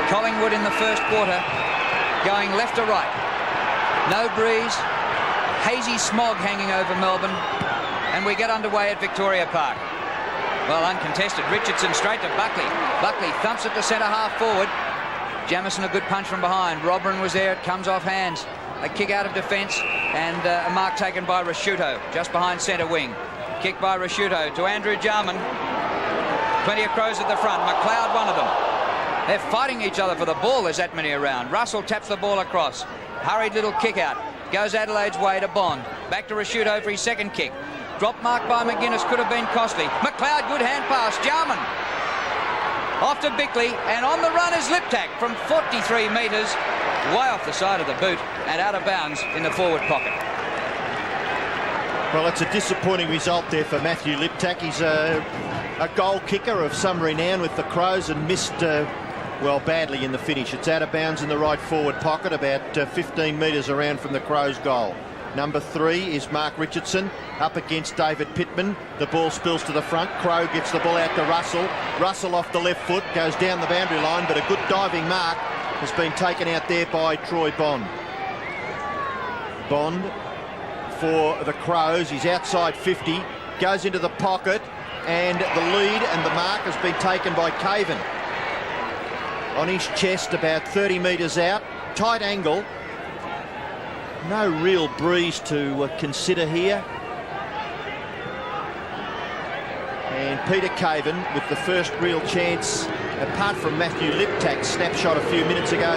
Collingwood in the first quarter, going left to right. No breeze, hazy smog hanging over Melbourne, and we get underway at Victoria Park. Well, uncontested. Richardson straight to Buckley. Buckley thumps it to centre half forward. Jamieson a good punch from behind. Robin was there. It comes off hands. A kick out of defence, and a mark taken by Rasciuto just behind centre wing. Kick by Rasciuto to Andrew Jarman. Plenty of Crows at the front. McLeod one of them. They're fighting each other for the ball. There's that many around. Russell taps the ball across. Hurried little kick out. Goes Adelaide's way to Bond. Back to Rasciuto for his second kick. Drop mark by McGuinness could have been costly. McLeod, good hand pass. Jarman off to Bickley, and on the run is Liptak from 43 metres, way off the side of the boot and out of bounds in the forward pocket. Well, it's a disappointing result there for Matthew Liptak. He's a goal kicker of some renown with the Crows and missed, well, badly in the finish. It's out of bounds in the right forward pocket, about 15 metres around from the Crows' goal. Number 3 is Mark Richardson up against David Pittman. The ball spills to the front. Crow gets the ball out to Russell. Russell off the left foot, goes down the boundary line, but a good diving mark has been taken out there by Troy Bond. Bond for the Crows. He's outside 50, goes into the pocket, and the lead and the mark has been taken by Caven. On his chest, about 30 metres out. Tight angle. No real breeze to consider here. And Peter Caven with the first real chance, apart from Matthew Liptak's snapshot a few minutes ago.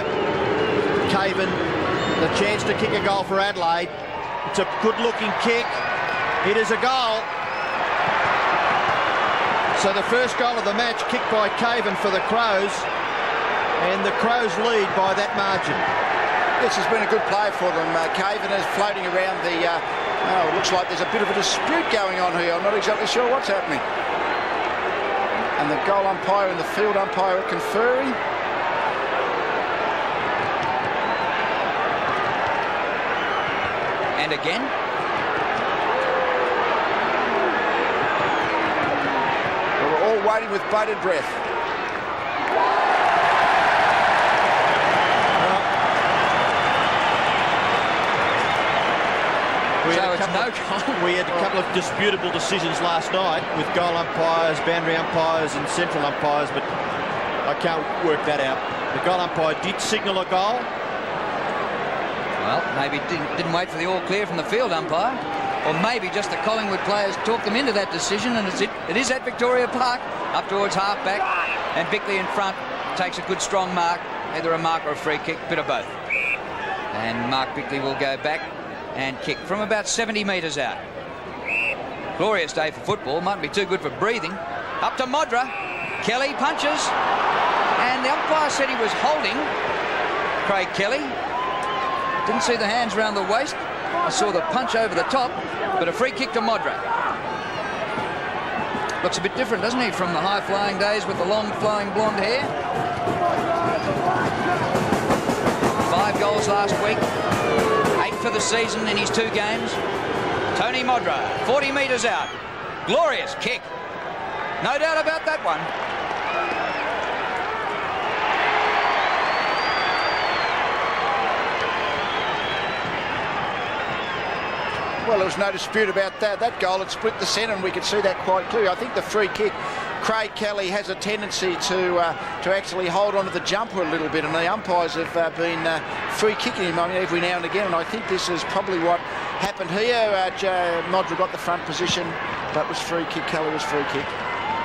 Caven, the chance to kick a goal for Adelaide. It's a good-looking kick. It is a goal. So the first goal of the match kicked by Caven for the Crows, and the Crows lead by that margin. This has been a good play for them. Caven is floating around the... it looks like there's a bit of a dispute going on here. I'm not exactly sure what's happening. And the goal umpire and the field umpire are conferring. And again. We're all waiting with bated breath. We had a couple of disputable decisions last night with goal umpires, boundary umpires and central umpires, but I can't work that out. The goal umpire did signal a goal. Well, maybe didn't wait for the all clear from the field umpire, or maybe just the Collingwood players talked them into that decision, and it is at Victoria Park, up towards half-back, and Bickley in front takes a good strong mark, either a mark or a free kick, bit of both. And Mark Bickley will go back and kick from about 70 metres out. Glorious day for football. Mightn't be too good for breathing. Up to Modra. Kelly punches. And the umpire said he was holding Craig Kelly. Didn't see the hands around the waist. I saw the punch over the top, but a free kick to Modra. Looks a bit different, doesn't he, from the high-flying days with the long flowing blonde hair. 5 goals last week. 8 for the season in his 2 games. Tony Modra, 40 metres out. Glorious kick. No doubt about that one. Well, there was no dispute about that. That goal had split the centre, and we could see that quite clearly. I think the free kick, Craig Kelly has a tendency to actually hold on to the jumper a little bit, and the umpires have been free kicking him every now and again, and I think this is probably what happened here. Modra got the front position, but was free kick. Kelly was free kick.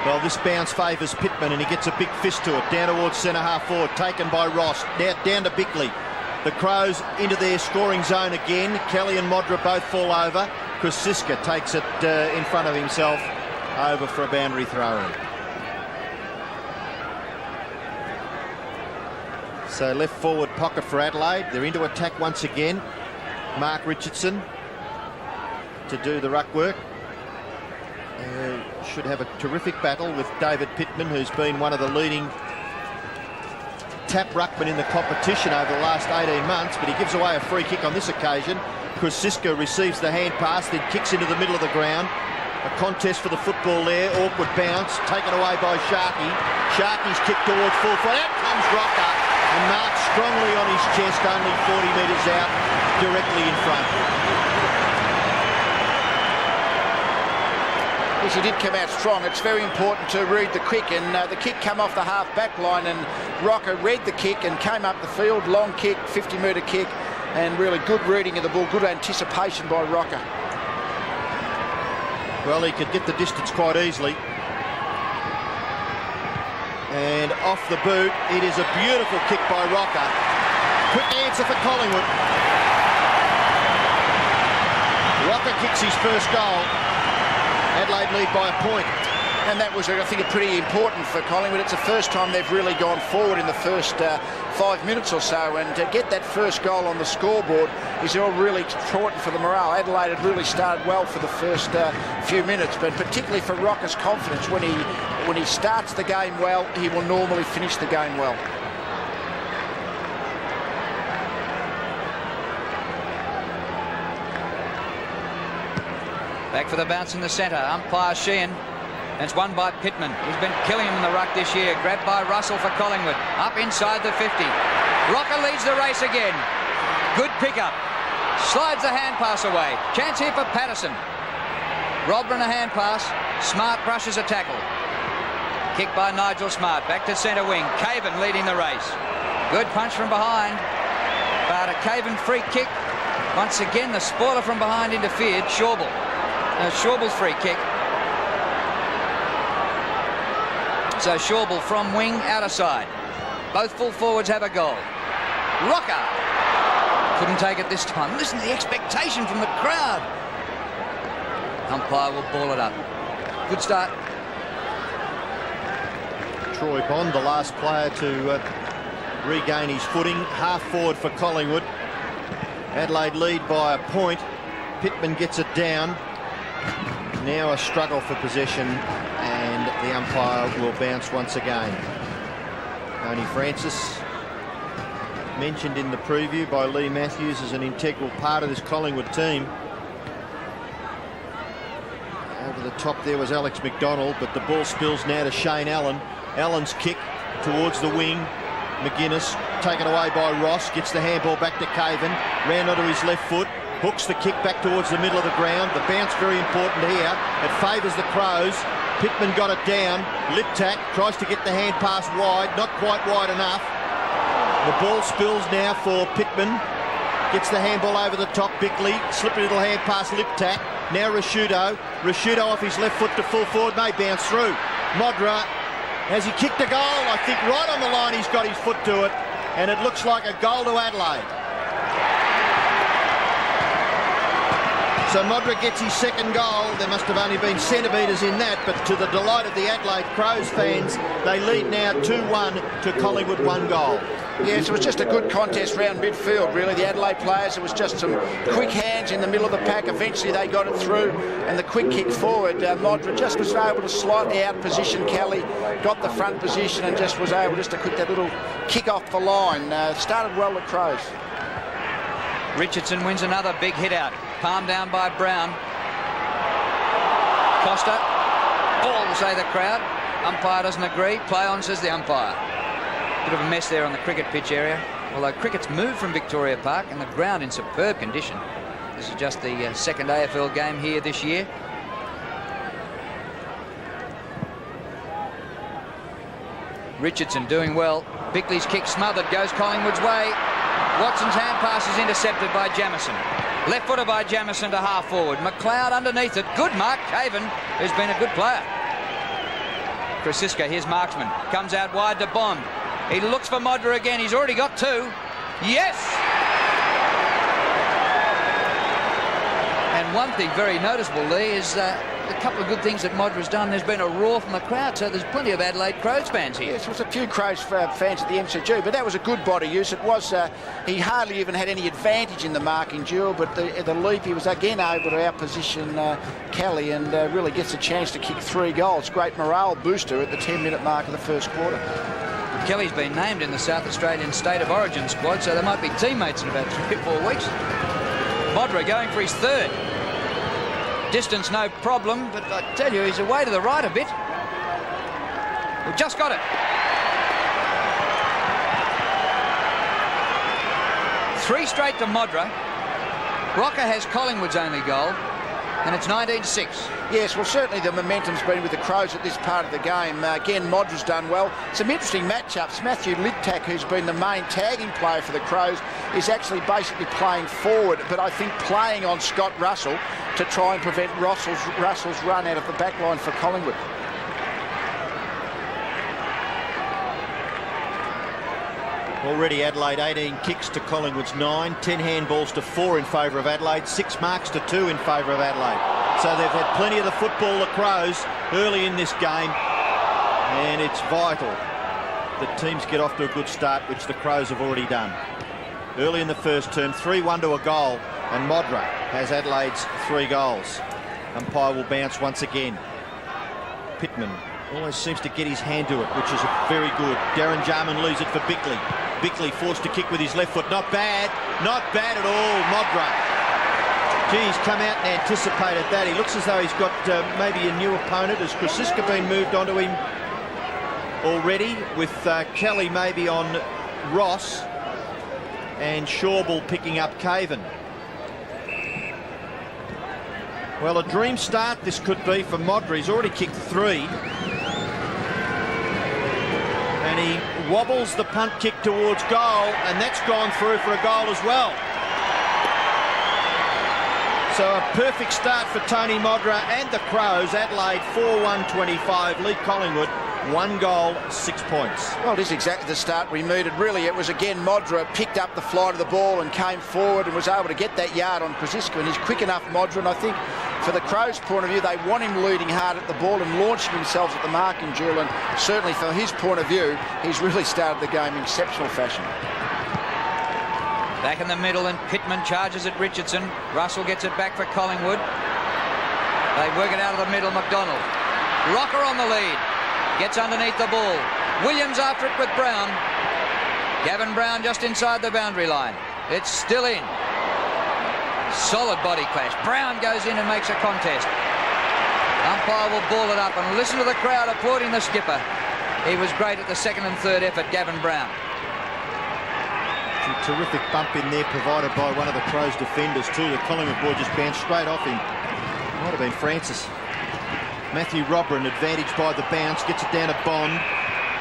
Well, this bounce favours Pittman, and he gets a big fist to it. Down towards centre half forward, taken by Ross. Now down to Bickley. The Crows into their scoring zone again. Kelly and Modra both fall over. Krasiska takes it in front of himself, over for a boundary throw-in. So left forward pocket for Adelaide. They're into attack once again. Mark Richardson to do the ruck work. Should have a terrific battle with David Pittman, who's been one of the leading tap ruckman in the competition over the last 18 months, but he gives away a free kick on this occasion. Krasiska receives the hand pass, then kicks into the middle of the ground. A contest for the football there. Awkward bounce, taken away by Sharkey. Sharkey's kick towards full foot. Out comes Rocker. strongly on his chest, only 40 metres out, directly in front. Yes, he did come out strong. It's very important to read the kick, and the kick came off the half-back line, and Rocker read the kick and came up the field. Long kick, 50-metre kick, and really good reading of the ball, good anticipation by Rocker. Well, he could get the distance quite easily. And off the boot, it is a beautiful kick by Rocker. Quick answer for Collingwood. Rocker kicks his first goal. Adelaide lead by a point. And that was, I think, pretty important for Collingwood. It's the first time they've really gone forward in the first 5 minutes or so, and to get that first goal on the scoreboard is all really important for the morale. Adelaide had really started well for the first few minutes, but particularly for Rocker's confidence. When he starts the game well, he will normally finish the game well. Back for the bounce in the centre. Umpire Sheehan. And it's won by Pittman. He's been killing him in the ruck this year. Grabbed by Russell for Collingwood. Up inside the 50. Rocker leads the race again. Good pickup. Slides the hand pass away. Chance here for Patterson. Robben a hand pass. Smart brushes a tackle. Kick by Nigel Smart. Back to centre wing. Caven leading the race. Good punch from behind. But a Caven free kick. Once again, the spoiler from behind interfered. Schauble. Schauble's free kick. So Schauble from wing, outer side. Both full forwards have a goal. Rocker couldn't take it this time. Listen to the expectation from the crowd. Umpire will ball it up. Good start. Troy Bond, the last player to regain his footing. Half forward for Collingwood. Adelaide lead by a point. Pittman gets it down. Now a struggle for possession, and the umpire will bounce once again. Tony Francis, mentioned in the preview by Lee Matthews as an integral part of this Collingwood team. Over the top there was Alex McDonald, but the ball spills now to Shane Allen. Allen's kick towards the wing. McGuinness taken away by Ross, gets the handball back to Caven, ran onto his left foot, hooks the kick back towards the middle of the ground. The bounce very important here. It favours the Crows. Pittman got it down. Liptak tries to get the hand pass wide, not quite wide enough. The ball spills now for Pittman. Gets the handball over the top. Bickley, slippery little hand pass Liptak. Now Rashudo. Rashudo off his left foot to full forward, may bounce through. Modra, has he kicked a goal? I think right on the line he's got his foot to it, and it looks like a goal to Adelaide. So Modra gets his second goal. There must have only been centimetres in that, but to the delight of the Adelaide Crows fans, they lead now 2-1 to Collingwood, 1 goal. Yes, it was just a good contest round midfield, really. The Adelaide players, it was just some quick hands in the middle of the pack. Eventually they got it through, and the quick kick forward, Modra just was able to slightly out-position Kelly, got the front position and just was able just to quick that little kick off the line. Started well, the Crows. Richardson wins another big hit out. Palm down by Brown. Costa. Ball, say the crowd. Umpire doesn't agree. Play on, says the umpire. Bit of a mess there on the cricket pitch area. Although cricket's moved from Victoria Park and the ground in superb condition. This is just the second AFL game here this year. Richardson doing well. Bickley's kick smothered, goes Collingwood's way. Watson's hand pass is intercepted by Jamieson. Left footer by Jamieson to half forward. McLeod underneath it. Good mark. Caven, who's been a good player. Krasiska, here's marksman. Comes out wide to Bond. He looks for Modra again. He's already got 2. Yes! And one thing very noticeable, Lee, is a couple of good things that Modra's done. There's been a roar from the crowd, so there's plenty of Adelaide Crows fans here. Yes, there was a few Crows fans at the MCG, but that was a good body use. It was, he hardly even had any advantage in the marking duel, but the leap, he was again able to outposition Kelly and really gets a chance to kick 3 goals. Great morale booster at the 10-minute mark of the first quarter. Kelly's been named in the South Australian State of Origin squad, so they might be teammates in about 3 or 4 weeks. Modra going for his 3rd. Distance no problem, but I tell you, he's away to the right a bit. We've just got it. 3 straight to Modra. Rocker has Collingwood's only goal, and it's 19-6. Yes, well, certainly the momentum's been with the Crows at this part of the game. Again, Modra's done well. Some interesting matchups. Matthew Liptak, who's been the main tagging player for the Crows, is actually basically playing forward, but I think playing on Scott Russell to try and prevent Russell's run out of the back line for Collingwood. Already Adelaide 18 kicks to Collingwood's 9, 10 handballs to 4 in favour of Adelaide, 6 marks to 2 in favour of Adelaide. So they've had plenty of the football, the Crows, early in this game, and it's vital that teams get off to a good start, which the Crows have already done. Early in the first term, 3-1 to a goal, and Modra has Adelaide's 3 goals. Umpire will bounce once again. Pittman always seems to get his hand to it, which is very good. Darren Jarman leaves it for Bickley. Bickley forced to kick with his left foot. Not bad. Not bad at all, Modra. Gee, he's come out and anticipated that. He looks as though he's got maybe a new opponent. Has Krasiska been moved onto him already, with Kelly maybe on Ross and Shawbull picking up Caven. Well, a dream start this could be for Modra. He's already kicked 3. And he wobbles the punt kick towards goal, and that's gone through for a goal as well. So a perfect start for Tony Modra and the Crows. Adelaide 4-1-25, lead Collingwood 1 goal, 6 points. Well, it is exactly the start we needed, really. It was again Modra picked up the flight of the ball and came forward and was able to get that yard on Krasiska, and he's quick enough, Modra, and I think for the Crows' point of view, they want him leading hard at the ball and launching themselves at the marking duel, and certainly from his point of view, he's really started the game in exceptional fashion. Back in the middle, and Pittman charges at Richardson. Russell gets it back for Collingwood. They work it out of the middle, McDonald. Rocker on the lead. Gets underneath the ball. Williams after it with Brown. Gavin Brown just inside the boundary line. It's still in. Solid body clash. Brown goes in and makes a contest. Umpire will ball it up, and listen to the crowd applauding the skipper. He was great at the second and third effort, Gavin Brown. A terrific bump in there provided by one of the Crows defenders too. The Collingwood boy just bounced straight off him. Might have been Francis. Matthew Robran advantaged by the bounce, gets it down to Bond,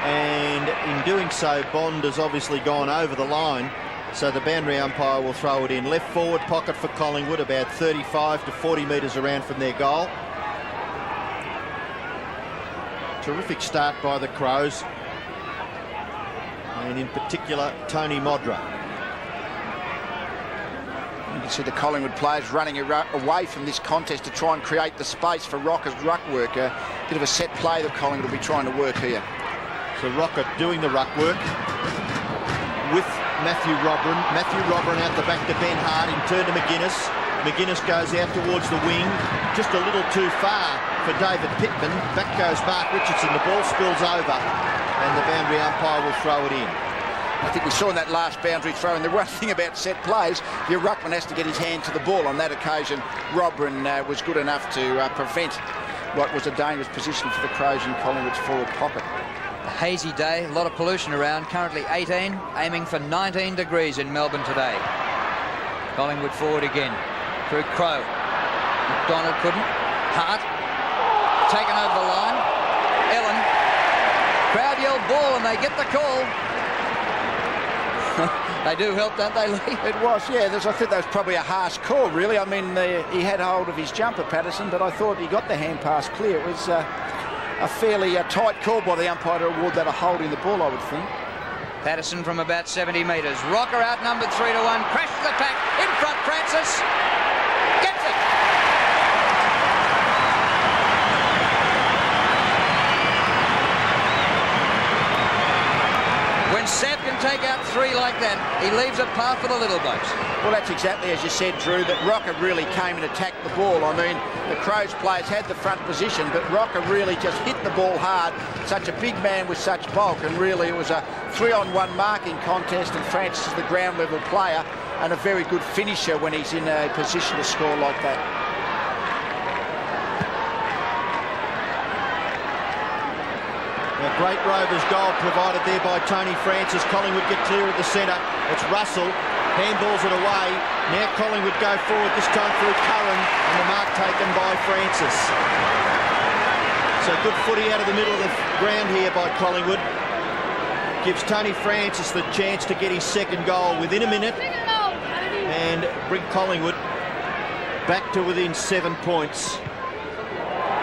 and in doing so Bond has obviously gone over the line, so the boundary umpire will throw it in. Left forward pocket for Collingwood, about 35 to 40 metres around from their goal. Terrific start by the Crows, and in particular Tony Modra. You can see the Collingwood players running away from this contest to try and create the space for Rocker's ruck work. A bit of a set play that Collingwood will be trying to work here. So Rocker doing the ruck work with Matthew Robran. Matthew Robran out the back to Ben Hart, in turn to McGuinness. McGuinness goes out towards the wing, just a little too far for David Pittman. Back goes Mark Richardson. The ball spills over, and the boundary umpire will throw it in. I think we saw in that last boundary throw, and the one thing about set plays, your ruckman has to get his hand to the ball. On that occasion, Robran was good enough to prevent what was a dangerous position for the Crows in Collingwood's forward pocket. A hazy day, a lot of pollution around. Currently 18, aiming for 19 degrees in Melbourne today. Collingwood forward again through Crow. McDonald couldn't. Hart taken over the line. Ellen. Crowd yell ball, and they get the call. They do help, don't they, Lee? It was, yeah. I think that was probably a harsh call, really. I mean, he had hold of his jumper, Patterson, but I thought he got the hand pass clear. It was a fairly tight call by the umpire to award that a hold in the ball, I would think. Patterson from about 70 metres. Rocker outnumbered 3-1. Crashes the pack. In front, Francis. Gets it. When Sav can take out 3 like that, he leaves a path for the little blokes. Well, that's exactly as you said, Drew, that Rocker really came and attacked the ball. I mean, the Crows players had the front position, but Rocker really just hit the ball hard. Such a big man with such bulk, and really it was a 3-on-1 marking contest, and Francis is the ground level player and a very good finisher when he's in a position to score like that. A great Rovers goal provided there by Tony Francis. Collingwood get clear at the centre. It's Russell. Handballs it away. Now Collingwood go forward, this time through Curran, and the mark taken by Francis. So good footy out of the middle of the ground here by Collingwood. Gives Tony Francis the chance to get his second goal within a minute and bring Collingwood back to within 7 points.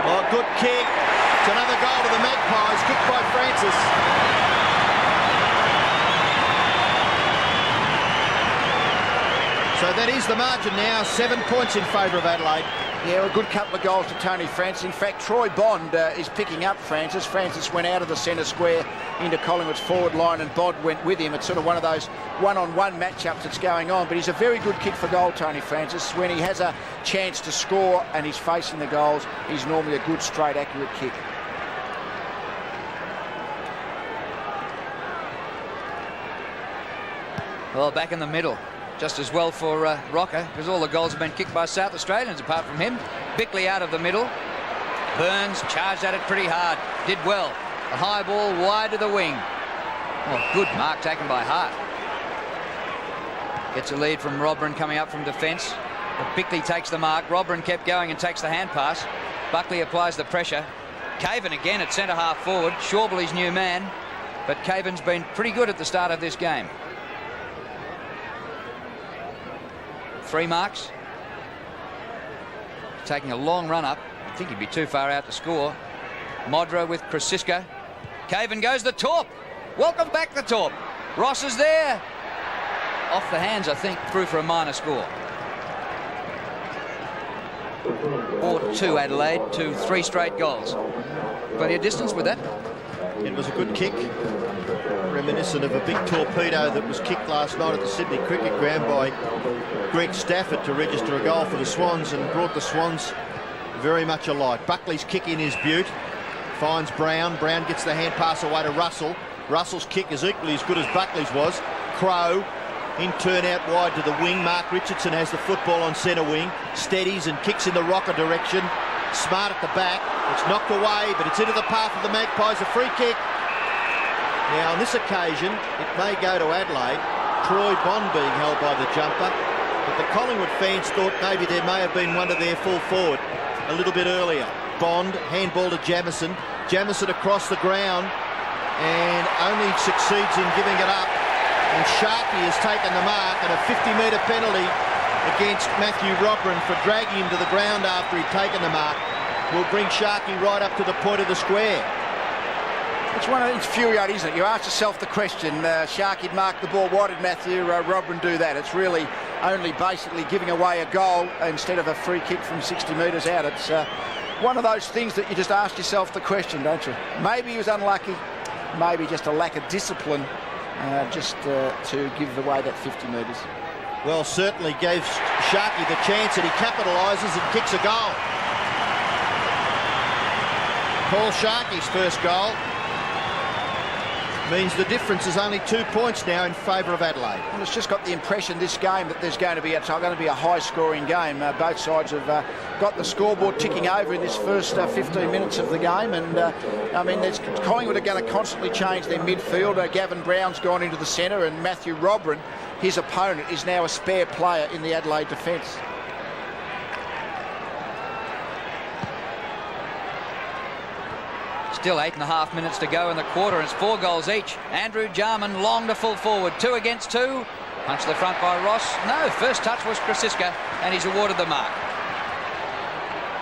Oh, good kick. It's another goal to the Magpies, kicked by Francis. So that is the margin now, 7 points in favour of Adelaide. Yeah, a good couple of goals to Tony Francis. In fact, Troy Bond is picking up Francis. Francis went out of the centre square into Collingwood's forward line and Bond went with him. It's sort of one of those one-on-one matchups that's going on. But he's a very good kick for goal, Tony Francis. When he has a chance to score and he's facing the goals, he's normally a good, straight, accurate kick. Well, back in the middle. Just as well for Rocker, because all the goals have been kicked by South Australians apart from him. Bickley out of the middle. Burns charged at it pretty hard. Did well. The high ball wide to the wing. Oh, good mark taken by Hart. Gets a lead from Robran coming up from defence. But Bickley takes the mark. Robran kept going and takes the hand pass. Buckley applies the pressure. Caven again at centre half forward. Shawbley's new man. But Caven's been pretty good at the start of this game. 3 marks. Taking a long run up. I think he'd be too far out to score. Modra with Krasiska. Caven goes the Torp. Welcome back the Torp. Ross is there. Off the hands, I think, through for a minor score. 4-2 Adelaide to 3 straight goals. Plenty of distance with that. It was a good kick. Reminiscent of a big torpedo that was kicked last night at the Sydney Cricket Ground by Greg Stafford to register a goal for the Swans and brought the Swans very much alike. Buckley's kick in is Butte. Finds Brown. Brown gets the hand pass away to Russell. Russell's kick is equally as good as Buckley's was. Crow in turn out wide to the wing. Mark Richardson has the football on centre wing. Steadies and kicks in the Rocker direction. Smart at the back. It's knocked away, but it's into the path of the Magpies. A free kick. Now, on this occasion, it may go to Adelaide. Troy Bond being held by the jumper. But the Collingwood fans thought maybe there may have been one to their full forward a little bit earlier. Bond, handball to Jamison. Jamison across the ground and only succeeds in giving it up. And Sharkey has taken the mark and a 50-metre penalty against Matthew Robran for dragging him to the ground after he'd taken the mark will bring Sharkey right up to the point of the square. It's infuriating, isn't it? You ask yourself the question, Sharkey'd marked the ball. Why did Matthew Robran do that? It's really only basically giving away a goal instead of a free kick from 60 metres out. It's one of those things that you just ask yourself the question, don't you? Maybe he was unlucky, maybe just a lack of discipline to give away that 50 metres. Well, certainly gave Sharkey the chance and he capitalises and kicks a goal. Paul Sharkey's first goal means the difference is only 2 points now in favour of Adelaide. Well, it's just got the impression this game that there's going to be a high-scoring game. Both sides have got the scoreboard ticking over in this first 15 minutes of the game, and I mean, Collingwood are going to constantly change their midfield. Gavin Brown's gone into the centre, and Matthew Robran, his opponent, is now a spare player in the Adelaide defence. Still 8.5 minutes to go in the quarter. It's 4 goals each. Andrew Jarman long to full forward. 2 against 2. Punch to the front by Ross. No, first touch was Krasiska, and he's awarded the mark.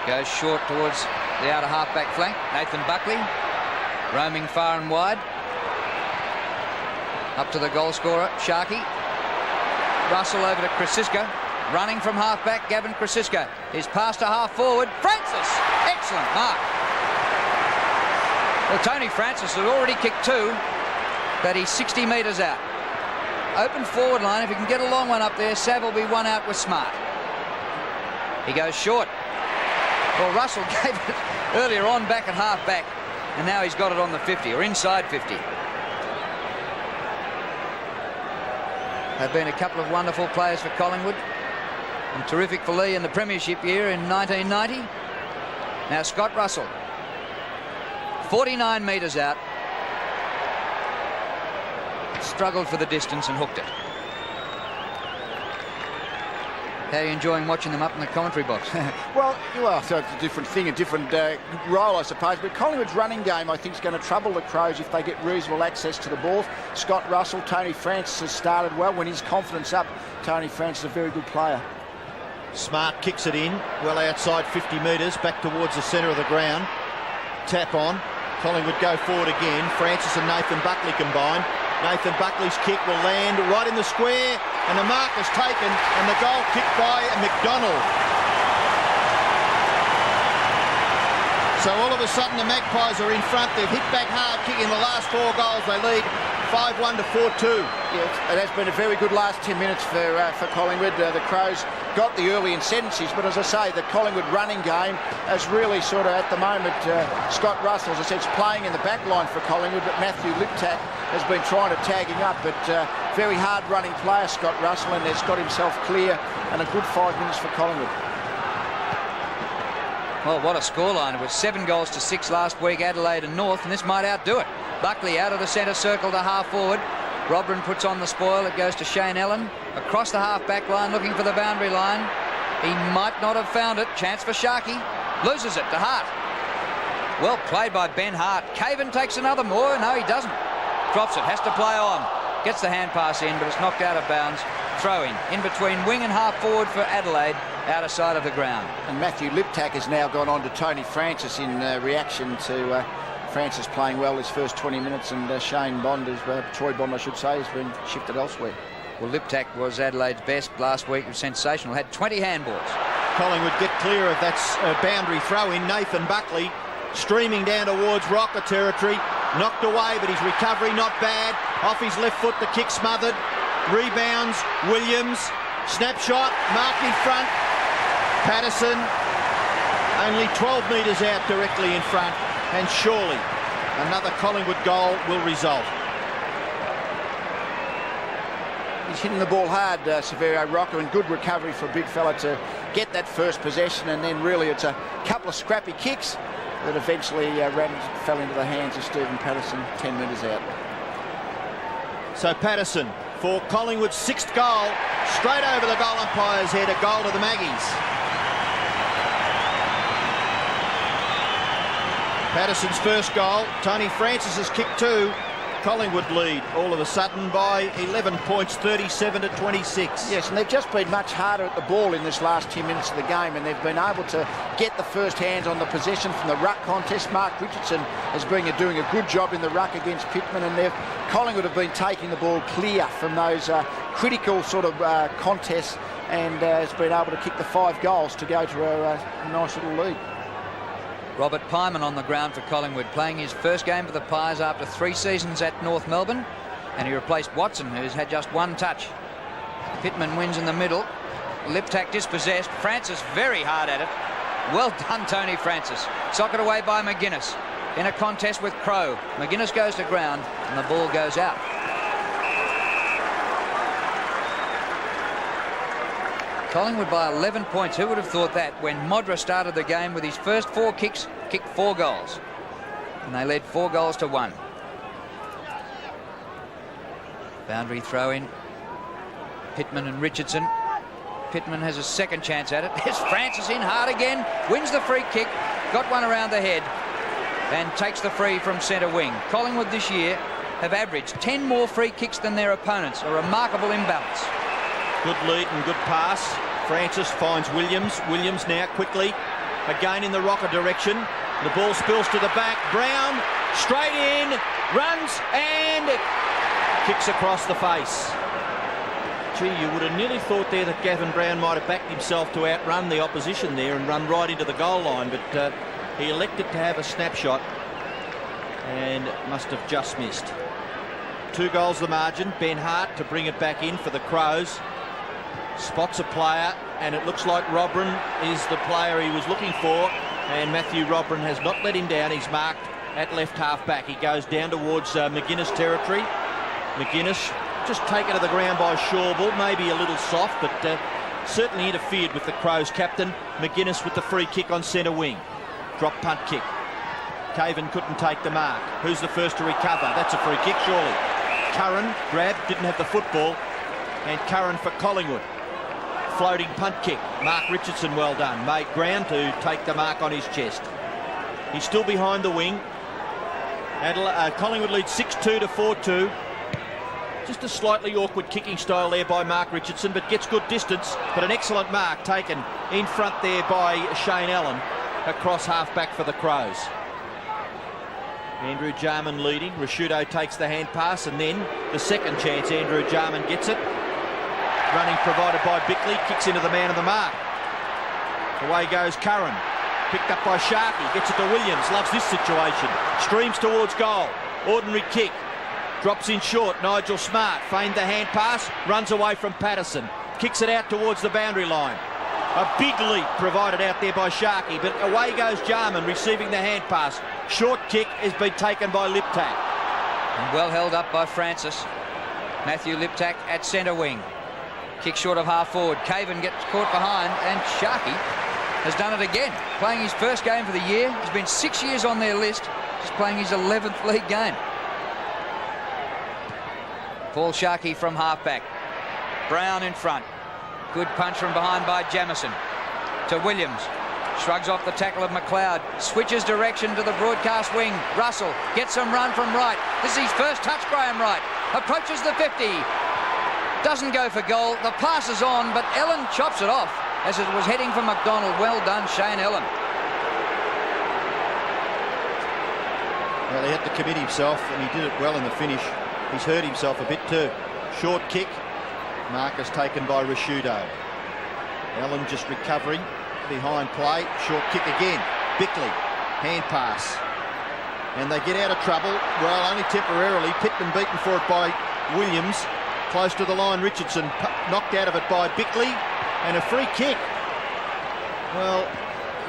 Goes short towards the outer half-back flank. Nathan Buckley roaming far and wide. Up to the goal scorer, Sharkey. Russell over to Krasiska. Running from half-back, Gavin Krasiska. His pass to half-forward. Francis! Excellent mark. Well, Tony Francis has already kicked 2, but he's 60 metres out. Open forward line. If he can get a long one up there, Sav will be one out with Smart. He goes short. Well, Russell gave it earlier on back at half-back, and now he's got it on the 50, or inside 50. Have been a couple of wonderful players for Collingwood, and terrific for Lee in the premiership year in 1990. Now Scott Russell. 49 metres out. Struggled for the distance and hooked it. How are you enjoying watching them up in the commentary box? Well, so it's a different thing, a different role, I suppose. But Collingwood's running game, I think, is going to trouble the Crows if they get reasonable access to the ball. Scott Russell, Tony Francis has started well. When his confidence up, Tony Francis is a very good player. Smart kicks it in, well outside 50 metres, back towards the centre of the ground. Tap on. Collingwood go forward again. Francis and Nathan Buckley combine. Nathan Buckley's kick will land right in the square, and the mark is taken, and the goal kicked by McDonald. So all of a sudden the Magpies are in front. They've hit back hard, kicking the last 4 goals. They lead 5-1 to 4-2. Yes, it has been a very good last 10 minutes for Collingwood. The Crows got the early ascendancies, but as I say, the Collingwood running game has really sort of, at the moment, Scott Russell, as I said, is playing in the back line for Collingwood, but Matthew Liptak has been trying to tag him up, but very hard running player, Scott Russell, and has got himself clear, and a good 5 minutes for Collingwood. Well, what a scoreline. It was 7 goals to 6 last week, Adelaide and North, and this might outdo it. Buckley out of the centre circle to half forward. Robran puts on the spoil. It goes to Shane Allen. Across the half-back line, looking for the boundary line. He might not have found it. Chance for Sharkey. Loses it to Hart. Well played by Ben Hart. Caven takes another more. No, he doesn't. Drops it. Has to play on. Gets the hand pass in, but it's knocked out of bounds. Throw in between wing and half forward for Adelaide, out of sight of the ground. And Matthew Liptak has now gone on to Tony Francis in reaction to Francis playing well his first 20 minutes, and Shane Bond, Troy Bond I should say, has been shifted elsewhere. Well, Liptak was Adelaide's best last week. It was sensational. Had 20 handballs. Collingwood get clear of that boundary throw in. Nathan Buckley streaming down towards Rocker territory. Knocked away, but his recovery not bad. Off his left foot, the kick smothered. Rebounds, Williams. Snapshot, mark in front. Patterson only 12 metres out directly in front, and surely another Collingwood goal will result. He's hitting the ball hard, Severio Rocco, and good recovery for a big fella to get that first possession, and then really it's a couple of scrappy kicks that eventually fell into the hands of Stephen Patterson 10 metres out. So Patterson for Collingwood's 6th goal, straight over the goal umpire's head, a goal to the Maggies. Patterson's first goal, Tony Francis's kick 2. Collingwood lead all of a sudden by 11 points, 37 to 26. Yes, and they've just been much harder at the ball in this last 10 minutes of the game, and they've been able to get the first hands on the possession from the ruck contest. Mark Richardson has been doing a good job in the ruck against Pittman, and Collingwood have been taking the ball clear from those critical sort of contests, and has been able to kick the 5 goals to go to a nice little lead. Robert Pyman on the ground for Collingwood, playing his first game for the Pies after 3 seasons at North Melbourne, and he replaced Watson, who's had just 1 touch. Pittman wins in the middle. Liptak dispossessed. Francis very hard at it. Well done, Tony Francis. Socked away by McGuinness in a contest with Crow. McGuinness goes to ground and the ball goes out. Collingwood by 11 points. Who would have thought that when Modra started the game with his first 4 kicks, kicked 4 goals. And they led 4 goals to 1. Boundary throw in. Pittman and Richardson. Pittman has a second chance at it. There's Francis in hard again. Wins the free kick. Got one around the head. And takes the free from centre wing. Collingwood this year have averaged 10 more free kicks than their opponents. A remarkable imbalance. Good lead and good pass. Francis finds Williams. Williams now quickly again in the Rocker direction. The ball spills to the back. Brown straight in, runs and kicks across the face. Gee, you would have nearly thought there that Gavin Brown might have backed himself to outrun the opposition there and run right into the goal line, but he elected to have a snapshot and must have just missed. 2 goals the margin. Ben Hart to bring it back in for the Crows. Spots a player, and it looks like Robran is the player he was looking for, and Matthew Robran has not let him down. He's marked at left half back. He goes down towards McGuinness territory. McGuinness just taken to the ground by Shawbull, maybe a little soft, but certainly interfered with the Crows captain. McGuinness with the free kick on centre wing. Drop punt kick. Caven couldn't take the mark. Who's the first to recover? That's a free kick, surely. Curran grabbed, didn't have the football, and Curran for Collingwood. floating punt kick. Mark Richardson, well done. Made ground to take the mark on his chest. He's still behind the wing. Collingwood leads 6-2 to 4-2. Just a slightly awkward kicking style there by Mark Richardson, but gets good distance. But an excellent mark taken in front there by Shane Allen across half-back for the Crows. Andrew Jarman leading. Rashudo takes the hand pass, and then the second chance. Andrew Jarman gets it. Running provided by Bickley, kicks into the man of the mark. Away goes Curran. Picked up by Sharkey, gets it to Williams, loves this situation. Streams towards goal. Ordinary kick. Drops in short. Nigel Smart feigned the hand pass, runs away from Patterson. Kicks it out towards the boundary line. A big leap provided out there by Sharkey, but away goes Jarman receiving the hand pass. Short kick has been taken by Liptak. And well held up by Francis. Matthew Liptak at centre wing. Kick short of half forward. Caven gets caught behind, and Sharkey has done it again. Playing his first game for the year. He's been 6 years on their list. Just playing his 11th league game. Paul Sharkey from halfback. Brown in front. Good punch from behind by Jamieson. To Williams. Shrugs off the tackle of McLeod. Switches direction to the broadcast wing. Russell gets some run from right. This is his first touch, Graham Wright. Approaches the 50. Doesn't go for goal. The pass is on, but Ellen chops it off as it was heading for McDonald. Well done, Shane Ellen. Well, he had to commit himself, and he did it well in the finish. He's hurt himself a bit too. Short kick. Marcus taken by Rashudo. Allen just recovering. Behind play. Short kick again. Bickley. Hand pass. And they get out of trouble. Well, only temporarily. Pittman beaten for it by Williams. Close to the line. Richardson knocked out of it by Bickley. And a free kick. Well,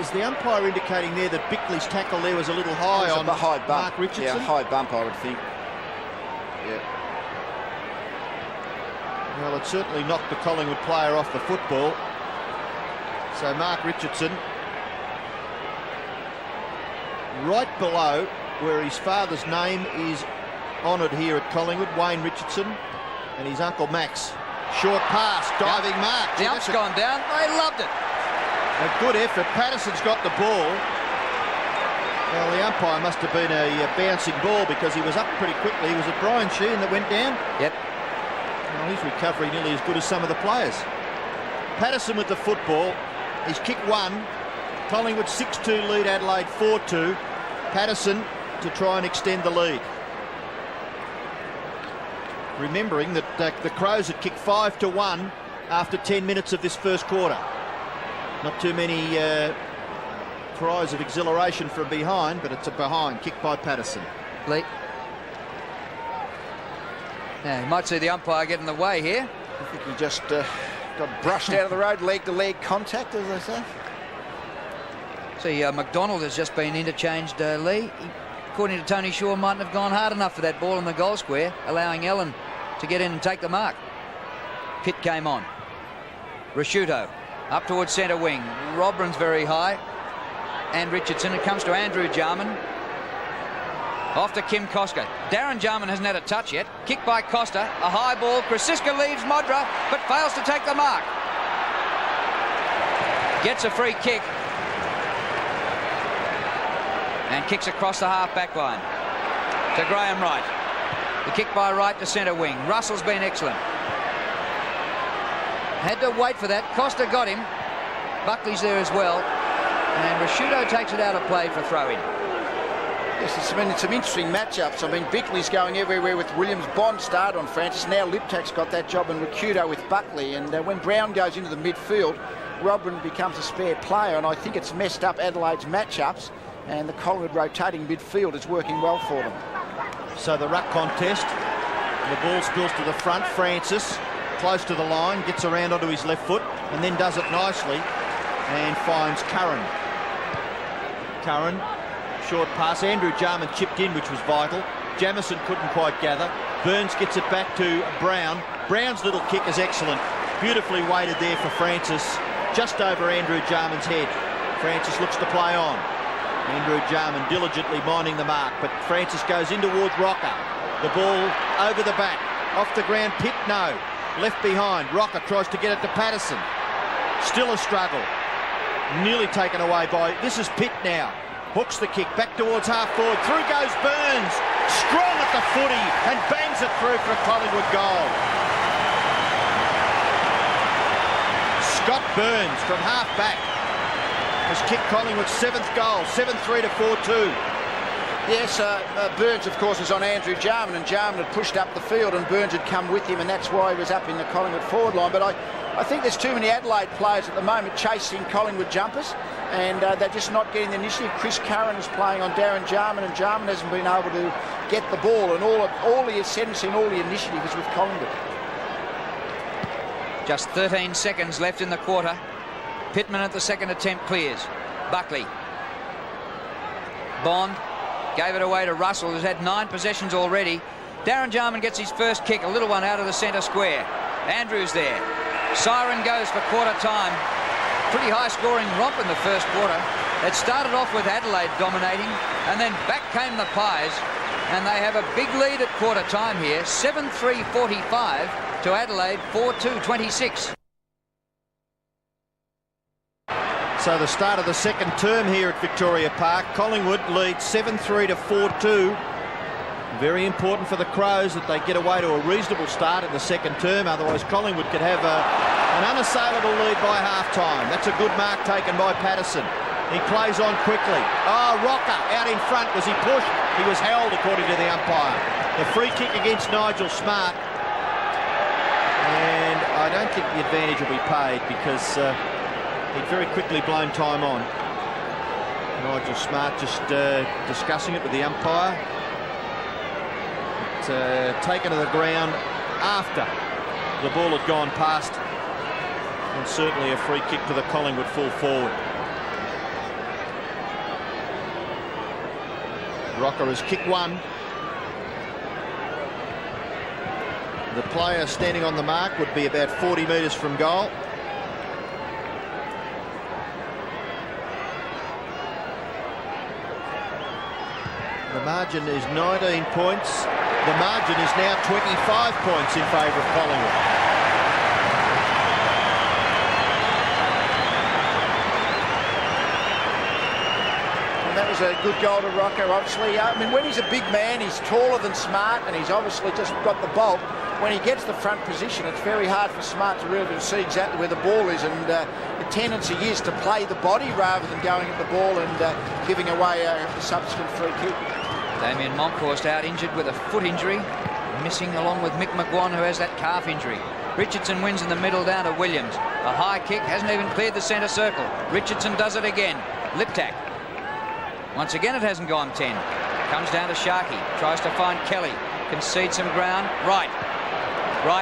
is the umpire indicating there that Bickley's tackle there was a little high on a high bump. Mark Richardson? Yeah, high bump, I would think. Yeah. Well, it certainly knocked the Collingwood player off the football. So Mark Richardson, right below where his father's name is honoured here at Collingwood, Wayne Richardson, and his uncle Max. Short pass, diving mark. The ump's gone down. They loved it. A good effort. Patterson's got the ball. Well, the umpire must have been a bouncing ball because he was up pretty quickly. Was it Brian Sheehan that went down? Yep. Well, he's recovering nearly as good as some of the players. Patterson with the football. He's kicked one. Collingwood 6-2 lead Adelaide 4-2. Patterson to try and extend the lead. Remembering that the Crows had kicked 5-1 after 10 minutes of this first quarter. Not too many cries of exhilaration from behind, but it's a behind kick by Patterson. Lee. Now, you might see the umpire get in the way here. I think he just got brushed out of the road, leg-to-leg contact, as they say. See, McDonald has just been interchanged, Lee. According to Tony Shaw, mightn't have gone hard enough for that ball in the goal square, allowing Ellen to get in and take the mark. Pitt came on. Rashudo up towards centre wing. Robran's very high. And Richardson. It comes to Andrew Jarman. Off to Kim Koska. Darren Jarman hasn't had a touch yet. Kick by Costa. A high ball. Krasiska leaves Modra, but fails to take the mark. Gets a free kick. And kicks across the half-back line to Graham Wright. The kick by Wright to centre wing. Russell's been excellent. Had to wait for that. Costa got him. Buckley's there as well. And Rashudo takes it out of play for throw-in. Yes, it's been some interesting matchups. I mean, Bickley's going everywhere with Williams. Bond started on Francis. Now Liptak's got that job, and Rashudo with Buckley. And when Brown goes into the midfield, Robin becomes a spare player, and I think it's messed up Adelaide's matchups. And the Collingwood rotating midfield is working well for them. So the ruck contest. The ball spills to the front. Francis, close to the line, gets around onto his left foot and then does it nicely and finds Curran. Curran, short pass. Andrew Jarman chipped in, which was vital. Jamieson couldn't quite gather. Burns gets it back to Brown. Brown's little kick is excellent. Beautifully weighted there for Francis, just over Andrew Jarman's head. Francis looks to play on. Andrew Jarman diligently minding the mark, but Francis goes in towards Rocker. The ball over the back, off the ground. Pitt, no. Left behind. Rocker tries to get it to Patterson. Still a struggle. Nearly taken away by... This is Pitt now. Hooks the kick back towards half forward. Through goes Burns. Strong at the footy and bangs it through for a Collingwood goal. Scott Burns from half back has kicked Collingwood's 7th goal. 7-3 to 4-2. Yes, Burns, of course, was on Andrew Jarman, and Jarman had pushed up the field, and Burns had come with him, and that's why he was up in the Collingwood forward line. But I think there's too many Adelaide players at the moment chasing Collingwood jumpers, and they're just not getting the initiative. Chris Curran is playing on Darren Jarman, and Jarman hasn't been able to get the ball, and all the ascendancy and all the initiative is with Collingwood. Just 13 seconds left in the quarter. Pittman at the second attempt clears. Buckley. Bond gave it away to Russell, who's had 9 possessions already. Darren Jarman gets his first kick, a little one out of the centre square. Andrews there. Siren goes for quarter time. Pretty high scoring romp in the first quarter. It started off with Adelaide dominating, and then back came the Pies, and they have a big lead at quarter time here. 7-3-45 to Adelaide 4-2-26. So the start of the second term here at Victoria Park. Collingwood leads 7-3 to 4-2. Very important for the Crows that they get away to a reasonable start in the second term. Otherwise, Collingwood could have an unassailable lead by half-time. That's a good mark taken by Patterson. He plays on quickly. Oh, Rocker out in front. Was he pushed? He was held, according to the umpire. The free kick against Nigel Smart. And I don't think the advantage will be paid because... he'd very quickly blown time on. Nigel Smart just discussing it with the umpire. Taken to the ground after the ball had gone past. And certainly a free kick to the Collingwood full forward. Rocker has kicked one. The player standing on the mark would be about 40 metres from goal. The margin is 19 points. The margin is now 25 points in favour of Collingwood. And that was a good goal to Rocco, obviously. I mean, when he's a big man, he's taller than Smart, and he's obviously just got the bulk. When he gets the front position, it's very hard for Smart to really see exactly where the ball is, and the tendency is to play the body rather than going at the ball and giving away a subsequent free kick. Damien Monkhorst out injured with a foot injury, missing along with Mick McGuan, who has that calf injury. Richardson wins in the middle down to Williams. A high kick, hasn't even cleared the centre circle. Richardson does it again. Liptak. Once again it hasn't gone 10. Comes down to Sharkey, tries to find Kelly, concedes some ground. Right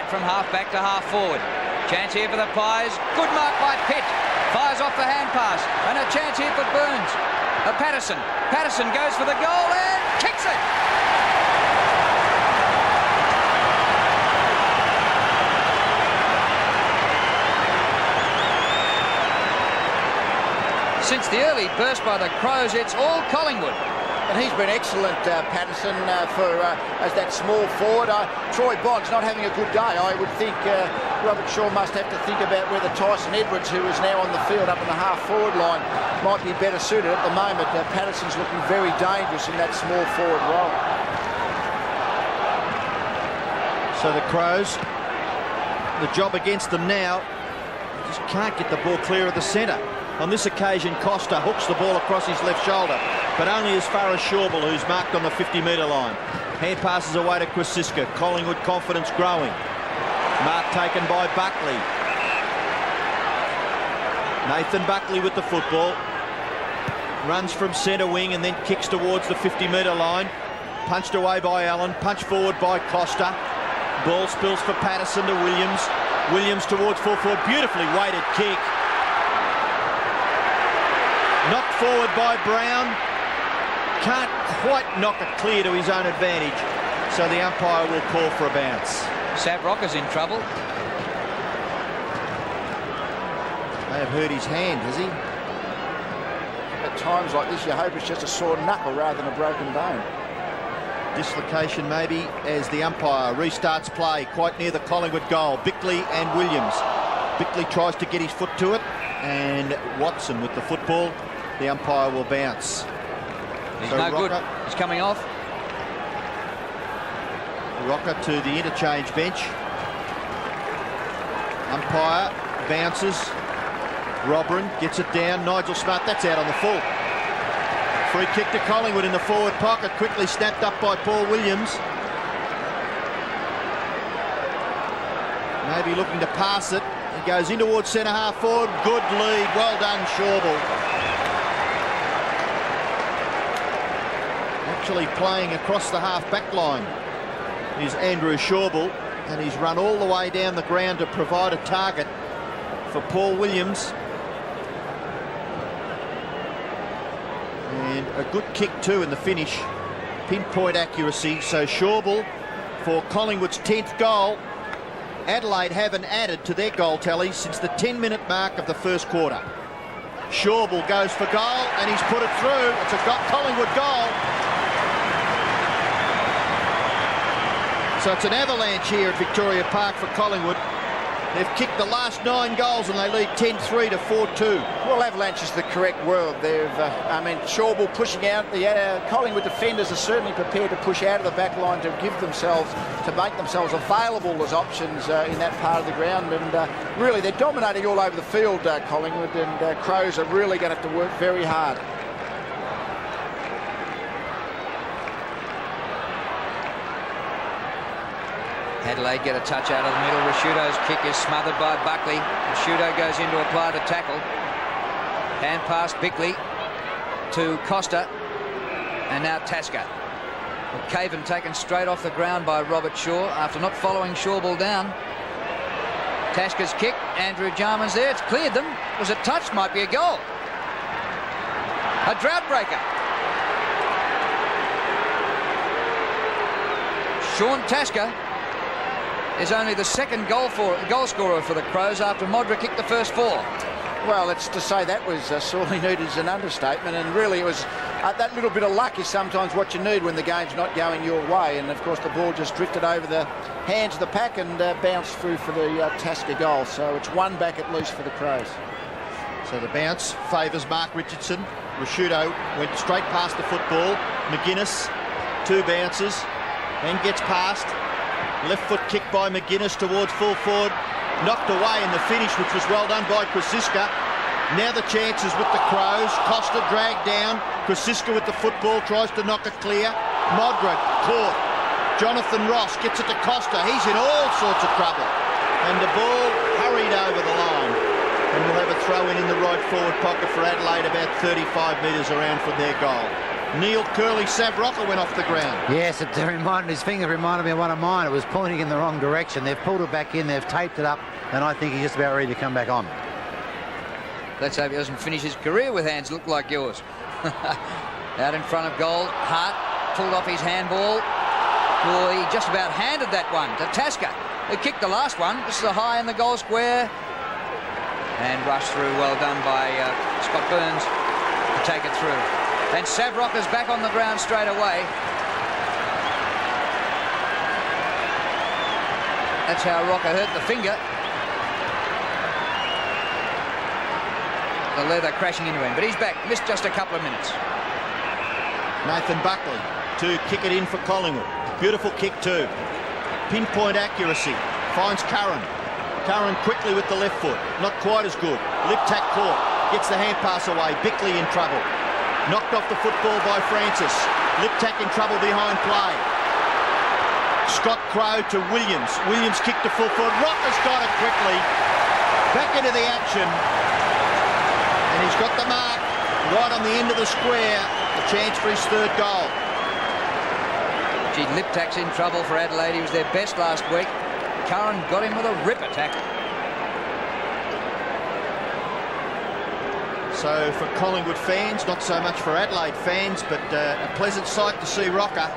from half back to half forward. Chance here for the Pies. Good mark by Pitt. Fires off the hand pass, and a chance here for Burns. Patterson. Patterson goes for the goal and kicks it. Since the early burst by the Crows, it's all Collingwood. And he's been excellent, Patterson, as that small forward. Troy Bond's not having a good day. I would think Robert Shaw must have to think about whether Tyson Edwards, who is now on the field up in the half-forward line, might be better suited. At the moment, Patterson's looking very dangerous in that small forward role. So the Crows, the job against them now, just can't get the ball clear of the centre. On this occasion, Costa hooks the ball across his left shoulder, but only as far as Shawble, who's marked on the 50-metre line. Hand passes away to Kwasiska. Collingwood confidence growing. Mark taken by Buckley. Nathan Buckley with the football. Runs from centre wing and then kicks towards the 50-metre line. Punched away by Allen. Punched forward by Costa. Ball spills for Patterson to Williams. Williams towards full forward. Beautifully weighted kick. Knocked forward by Brown. Can't quite knock it clear to his own advantage. So the umpire will call for a bounce. Sav Rocker's in trouble. May have hurt his hand, has he? At times like this, you hope it's just a sore knuckle rather than a broken bone. Dislocation maybe as the umpire restarts play quite near the Collingwood goal. Bickley and Williams. Bickley tries to get his foot to it, and Watson with the football. The umpire will bounce. He's no good. He's coming off. Rocker to the interchange bench. Umpire bounces. Robrin gets it down. Nigel Smart, that's out on the full. Free kick to Collingwood in the forward pocket. Quickly snapped up by Paul Williams. Maybe looking to pass it. He goes in towards centre half forward. Good lead. Well done, Shawble. Actually playing across the half back line is Andrew Shawble, and he's run all the way down the ground to provide a target for Paul Williams. And a good kick too in the finish. Pinpoint accuracy. So Shawble for Collingwood's 10th goal. Adelaide haven't added to their goal tally since the 10-minute mark of the first quarter. Shawble goes for goal, and he's put it through. It's a Collingwood goal. So it's an avalanche here at Victoria Park for Collingwood. They've kicked the last 9 goals and they lead 10-3 to 4-2. Well, avalanche is the correct word. Shawble pushing out. The Collingwood defenders are certainly prepared to push out of the back line to make themselves available as options in that part of the ground. And really, they're dominating all over the field, Collingwood, and Crows are really going to have to work very hard. Adelaide get a touch out of the middle. Rashudo's kick is smothered by Buckley. Rashudo goes in to apply the tackle. Hand pass Bickley to Costa. And now Tasker. Caven taken straight off the ground by Robert Shaw after not following Shawble down. Tasker's kick. Andrew Jarman's there. It's cleared them. Was it touched? Might be a goal. A drought breaker. Sean Tasker is only the second goal scorer for the Crows after Modra kicked the first 4. Well, it's to say that was sorely needed is an understatement, and really it was that little bit of luck is sometimes what you need when the game's not going your way, and of course the ball just drifted over the hands of the pack and bounced through for the Tasker goal. So it's one back at least for the Crows. So the bounce favours Mark Richardson. Rashudo went straight past the football. McGuinness, 2 bounces, then gets past. Left foot kick by McGuinness towards full forward. Knocked away in the finish, which was well done by Krasiska. Now the chances with the Crows. Costa dragged down. Krasiska with the football tries to knock it clear. Modra caught. Jonathan Ross gets it to Costa. He's in all sorts of trouble. And the ball hurried over the line. And we'll have a throw in the right forward pocket for Adelaide, about 35 metres around from their goal. Neil Curly Savrocker went off the ground. Yes, his finger reminded me of one of mine. It was pointing in the wrong direction. They've pulled it back in, they've taped it up, and I think he's just about ready to come back on. Let's hope he doesn't finish his career with hands look like yours. Out in front of goal, Hart pulled off his handball. Well, he just about handed that one to Tasker, who kicked the last one. This is a high in the goal square. And rushed through, well done by Scott Burns to take it through. And Savrocker's back on the ground straight away. That's how Rocker hurt the finger. The leather crashing into him, but he's back. Missed just a couple of minutes. Nathan Buckley to kick it in for Collingwood. Beautiful kick too. Pinpoint accuracy. Finds Curran. Curran quickly with the left foot. Not quite as good. Liptak caught. Gets the hand pass away. Bickley in trouble. Knocked off the football by Francis. Liptak in trouble behind play. Scott Crowe to Williams. Williams kicked to full forward. Rocker's got it quickly. Back into the action. And he's got the mark right on the end of the square. A chance for his 3rd goal. Gee, Liptak's in trouble for Adelaide. He was their best last week. Curran got him with a rip attack. So for Collingwood fans, not so much for Adelaide fans, but a pleasant sight to see Rocker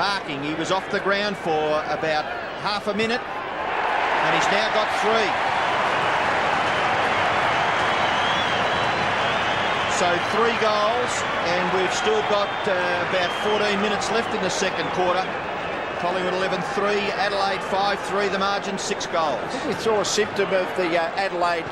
marking. He was off the ground for about half a minute, and he's now got 3. So 3 goals, and we've still got about 14 minutes left in the second quarter. Collingwood 11-3, Adelaide 5-3, the margin 6 goals. I think we saw a symptom of the Adelaide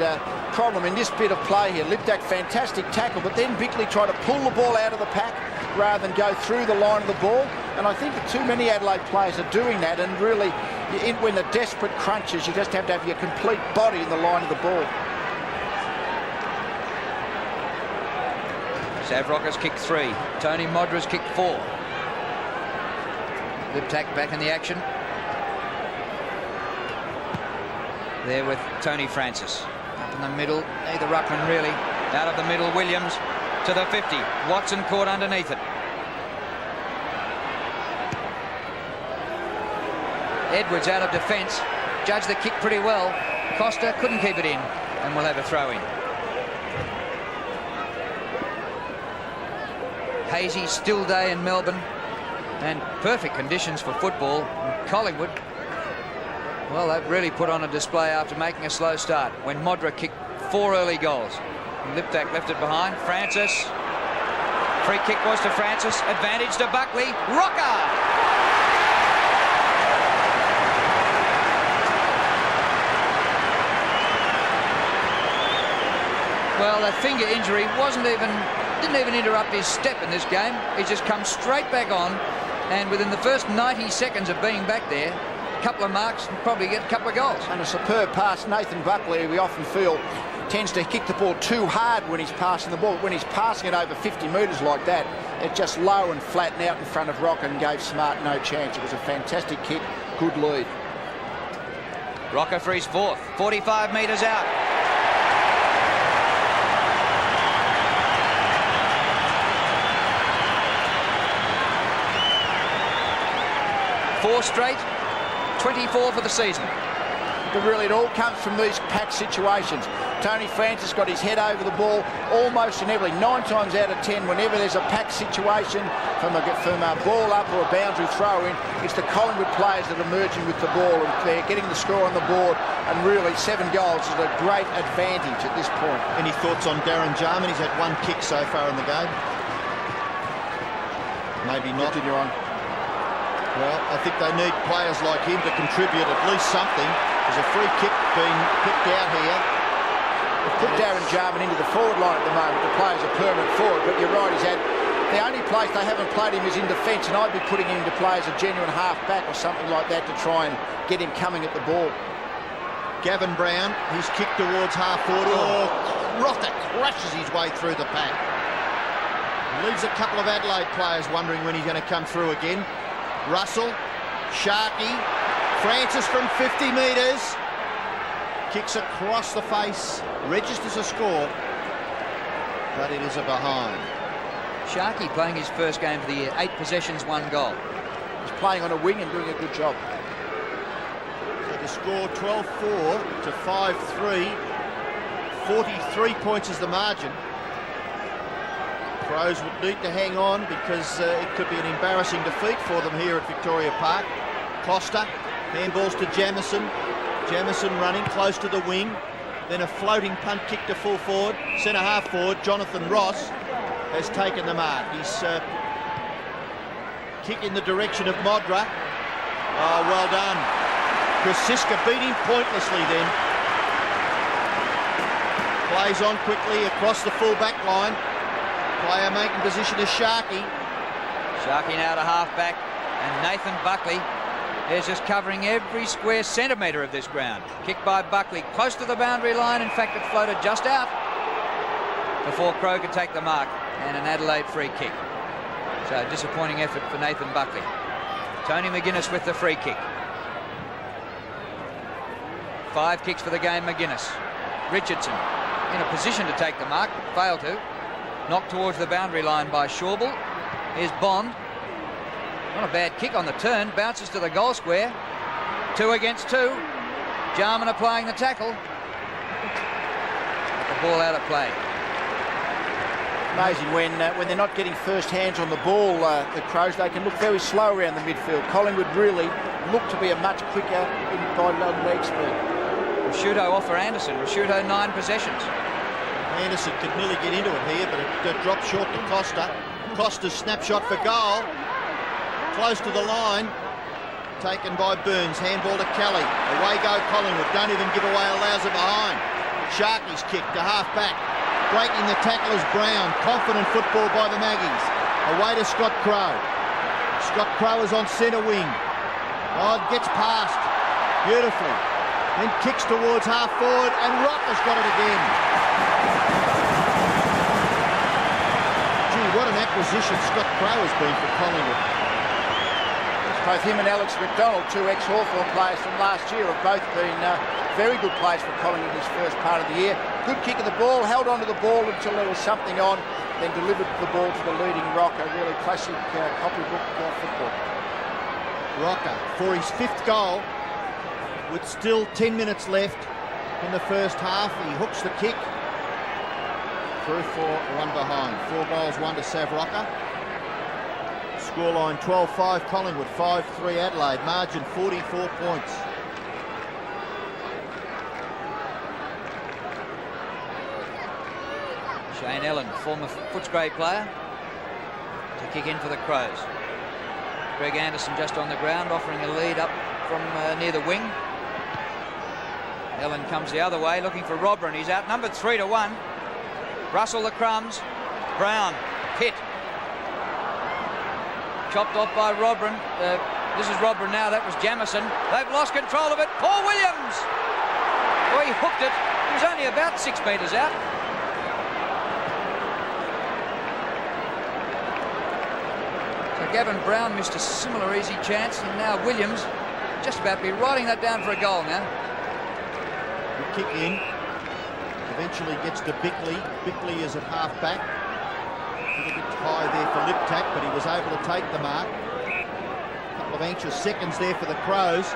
problem in this bit of play here. Liptak, fantastic tackle, but then Bickley tried to pull the ball out of the pack rather than go through the line of the ball. And I think that too many Adelaide players are doing that, and really, when the desperate crunches, you just have to have your complete body in the line of the ball. Savrock has kicked 3. Tony Modra's kicked 4. Liptak back in the action. There with Tony Francis. Up in the middle, either Ruckman really. Out of the middle, Williams to the 50. Watson caught underneath it. Edwards out of defence. Judged the kick pretty well. Costa couldn't keep it in, and we'll have a throw in. Hazy, still day in Melbourne, and perfect conditions for football. Collingwood, well, they've really put on a display after making a slow start when Modra kicked 4 early goals. And Liptak left it behind. Francis, free kick was to Francis, advantage to Buckley. Rocker! Well, that finger injury didn't even interrupt his step in this game. He just comes straight back on, and within the first 90 seconds of being back there, a couple of marks and probably get a couple of goals. And a superb pass. Nathan Buckley, we often feel, tends to kick the ball too hard when he's passing the ball. When he's passing it over 50 metres like that, it's just low and flat and out in front of Rocker, and gave Smart no chance. It was a fantastic kick, good lead. Rocker for his 4th, 45 metres out. Four straight, 24 for the season. But really, it all comes from these pack situations. Tony Francis got his head over the ball almost inevitably. 9 times out of 10, whenever there's a pack situation from a ball up or a boundary throw in, it's the Collingwood players that are merging with the ball, and they're getting the score on the board. And really, 7 goals is a great advantage at this point. Any thoughts on Darren Jarman? He's had 1 kick so far in the game. Maybe not. Continue on. Well, I think they need players like him to contribute at least something. There's a free kick being picked out here. They've put Darren Jarman into the forward line at the moment. The player's a permanent forward, but you're right, the only place they haven't played him is in defence, and I'd be putting him to play as a genuine half-back or something like that to try and get him coming at the ball. Gavin Brown, he's kicked towards half-forward. Oh, Rocker crushes his way through the pack. Leaves a couple of Adelaide players wondering when he's going to come through again. Russell, Sharkey, Francis from 50 metres, kicks across the face, registers a score, but it is a behind. Sharkey playing his first game of the year, 8 possessions, 1 goal. He's playing on a wing and doing a good job. So the score 12-4 to 5-3, 43 points is the margin. Crows would need to hang on because it could be an embarrassing defeat for them here at Victoria Park. Costa, handballs to Jamison. Jamison running close to the wing. Then a floating punt kick to full forward. Centre half forward, Jonathan Ross has taken the mark. He's kick in the direction of Modra. Oh, well done. Krasiska beat him pointlessly then. Plays on quickly across the full back line. Player making position is Sharkey. Sharkey now to half-back, and Nathan Buckley is just covering every square centimetre of this ground. Kicked by Buckley, close to the boundary line. In fact, it floated just out before Crow could take the mark, and an Adelaide free kick. So, disappointing effort for Nathan Buckley. Tony McGuinness with the free kick. 5 kicks for the game, McGuinness. Richardson in a position to take the mark, failed to. Knocked towards the boundary line by Schauble. Here's Bond. Not a bad kick on the turn. Bounces to the goal square. 2 against 2. Jarman applying the tackle. But the ball out of play. Amazing when they're not getting first hands on the ball, the Crows, they can look very slow around the midfield. Collingwood really look to be a much quicker by leg speed. Rashuto off for Anderson. Rashuto 9 possessions. Anderson could nearly get into it here, but it dropped short to Costa. Costa's snapshot for goal. Close to the line. taken by Burns. Handball to Kelly. Away go Collingwood. Don't even give away, allows it behind. Sharkey's kick to half-back. Breaking the tackle is Brown. Confident football by the Maggies. Away to Scott Crowe. Scott Crowe is on centre wing. Oh, gets past beautifully. Then kicks towards half-forward, and Rocker's got it again. Gee, what an acquisition Scott Crowe has been for Collingwood. Both him and Alex McDonald, two ex-Hawthorn players from last year, have both been very good players for Collingwood this first part of the year. Good kick of the ball, held onto the ball until there was something on, then delivered the ball to the leading Rocker. Really classic copybook football. Rocker for his 5th goal, with still 10 minutes left in the first half. He hooks the kick through for one behind. 4 goals, 1 to Sav Rocker. Scoreline 12-5 Collingwood, 5-3 Adelaide. Margin 44 points. Shane Ellen, former Footscray player, to kick in for the Crows. Greg Anderson just on the ground, offering a lead up from near the wing. Ellen comes the other way, looking for Robber, and he's outnumbered 3-1. Russell the crumbs. Brown, Pitt. Chopped off by Robrin. This is Robrin now, that was Jamison. They've lost control of it. Paul Williams! Oh, he hooked it. He was only about 6 metres out. So Gavin Brown missed a similar easy chance, and now Williams just about be writing that down for a goal now. The kick in. Eventually gets to Bickley. Bickley is at half-back. A little bit high there for Liptak, but he was able to take the mark. A couple of anxious seconds there for the Crows.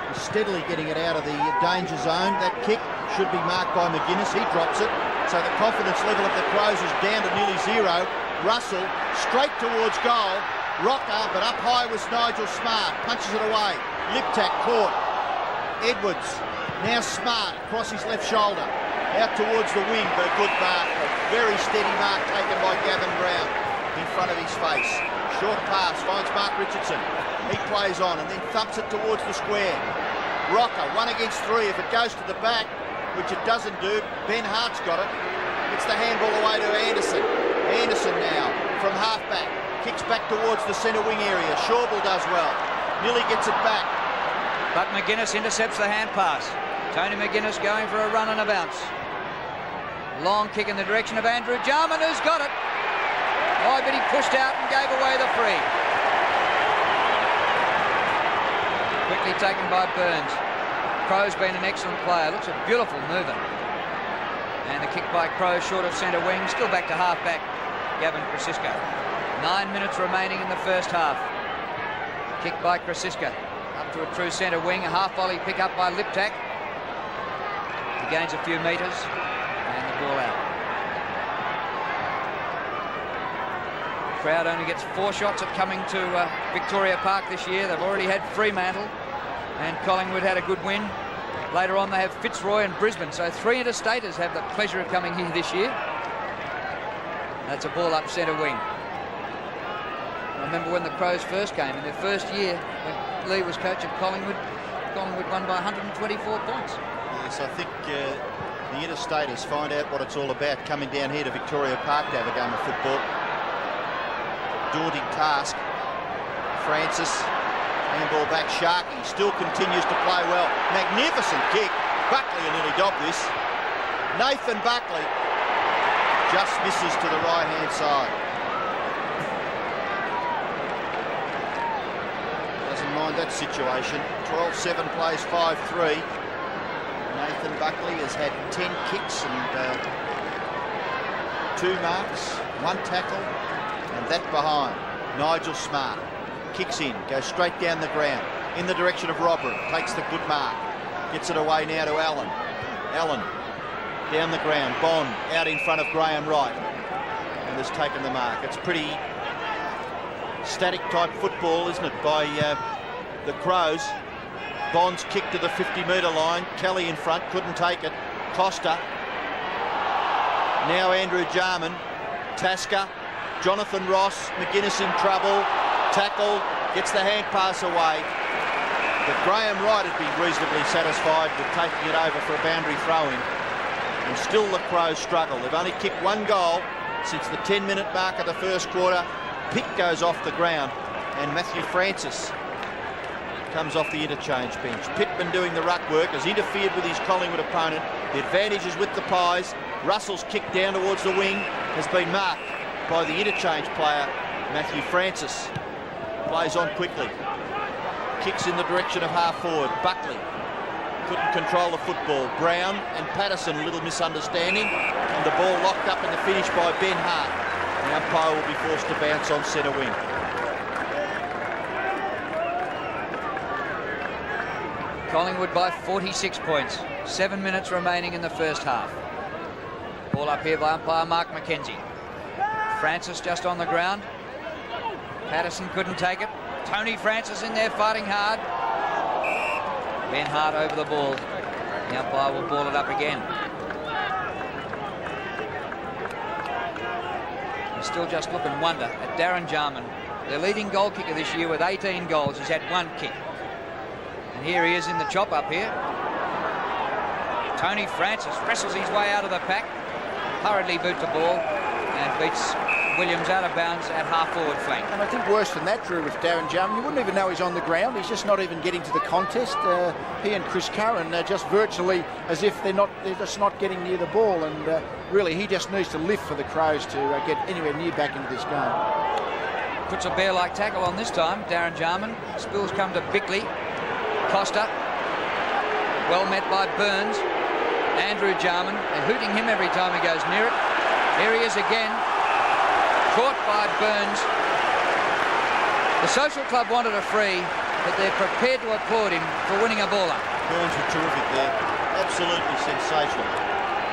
He's steadily getting it out of the danger zone. That kick should be marked by McGuinness. He drops it. So the confidence level of the Crows is down to nearly 0. Russell straight towards goal. Rocker, but up high was Nigel Smart. Punches it away. Liptak caught. Edwards, now Smart, across his left shoulder. Out towards the wing, but a good mark. A very steady mark taken by Gavin Brown in front of his face. Short pass, finds Mark Richardson. He plays on and then thumps it towards the square. Rocker, 1 against 3. If it goes to the back, which it doesn't do, Ben Hart's got it. It's the handball away to Anderson. Anderson now from half-back. Kicks back towards the centre wing area. Shawble does well. Nearly gets it back. But McGuinness intercepts the hand pass. Tony McGuinness going for a run and a bounce. Long kick in the direction of Andrew Jarman, who's got it. Oh, but he pushed out and gave away the free. Quickly taken by Burns. Crowe's been an excellent player. Looks a beautiful mover. And the kick by Crowe short of centre wing. Still back to half-back, Gavin Krasiska. 9 minutes remaining in the first half. Kick by Krasiska. Up to a true centre wing. A half-volley pick up by Liptak. He gains a few metres. And the ball out. The crowd only gets 4 shots at coming to Victoria Park this year. They've already had Fremantle, and Collingwood had a good win. Later on they have Fitzroy and Brisbane, so 3 interstaters have the pleasure of coming here this year. That's a ball up centre wing. I remember when the Crows first came in their first year, when Lee was coach of Collingwood. Collingwood won by 124 points. Yes, I think the interstaters find out what it's all about coming down here to Victoria Park to have a game of football. Daunting task. Francis, handball back. Sharkey still continues to play well. Magnificent kick. Buckley will nearly dob this. Nathan Buckley just misses to the right-hand side. Doesn't mind that situation. 12-7 plays 5-3. Nathan Buckley has had 10 kicks and 2 marks, 1 tackle, and that behind. Nigel Smart kicks in, goes straight down the ground, in the direction of Robert, takes the good mark, gets it away now to Allen. Allen down the ground, Bond out in front of Graham Wright, and has taken the mark. It's pretty static type football, isn't it, by the Crows. Bond's kick to the 50-metre line. Kelly in front, couldn't take it. Costa. Now Andrew Jarman. Tasker. Jonathan Ross. McGuinness in trouble. Tackle. Gets the hand pass away. But Graham Wright would be reasonably satisfied with taking it over for a boundary throw-in. And still the Crows struggle. They've only kicked 1 goal since the 10-minute mark of the first quarter. Pitt goes off the ground, and Matthew Francis comes off the interchange bench. Pittman doing the ruck work, has interfered with his Collingwood opponent. The advantage is with the Pies. Russell's kick down towards the wing has been marked by the interchange player, Matthew Francis. Plays on quickly. Kicks in the direction of half forward. Buckley couldn't control the football. Brown and Patterson, a little misunderstanding, and the ball locked up in the finish by Ben Hart. The umpire will be forced to bounce on centre wing. Collingwood by 46 points. 7 minutes remaining in the first half. Ball up here by umpire Mark McKenzie. Francis just on the ground. Patterson couldn't take it. Tony Francis in there fighting hard. Ben Hart over the ball. The umpire will ball it up again. You still just look and wonder at Darren Jarman, their leading goal kicker this year with 18 goals. He's had 1 kick. And here he is in the chop up here. Tony Francis wrestles his way out of the pack, hurriedly boots the ball and beats Williams out of bounds at half-forward flank. And I think worse than that, Drew, with Darren Jarman, you wouldn't even know he's on the ground. He's just not even getting to the contest. He and Chris Curran are just virtually as if they're just not getting near the ball. And really, he just needs to lift for the Crows to get anywhere near back into this game. Puts a bear-like tackle on this time, Darren Jarman. Spills come to Bickley. Costa. Well met by Burns. Andrew Jarman. They're hooting him every time he goes near it. Here he is again. Caught by Burns. The Social Club wanted a free, but they're prepared to applaud him for winning a baller. Burns were terrific there. Absolutely sensational.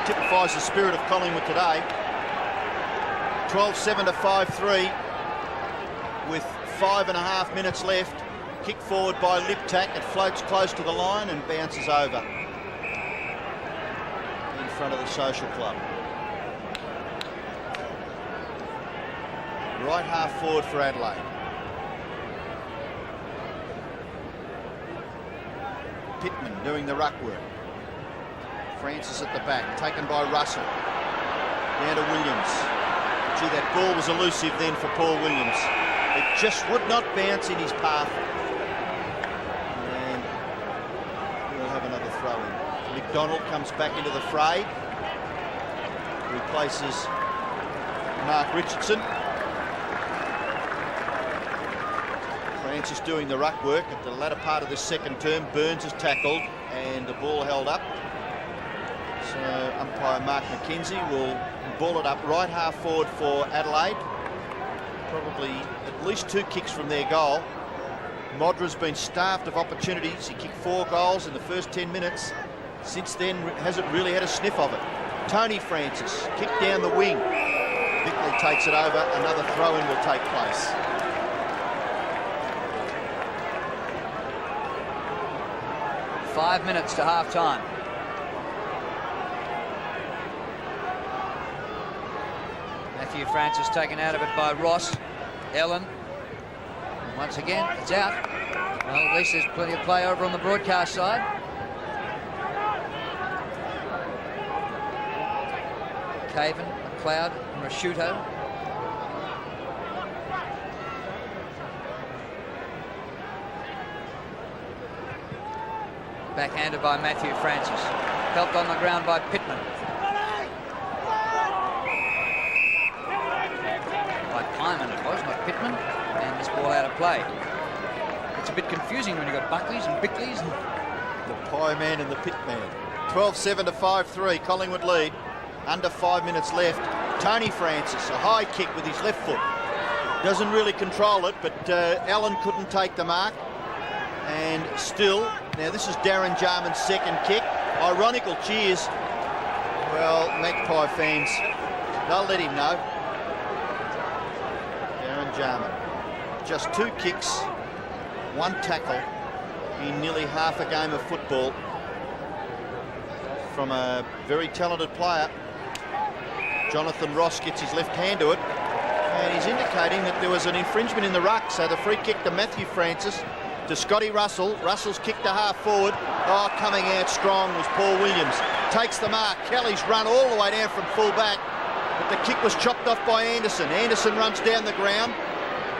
Typifies the spirit of Collingwood today. 12-7 to 5-3 with 5.5 minutes left. Kick forward by Liptak. It floats close to the line and bounces over in front of the Social Club. Right half forward for Adelaide. Pittman doing the ruck work. Francis at the back, taken by Russell. Down to Williams. Gee, that ball was elusive then for Paul Williams. It just would not bounce in his path. And we'll have another throw in. McDonald comes back into the fray. Replaces Mark Richardson. Francis doing the ruck work at the latter part of the second term. Burns is tackled and the ball held up. So umpire Mark McKenzie will ball it up right half forward for Adelaide. Probably at least 2 kicks from their goal. Modra's been starved of opportunities. He kicked 4 goals in the first 10 minutes. Since then hasn't really had a sniff of it. Tony Francis kicked down the wing. Bickley takes it over. Another throw-in will take place. Five minutes to half-time. Matthew Francis taken out of it by Ross. Ellen. And once again, it's out. Well, at least there's plenty of play over on the broadcast side. Caven, McLeod, and Rasciuto. Backhanded by Matthew Francis. Helped on the ground by Pittman. By Pyman it was, not Pittman. And this ball out of play. It's a bit confusing when you've got Buckleys and Bickleys. The Pie Man and the Pit Man. 12-7 to 5-3. Collingwood lead. Under 5 minutes left. Tony Francis, a high kick with his left foot. Doesn't really control it, but Allen couldn't take the mark. And still, now this is Darren Jarman's second kick. Ironical cheers. Well, Magpie fans, they'll let him know. Darren Jarman. Just 2 kicks, 1 tackle in nearly half a game of football from a very talented player. Jonathan Ross gets his left hand to it, and he's indicating that there was an infringement in the ruck, so the free kick to Matthew Francis to Scotty Russell. Russell's kick to half forward. Oh, coming out strong was Paul Williams. Takes the mark. Kelly's run all the way down from full back, but the kick was chopped off by Anderson. Anderson runs down the ground.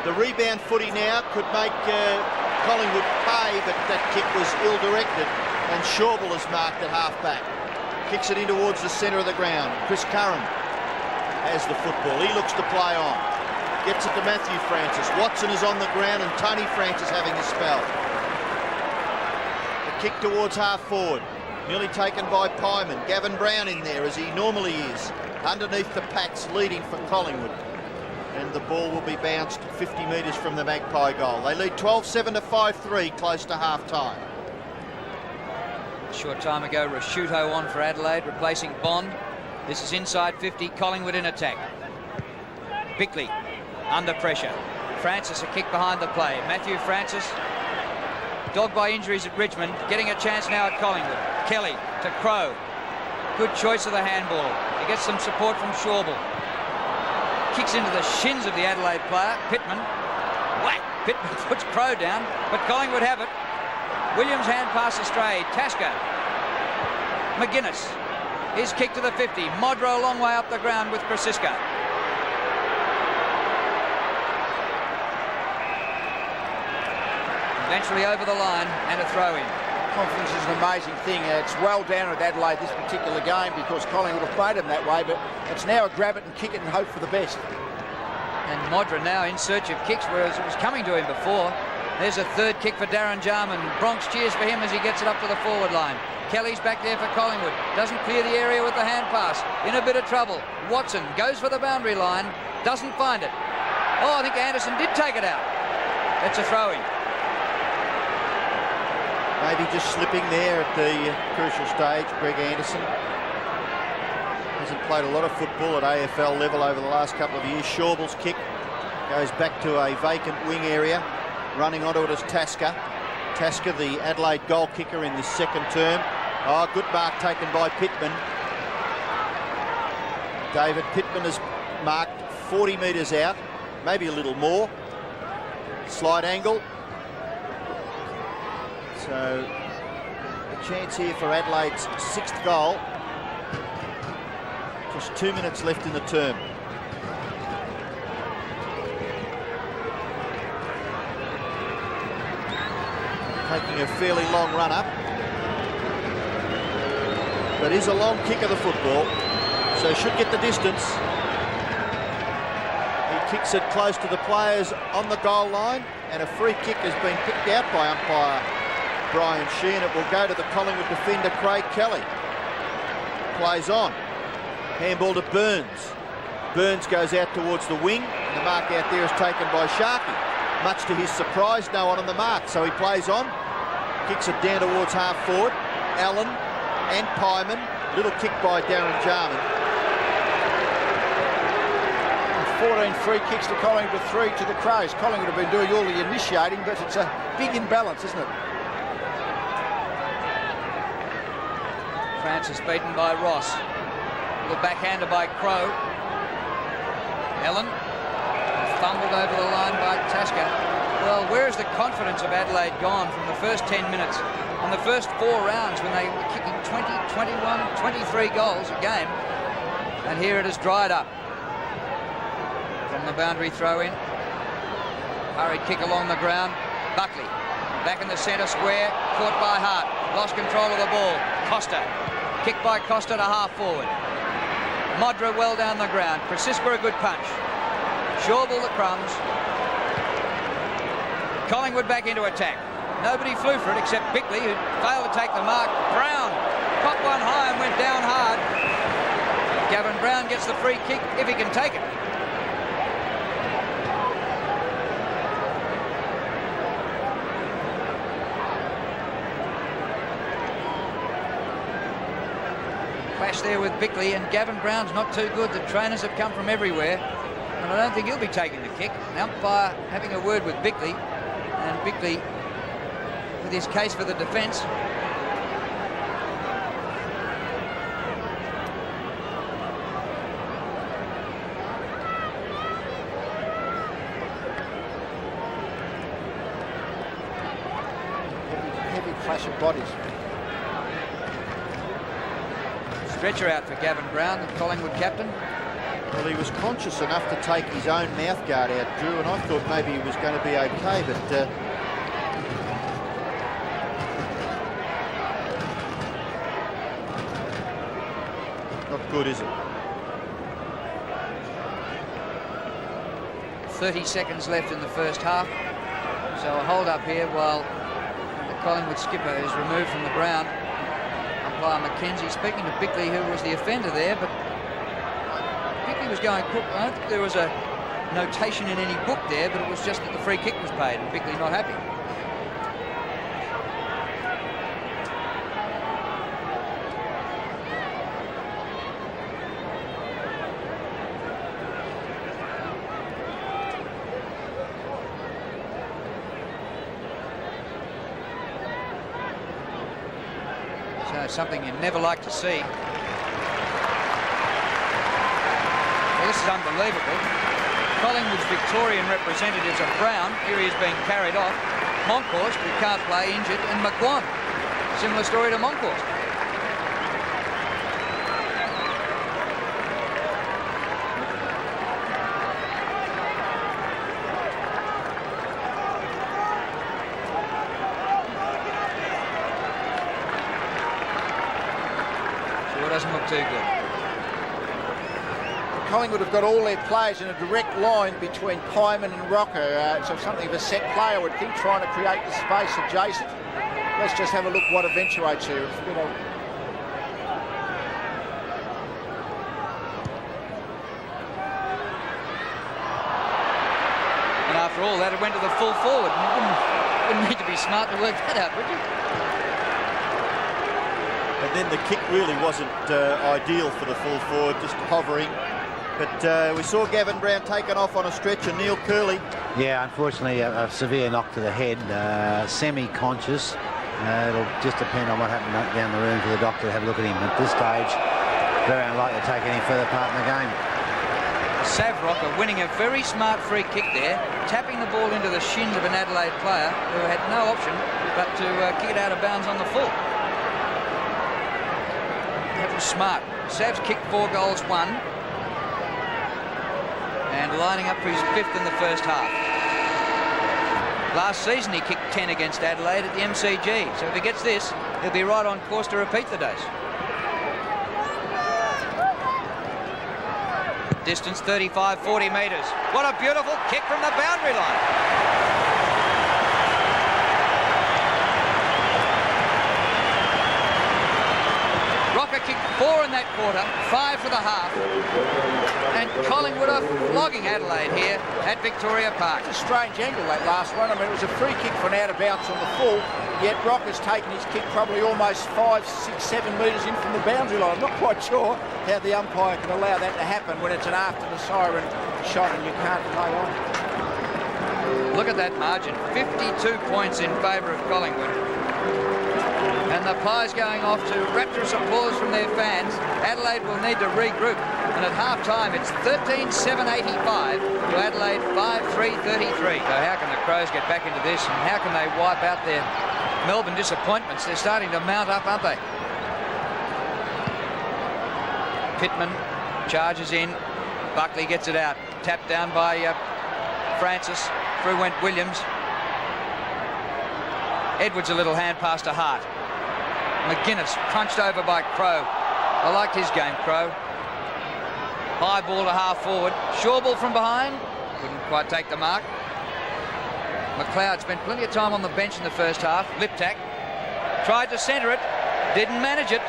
The rebound footy now could make Collingwood pay, but that kick was ill-directed, and Schauble is marked at half-back. Kicks it in towards the centre of the ground. Chris Curran has the football. He looks to play on. Gets it to Matthew Francis. Watson is on the ground, and Tony Francis having a spell. The kick towards half-forward. Nearly taken by Pyman. Gavin Brown in there, as he normally is. Underneath the packs, leading for Collingwood. And the ball will be bounced 50 metres from the Magpie goal. They lead 12-7 to 5-3, close to half-time. A short time ago, Rasciuto on for Adelaide, replacing Bond. This is inside 50, Collingwood in attack. Bickley under pressure. Francis a kick behind the play. Matthew Francis, dogged by injuries at Richmond, getting a chance now at Collingwood. Kelly to Crow. Good choice of the handball. He gets some support from Schauble. Kicks into the shins of the Adelaide player. Pittman. Whack! Pittman puts Crow down, but Collingwood have it. Williams hand pass astray. Tasker. McGuinness. His kick to the 50. Modro a long way up the ground with Krasiska. Eventually over the line and a throw in. Confidence is an amazing thing. It's well down at Adelaide this particular game because Collingwood have played them that way, but it's now a grab it and kick it and hope for the best. And Modra now in search of kicks, whereas it was coming to him before. There's a third kick for Darren Jarman. Bronx cheers for him as he gets it up to the forward line. Kelly's back there for Collingwood. Doesn't clear the area with the hand pass. In a bit of trouble. Watson goes for the boundary line. Doesn't find it. Oh, I think Anderson did take it out. That's a throw-in. Maybe just slipping there at the crucial stage, Greg Anderson. Hasn't played a lot of football at AFL level over the last couple of years. Schauble's kick goes back to a vacant wing area. Running onto it is Tasker. Tasker, the Adelaide goal kicker in this second term. Oh, good mark taken by Pittman. David Pittman is marked 40 metres out, maybe a little more. Slight angle. So a chance here for Adelaide's 6th goal. Just 2 minutes left in the term. Taking a fairly long run up. But is a long kick of the football, so should get the distance. He kicks it close to the players on the goal line, and a free kick has been picked out by umpire Brian Sheehan. It will go to the Collingwood defender Craig Kelly. Plays on. Handball to Burns. Burns goes out towards the wing. The mark out there is taken by Sharkey. Much to his surprise, no one on the mark, so he plays on. Kicks it down towards half forward. Allen and Pyman. Little kick by Darren Jarman. 14 free kicks to Collingwood, 3 to the Crows. Collingwood have been doing all the initiating, but it's a big imbalance, isn't it? Francis beaten by Ross. Little backhander by Crow. Ellen fumbled over the line by Tasker. Well, where is the confidence of Adelaide gone from the first 10 minutes and the first 4 rounds when they were kicking 20, 21, 23 goals a game? And here it has dried up. From the boundary throw-in. Hurried kick along the ground. Buckley back in the centre square. Caught by Hart. Lost control of the ball. Costa. Kick by Costa to half forward. Modra well down the ground. Krasiska a good punch. Schauble the crumbs. Collingwood back into attack. Nobody flew for it except Bickley, who failed to take the mark. Brown popped one high and went down hard. Gavin Brown gets the free kick if he can take it. Clash there with Bickley, and Gavin Brown's not too good. The trainers have come from everywhere, and I don't think he'll be taking the kick. The umpire having a word with Bickley, and Bickley with his case for the defence. clash of bodies. Stretcher out for Gavin Brown, the Collingwood captain. Well, he was conscious enough to take his own mouthguard out, Drew, and I thought maybe he was going to be okay, but not good, is it? 30 seconds left in the first half. So a hold up here while the Collingwood skipper is removed from the ground. Umpire McKenzie speaking to Bickley, who was the offender there, but Bickley was going quick. I don't think there was a notation in any book there, but it was just that the free kick was paid and Bickley not happy. Something you never like to see. Well, this is unbelievable. Collingwood's Victorian representatives are Brown. Here he is being carried off. Monkhorst, who can't play, injured, and McGuan. Similar story to Monkhorst. Doesn't look too good. Collingwood have got all their players in a direct line between Pyman and Rocker, so something of a set play, I would think, trying to create the space adjacent. Let's just have a look what eventuates here. And after all that, it went to the full forward. You wouldn't need to be smart to work that out, would you? And then the kick really wasn't ideal for the full forward, just hovering. But we saw Gavin Brown taken off on a stretcher. Neil Curley. Yeah, unfortunately, a severe knock to the head, semi-conscious. It'll just depend on what happened down the room for the doctor to have a look at him. At this stage, very unlikely to take any further part in the game. Savrock are winning a very smart free kick there, tapping the ball into the shins of an Adelaide player who had no option but to kick it out of bounds on the full. That was smart. Sav's kicked 4 goals, 1. And lining up for his 5th in the first half. Last season he kicked 10 against Adelaide at the MCG. So if he gets this, he'll be right on course to repeat the days. Distance 35, 40 metres. What a beautiful kick from the boundary line. Kicked 4 in that quarter, 5 for the half, and Collingwood are flogging Adelaide here at Victoria Park. It's a strange angle, that last one. I mean, it was a free kick for an out of bounds on the full, yet Rocker's taken his kick probably almost 5, 6, 7 metres in from the boundary line. I'm not quite sure how the umpire can allow that to happen when it's an after the siren shot and you can't play on. Look at that margin, 52 points in favour of Collingwood. And the Pies going off to rapturous applause from their fans. Adelaide will need to regroup. And at half-time, it's 13-7-85 to Adelaide 5-3-33. So how can the Crows get back into this? And how can they wipe out their Melbourne disappointments? They're starting to mount up, aren't they? Pittman charges in. Buckley gets it out. Tapped down by Francis. Through went Williams. Edwards a little hand pass to Hart. McGuinness crunched over by Crow. I liked his game, Crow. High ball to half forward. Shawball from behind. Couldn't quite take the mark. McLeod spent plenty of time on the bench in the first half. Liptak tried to centre it. Didn't manage it.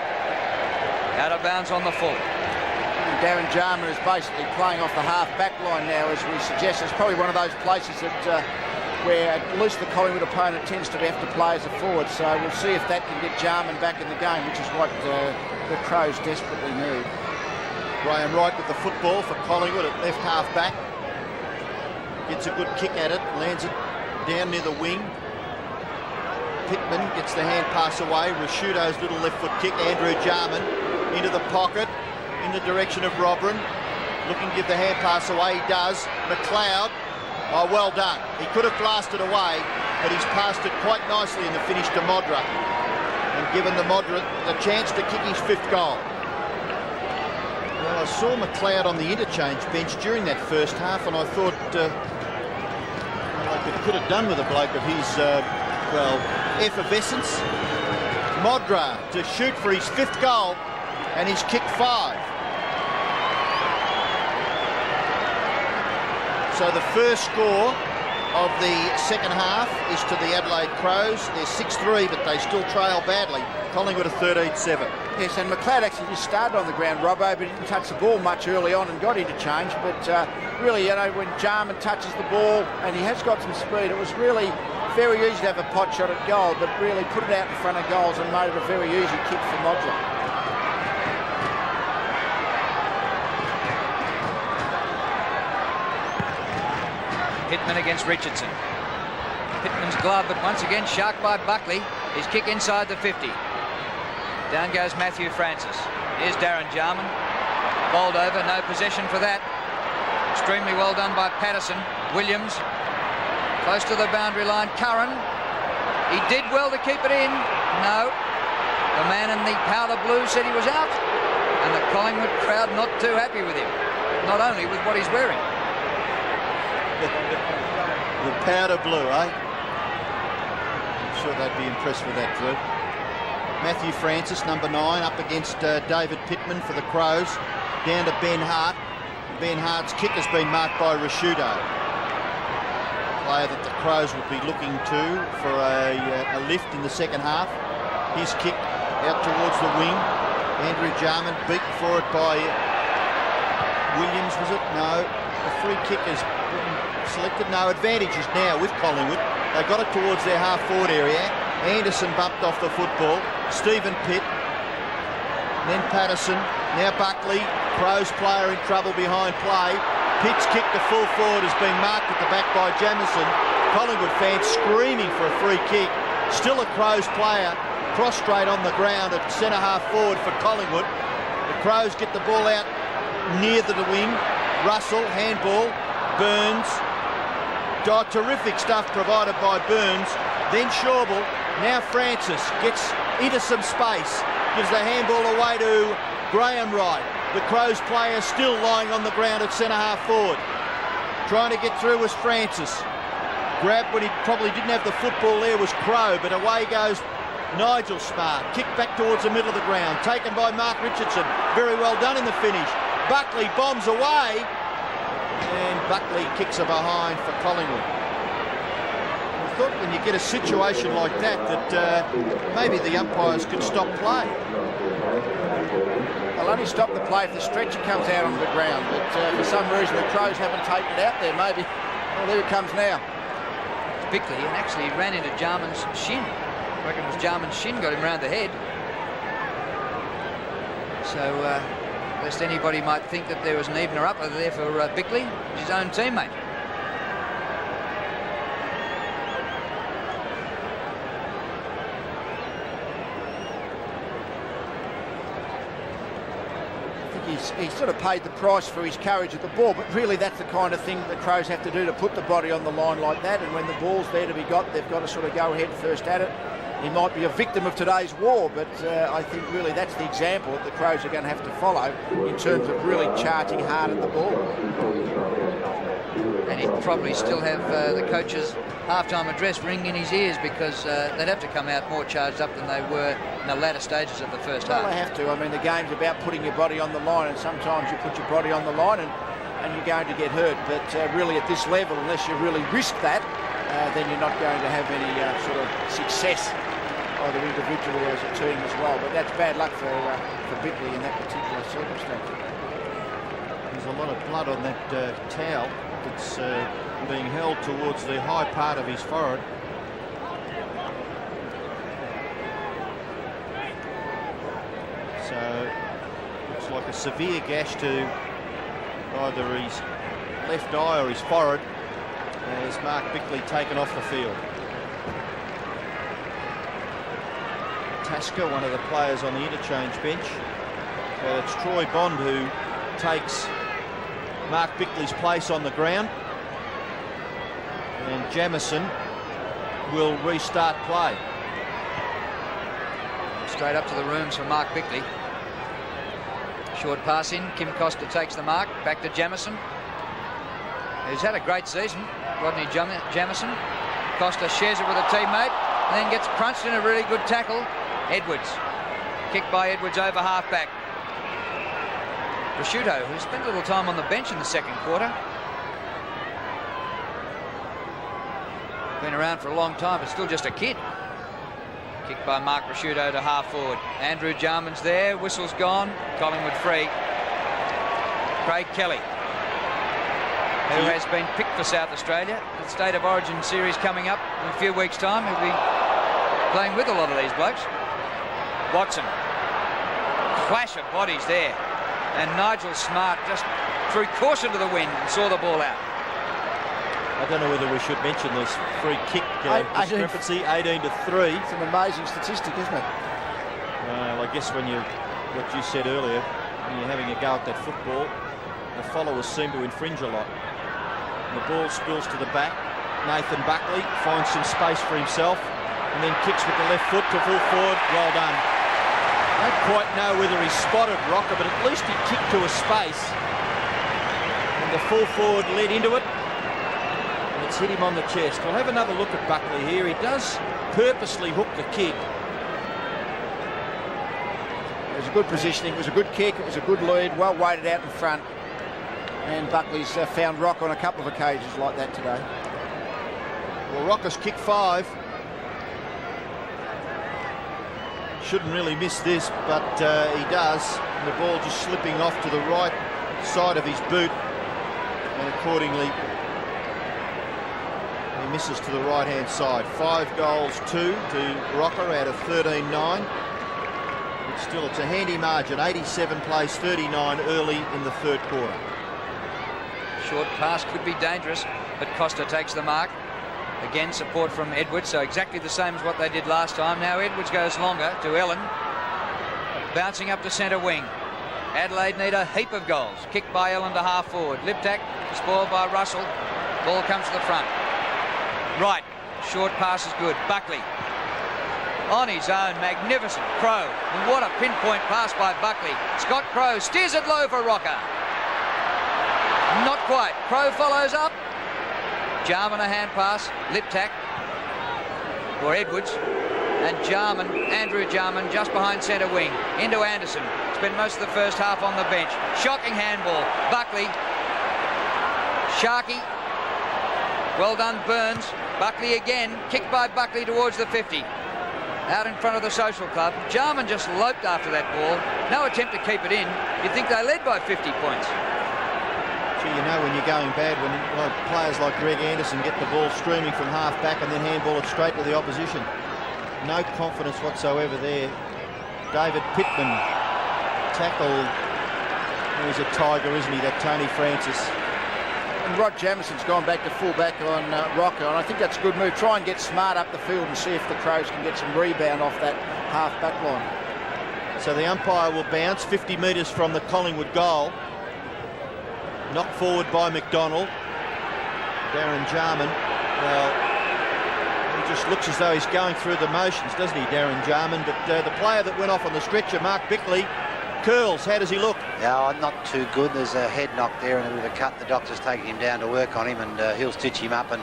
Out of bounds on the full. And Darren Jarman is basically playing off the half back line now, as we suggest. It's probably one of those places that where at least the Collingwood opponent tends to have to play as a forward. So we'll see if that can get Jarman back in the game, which is what the Crows desperately need. Graham Wright with the football for Collingwood at left half back. Gets a good kick at it, lands it down near the wing. Pittman gets the hand pass away. Rashudo's little left foot kick. Andrew Jarman into the pocket in the direction of Robran. Looking to give the hand pass away. He does. McLeod. Oh, well done. He could have blasted away, but he's passed it quite nicely in the finish to Modra. given the chance to kick his 5th goal. Well, I saw McLeod on the interchange bench during that first half, and I thought like it could have done with a bloke of his, effervescence. Modra to shoot for his 5th goal, and he's kicked 5. So the first score of the second half is to the Adelaide Crows. They're 6-3, but they still trail badly. Collingwood are 13-7. Yes, and McLeod actually just started on the ground, Robbo, but he didn't touch the ball much early on and got interchange. But really, you know, when Jarman touches the ball, and he has got some speed, it was really very easy to have a pot shot at goal, but really put it out in front of goals and made it a very easy kick for Modra. Pittman against Richardson. Pittman's glove, but once again sharked by Buckley. His kick inside the 50. Down goes Matthew Francis. Here's Darren Jarman. Bowled over, no possession for that. Extremely well done by Patterson. Williams, close to the boundary line. Curran, he did well to keep it in. No, the man in the powder blue said he was out. And the Collingwood crowd not too happy with him. Not only with what he's wearing. The powder blue, eh? I'm sure they'd be impressed with that, Drew. Matthew Francis, number 9, up against David Pittman for the Crows. Down to Ben Hart. Ben Hart's kick has been marked by Rashudo. Player that the Crows would be looking to for a lift in the second half. His kick out towards the wing. Andrew Jarman beaten for it by Williams, was it? No. The free kick has been selected. No, advantages now with Collingwood. They got it towards their half-forward area. Anderson bumped off the football. Stephen Pitt. Then Patterson. Now Buckley. Crows player in trouble behind play. Pitt's kick to full forward has been marked at the back by Jamieson. Collingwood fans screaming for a free kick. Still a Crows player prostrate on the ground at centre half forward for Collingwood. The Crows get the ball out near the wing. Russell, handball, Burns. Terrific stuff provided by Burns. Then Shawble. Now Francis gets into some space. Gives the handball away to Graham Wright. The Crows player still lying on the ground at centre half forward. Trying to get through was Francis. Grabbed when he probably didn't have the football there was Crow, but away goes Nigel Smart. Kick back towards the middle of the ground. Taken by Mark Richardson. Very well done in the finish. Buckley bombs away. And Buckley kicks her behind for Collingwood. I thought when you get a situation like that maybe the umpires could stop play. They'll only stop the play if the stretcher comes out onto the ground, but for some reason the Crows haven't taken it out there, maybe. Well, there it comes now. Bickley, and actually he ran into Jarman's shin. I reckon it was Jarman's shin got him round the head. So, lest anybody might think that there was an evener-upper there for Bickley, his own teammate. He's sort of paid the price for his courage at the ball, but really that's the kind of thing the Crows have to do to put the body on the line like that, and when the ball's there to be got, they've got to sort of go head first at it. He might be a victim of today's war, but I think really that's the example that the Crows are going to have to follow in terms of really charging hard at the ball. And he'd probably still have the coach's half-time address ringing in his ears, because they'd have to come out more charged up than they were in the latter stages of the first half. Well, they have to. I mean, the game's about putting your body on the line, and sometimes you put your body on the line and you're going to get hurt. But really at this level, unless you really risk that, then you're not going to have any sort of success either individually or as a team as well. But that's bad luck for Bickley in that particular circumstance. There's a lot of blood on that towel that's being held towards the high part of his forehead. So looks like a severe gash to either his left eye or his forehead, as Mark Bickley taken off the field. Tasker, one of the players on the interchange bench. So it's Troy Bond who takes Mark Bickley's place on the ground, and Jamieson will restart play. Straight up to the rooms for Mark Bickley. Short pass in. Kim Costa takes the mark. Back to Jamieson, who's had a great season. Rodney Jamieson. Costa shares it with a teammate and then gets crunched in a really good tackle. Edwards. Kicked by Edwards over half-back. Prosciutto, who spent a little time on the bench in the second quarter. Been around for a long time, but still just a kid. Kicked by Mark Prosciutto to half-forward. Andrew Jarman's there. Whistle's gone. Collingwood free. Craig Kelly, who has been picked for South Australia. The State of Origin series coming up in a few weeks' time. He'll be playing with a lot of these blokes. Watson. Clash of bodies there. And Nigel Smart just threw caution to the wind and saw the ball out. I don't know whether we should mention this free kick discrepancy, 18-3. It's an amazing statistic, isn't it? Well, I guess what you said earlier, when you're having a go at that football, the followers seem to infringe a lot. And the ball spills to the back. Nathan Buckley finds some space for himself and then kicks with the left foot to full forward. Well done. I don't quite know whether he spotted Rocker, but at least he kicked to a space. And the full forward led into it. And it's hit him on the chest. We'll have another look at Buckley here. He does purposely hook the kick. It was a good positioning. It was a good kick. It was a good lead. Well weighted out in front. And Buckley's found Rock on a couple of occasions like that today. Well, Rocker's kick 5. Shouldn't really miss this, but he does. And the ball just slipping off to the right side of his boot. And accordingly, he misses to the right-hand side. 5 goals, 2 to Rocker out of 13-9. But still, it's a handy margin. 87 plays 39 early in the third quarter. Short pass could be dangerous, but Costa takes the mark. Again, support from Edwards, so exactly the same as what they did last time. Now Edwards goes longer to Ellen. Bouncing up to centre wing. Adelaide need a heap of goals. Kicked by Ellen to half forward. Liptak spoiled by Russell. Ball comes to the front. Right, short pass is good. Buckley on his own, magnificent. Crow, and what a pinpoint pass by Buckley. Scott Crow steers it low for Rocker. Not quite. Crow follows up. Jarman a hand pass. Liptak for Edwards. And Jarman, Andrew Jarman, just behind centre wing. Into Anderson. Spent most of the first half on the bench. Shocking handball. Buckley. Sharkey. Well done, Burns. Buckley again. Kicked by Buckley towards the 50. Out in front of the Social Club. Jarman just loped after that ball. No attempt to keep it in. You'd think they led by 50 points. You know when you're going bad when players like Greg Anderson get the ball streaming from half back and then handball it straight to the opposition. No confidence whatsoever there. David Pittman tackle. He's a tiger, isn't he, that Tony Francis? And Rod Jamison's gone back to full back on Rocker, and I think that's a good move. Try and get Smart up the field and see if the Crows can get some rebound off that half back line. So the umpire will bounce 50 metres from the Collingwood goal. Knocked forward by McDonald. Darren Jarman. Well, he just looks as though he's going through the motions, doesn't he, Darren Jarman? But the player that went off on the stretcher, Mark Bickley, curls. How does he look? No, not too good. There's a head knock there and a bit of a cut. The doctor's taking him down to work on him, and he'll stitch him up, and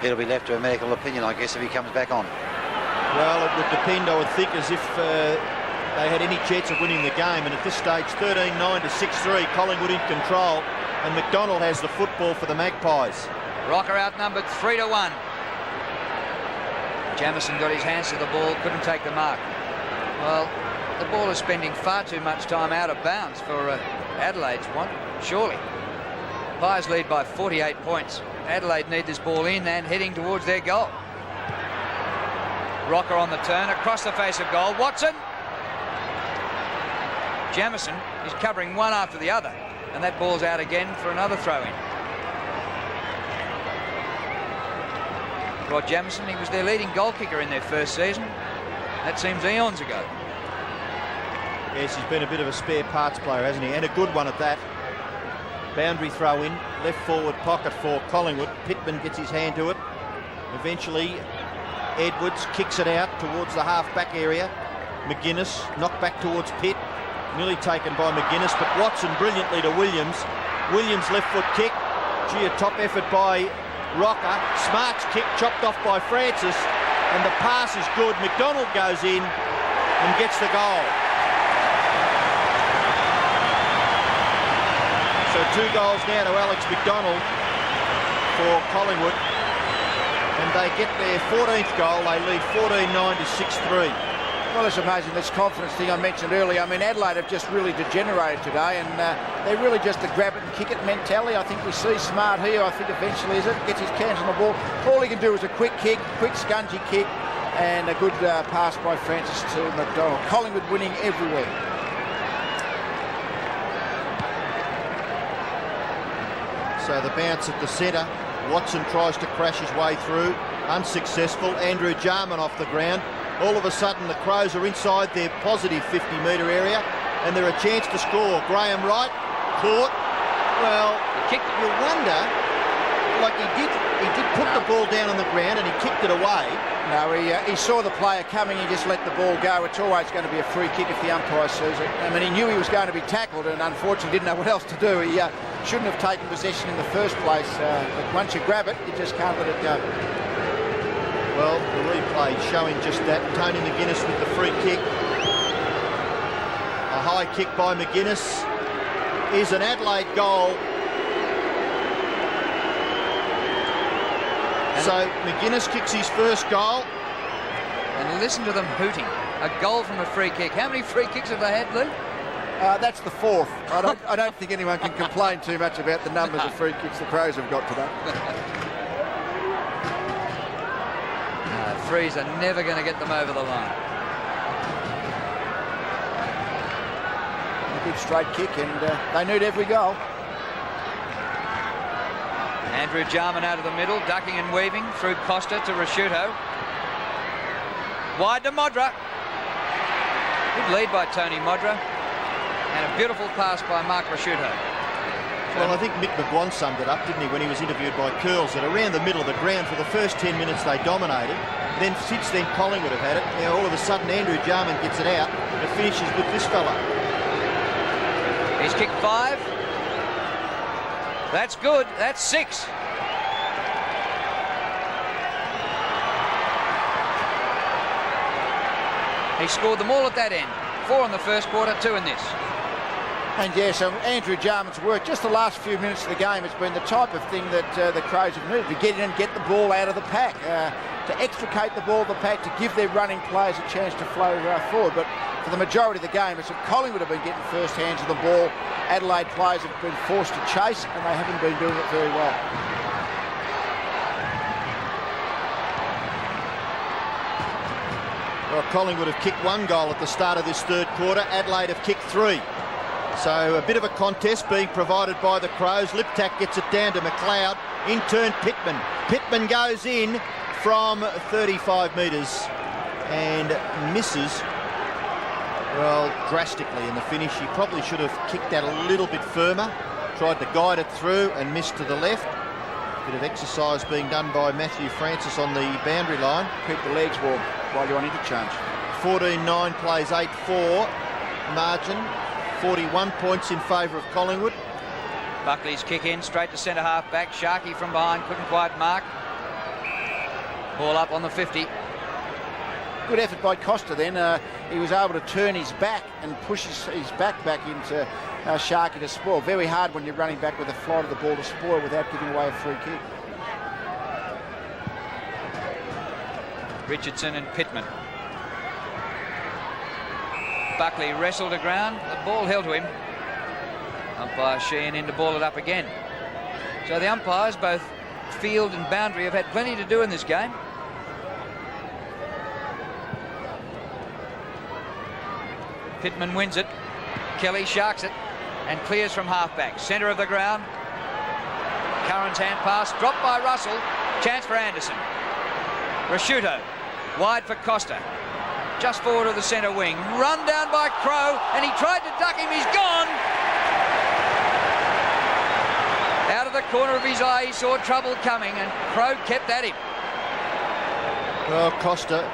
it'll be left to a medical opinion, I guess, if he comes back on. Well, it would depend, I would think, as if they had any chance of winning the game. And at this stage, 13-9 to 6-3, Collingwood in control. And McDonald has the football for the Magpies. Rocker outnumbered 3-1. Jamieson got his hands to the ball, couldn't take the mark. Well, the ball is spending far too much time out of bounds for Adelaide's one, surely. Pies lead by 48 points. Adelaide need this ball in and heading towards their goal. Rocker on the turn, across the face of goal. Watson. Jamieson is covering one after the other. And that ball's out again for another throw-in. Rod Jamieson, he was their leading goal kicker in their first season. That seems eons ago. Yes, he's been a bit of a spare parts player, hasn't he? And a good one at that. Boundary throw-in, left forward pocket for Collingwood. Pittman gets his hand to it. Eventually, Edwards kicks it out towards the half-back area. McGuinness, knocked back towards Pitt, nearly taken by McGuinness, but Watson brilliantly to Williams. Williams left foot kick. Gee, a top effort by Rocker. Smart's kick chopped off by Francis, and the pass is good. McDonald goes in and gets the goal. So 2 goals now to Alex McDonald for Collingwood, and they get their 14th goal. They lead 14-9 to 6-3. Well, it's amazing, this confidence thing I mentioned earlier. I mean, Adelaide have just really degenerated today, and they're really just a grab it and kick it mentality. I think we see Smart here. I think eventually, gets his hands on the ball. All he can do is a quick kick, quick scungy kick, and a good pass by Francis to McDonald. Collingwood winning everywhere. So the bounce at the centre. Watson tries to crash his way through. Unsuccessful. Andrew Jarman off the ground. All of a sudden the Crows are inside their positive 50-metre area, and they're a chance to score. Graham Wright caught. Well, you wonder, like he did put the ball down on the ground and he kicked it away. No, he saw the player coming, he just let the ball go. It's always going to be a free kick if the umpire sees it. I mean, he knew he was going to be tackled and unfortunately didn't know what else to do. He shouldn't have taken possession in the first place, but once you grab it, you just can't let it go. Well, the replay showing just that. Tony McGuinness with the free kick. A high kick by McGuinness is an Adelaide goal. So McGuinness kicks his first goal. And listen to them hooting. A goal from a free kick. How many free kicks have they had, Lee? That's the 4th. I don't think anyone can complain too much about the numbers of free kicks the Crows have got today. Frees are never going to get them over the line. A good straight kick, and they need every goal. Andrew Jarman out of the middle, ducking and weaving through Costa to Rasciuto. Wide to Modra. Good lead by Tony Modra. And a beautiful pass by Mark Rasciuto. Well, I think Mick McGuan summed it up, didn't he, when he was interviewed by Curls, that around the middle of the ground for the first 10 minutes they dominated. Then since then Collingwood have had it. Now all of a sudden Andrew Jarman gets it out and finishes with this fella. He's kicked 5. That's good. That's 6. He scored them all at that end. 4 in the first quarter, 2 in this. And yeah, so Andrew Jarman's work, just the last few minutes of the game, it's been the type of thing that the Crows have needed, to get in and get the ball out of the pack, to extricate the ball of the pack, to give their running players a chance to flow forward. But for the majority of the game, it's that Collingwood have been getting first hands of the ball. Adelaide players have been forced to chase, and they haven't been doing it very well. Well, Collingwood have kicked 1 goal at the start of this third quarter. Adelaide have kicked 3. So a bit of a contest being provided by the Crows. Liptak gets it down to McLeod. In turn, Pittman. Pittman goes in from 35 metres and misses, well, drastically in the finish. He probably should have kicked that a little bit firmer. Tried to guide it through and missed to the left. Bit of exercise being done by Matthew Francis on the boundary line. Keep the legs warm while you're on interchange. 14-9 plays 8-4 margin. 41 points in favour of Collingwood. Buckley's kick in straight to centre half back. Sharkey from behind couldn't quite mark. Ball up on the 50. Good effort by Costa then. He was able to turn his back and push his back into Sharkey to spoil. Very hard when you're running back with the flight of the ball to spoil without giving away a free kick. Richardson and Pittman. Buckley wrestled to ground. The ball held to him. Umpire Sheehan in to ball it up again. So the umpires, both field and boundary, have had plenty to do in this game. Pittman wins it. Kelly sharks it and clears from halfback. Centre of the ground. Curran's hand pass dropped by Russell. Chance for Anderson. Rasciuto wide for Costa. Just forward of the centre wing. Run down by Crow, and he tried to duck him. He's gone. Out of the corner of his eye, he saw trouble coming, and Crow kept at him. Well, Costa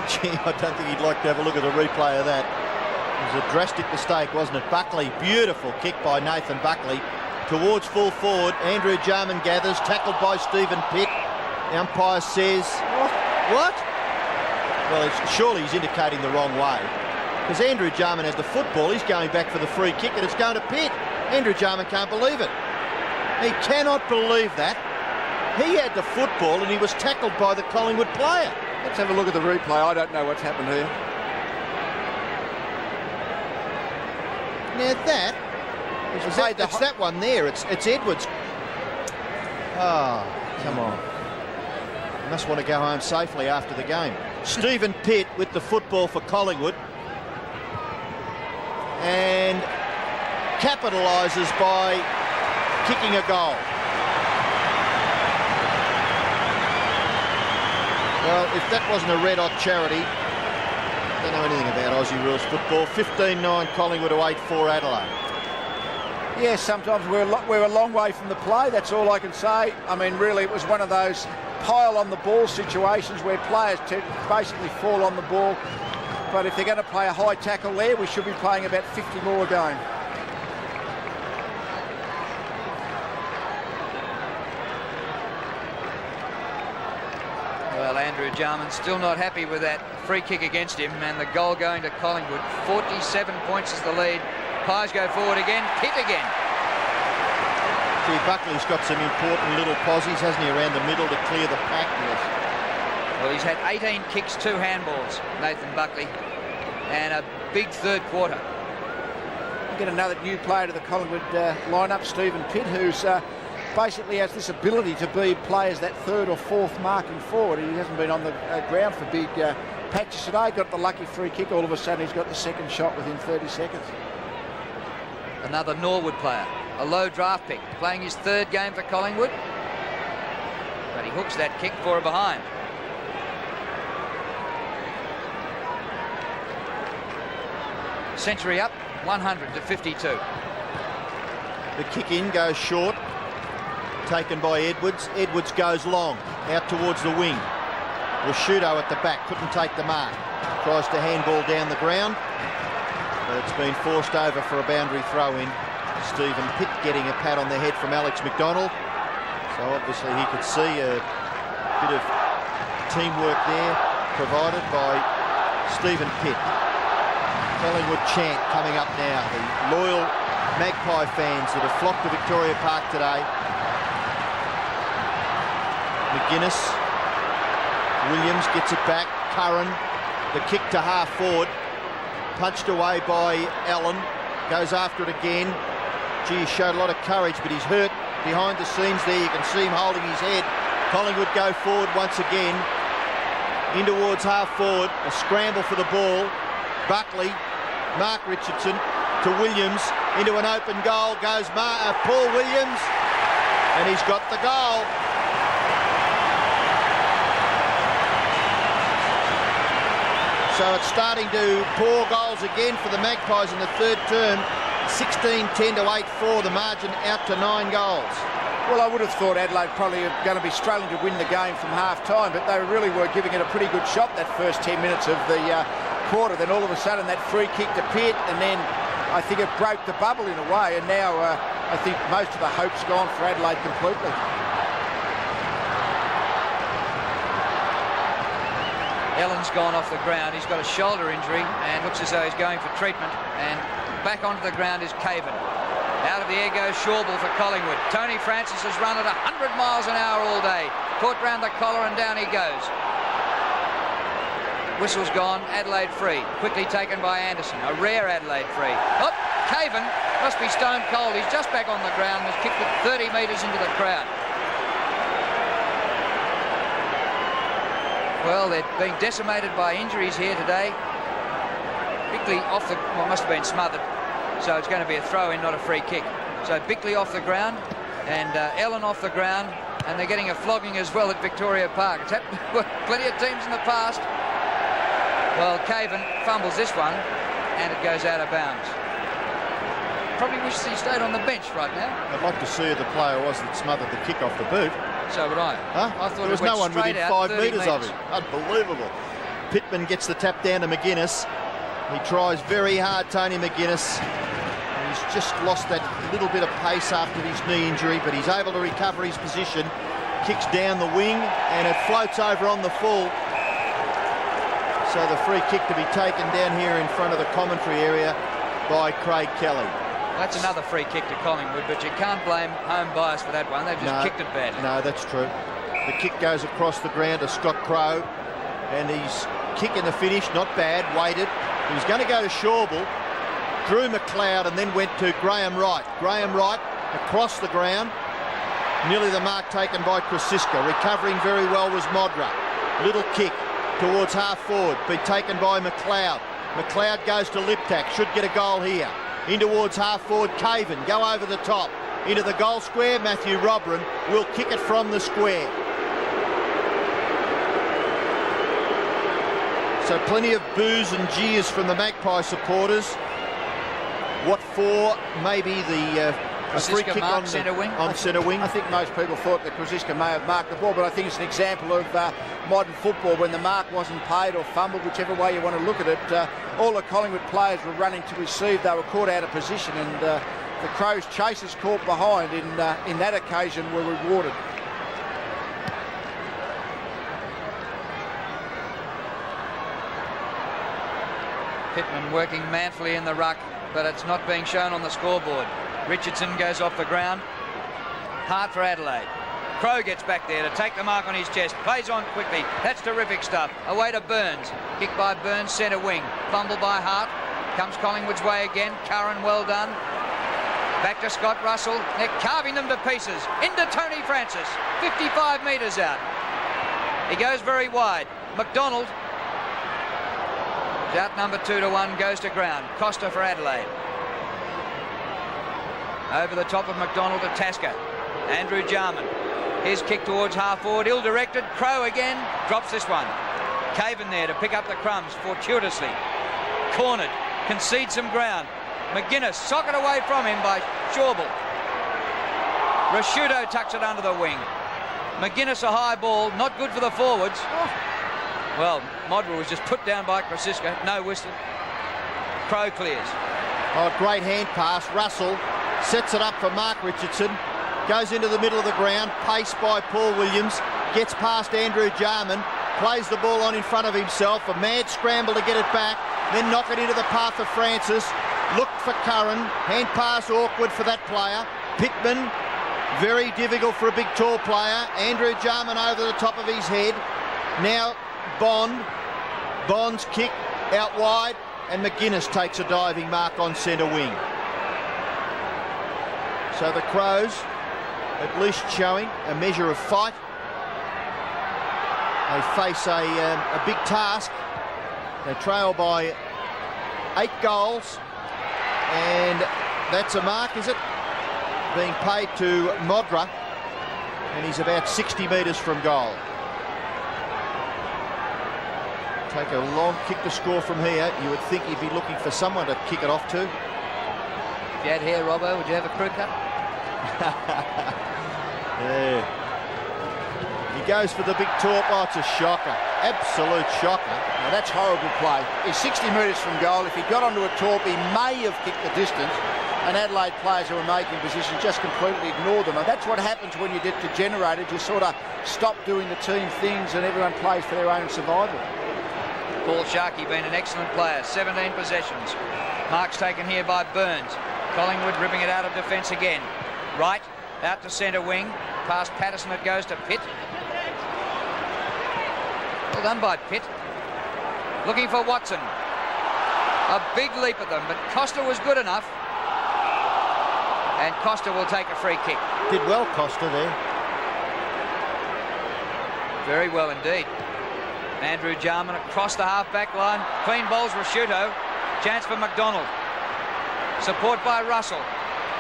Gee, I don't think he'd like to have a look at a replay of that. It was a drastic mistake, wasn't it? Buckley, beautiful kick by Nathan Buckley. Towards full forward, Andrew Jarman gathers, tackled by Stephen Pitt. The umpire says, what? Well, surely he's indicating the wrong way. Because Andrew Jarman had the football, he's going back for the free kick and it's going to Pitt. Andrew Jarman can't believe it. He cannot believe that. He had the football and he was tackled by the Collingwood player. Let's have a look at the replay. I don't know what's happened here. Now that, it's that one there. It's Edwards. Oh, come on. He must want to go home safely after the game. Stephen Pitt with the football for Collingwood. And capitalises by kicking a goal. Well, if that wasn't a red-hot charity, I don't know anything about Aussie rules football. 15-9 Collingwood to 8-4 Adelaide. Yes, sometimes we're a long way from the play. That's all I can say. I mean, really, it was one of those pile on the ball situations where players basically fall on the ball. But if they're going to play a high tackle there, we should be playing about 50 more a game. Well, Andrew Jarman still not happy with that free kick against him, and the goal going to Collingwood. 47 points is the lead. Pies go forward again, Pitt again. Gee, Buckley's got some important little posies, hasn't he, around the middle to clear the pack? Yes. Well, he's had 18 kicks, 2 handballs, Nathan Buckley, and a big third quarter. Get another new player to the Collingwood lineup, Stephen Pitt, who's basically has this ability to be players that third or fourth marking forward. He hasn't been on the ground for big patches today. Got the lucky free kick. All of a sudden, he's got the second shot within 30 seconds. Another Norwood player, a low draft pick, playing his third game for Collingwood. But he hooks that kick for a behind. Century up, 100 to 52. The kick in goes short, taken by Edwards. Edwards goes long, out towards the wing. Rashudo at the back, couldn't take the mark. Tries to handball down the ground, but it's been forced over for a boundary throw in. Stephen Pitt getting a pat on the head from Alex McDonald. So obviously he could see a bit of teamwork there provided by Stephen Pitt. Collingwood chant coming up now. The loyal Magpie fans that have flocked to Victoria Park today. McGuinness. Williams gets it back. Curran. The kick to half forward. Punched away by Allen. Goes after it again. Gee, he showed a lot of courage, but he's hurt behind the scenes there. You can see him holding his head. Collingwood go forward once again. In towards half forward. A scramble for the ball. Buckley, Mark Richardson to Williams, into an open goal goes Paul Williams, and he's got the goal. So it's starting to pour goals again for the Magpies in the third term. 16-10 to 8-4, the margin out to 9 goals. Well, I would have thought Adelaide probably are going to be struggling to win the game from half-time, but they really were giving it a pretty good shot that first 10 minutes of the quarter. Then all of a sudden that free kick to Pitt, and then I think it broke the bubble in a way, and now I think most of the hope's gone for Adelaide completely. Ellen's gone off the ground. He's got a shoulder injury and looks as though he's going for treatment, and back onto the ground is Caven. Out of the air goes Shawbull for Collingwood. Tony Francis has run at 100 miles an hour all day. Caught round the collar and down he goes. Whistle's gone. Adelaide free. Quickly taken by Anderson. A rare Adelaide free. Oh, Caven must be stone cold. He's just back on the ground and has kicked it 30 metres into the crowd. Well, they're being decimated by injuries here today. Bickley off the... well, must have been smothered. So it's going to be a throw-in, not a free kick. So Bickley off the ground and Ellen off the ground, and they're getting a flogging as well at Victoria Park. It's happened with plenty of teams in the past. Well, Caven fumbles this one, and it goes out of bounds. Probably wishes he stayed on the bench right now. I'd like to see who the player was that smothered the kick off the boot. So would I. Huh? I thought there was no one within 5 metres of him. Unbelievable. Pittman gets the tap down to McGuinness. He tries very hard, Tony McGuinness. He's just lost that little bit of pace after his knee injury, but he's able to recover his position. Kicks down the wing, and it floats over on the full. So the free kick to be taken down here in front of the commentary area by Craig Kelly. That's another free kick to Collingwood, but you can't blame home bias for that one. They've just kicked it badly. No, that's true. The kick goes across the ground to Scott Crowe, and he's kicking the finish, not bad, waited. He was going to go to Shawble, drew McLeod, and then went to Graham Wright. Graham Wright across the ground, nearly the mark taken by Krasiska. Recovering very well was Modra. Little kick towards half forward, be taken by McLeod. McLeod goes to Liptak, should get a goal here. In towards half forward, Caven, go over the top. Into the goal square, Matthew Robran will kick it from the square. So plenty of boos and jeers from the Magpie supporters. What for? Maybe the free kick on centre wing. I think most people thought that Krasiska may have marked the ball, but I think it's an example of modern football when the mark wasn't paid or fumbled, whichever way you want to look at it. All the Collingwood players were running to receive. They were caught out of position, and the Crows' chasers caught behind in that occasion were rewarded. Pittman working manfully in the ruck, but it's not being shown on the scoreboard. Richardson goes off the ground. Hard for Adelaide. Crowe gets back there to take the mark on his chest. Plays on quickly. That's terrific stuff. Away to Burns. Kick by Burns, centre wing. Fumble by Hart. Comes Collingwood's way again. Curran, well done. Back to Scott Russell. They're carving them to pieces. Into Tony Francis. 55 metres out. He goes very wide. McDonald. Out number 2-1, goes to ground. Costa for Adelaide. Over the top of McDonald to Tasker. Andrew Jarman. His kick towards half forward, ill-directed. Crowe again, drops this one. Caven there to pick up the crumbs fortuitously. Cornered, concedes some ground. McGuinness, socket away from him by Shawble. Rasciuto tucks it under the wing. McGuinness a high ball, not good for the forwards. Well, Modra was just put down by Krasiska. No whistle. Crowe clears. Oh, great hand pass. Russell sets it up for Mark Richardson. Goes into the middle of the ground. Paced by Paul Williams. Gets past Andrew Jarman. Plays the ball on in front of himself. A mad scramble to get it back. Then knock it into the path of Francis. Looked for Curran. Hand pass awkward for that player. Pittman, very difficult for a big tall player. Andrew Jarman over the top of his head. Now Bond's kick out wide, and McGuinness takes a diving mark on centre wing. So the Crows at least showing a measure of fight. They face a big task. They trail by 8 goals, and that's a mark, is it? Being paid to Modra, and he's about 60 metres from goal. Take a long kick to score from here. You would think he'd be looking for someone to kick it off to. If you had hair, Robbo, would you have a crew cut? Yeah. He goes for the big talk. Oh, it's a shocker. Absolute shocker. Now that's horrible play. He's 60 metres from goal. If he got onto a torp, he may have kicked the distance. And Adelaide players who were making positions just completely ignored them. And that's what happens when you get degenerated. You sort of stop doing the team things and everyone plays for their own survival. Paul Sharkey been an excellent player. 17 possessions. Marks taken here by Burns. Collingwood ripping it out of defence again. Right, out to centre wing. Past Patterson, it goes to Pitt. Well done by Pitt. Looking for Watson. A big leap at them, but Costa was good enough. And Costa will take a free kick. Did well, Costa, there. Very well indeed. Andrew Jarman across the half-back line. Clean bowls Rasciuto. Chance for McDonald. Support by Russell.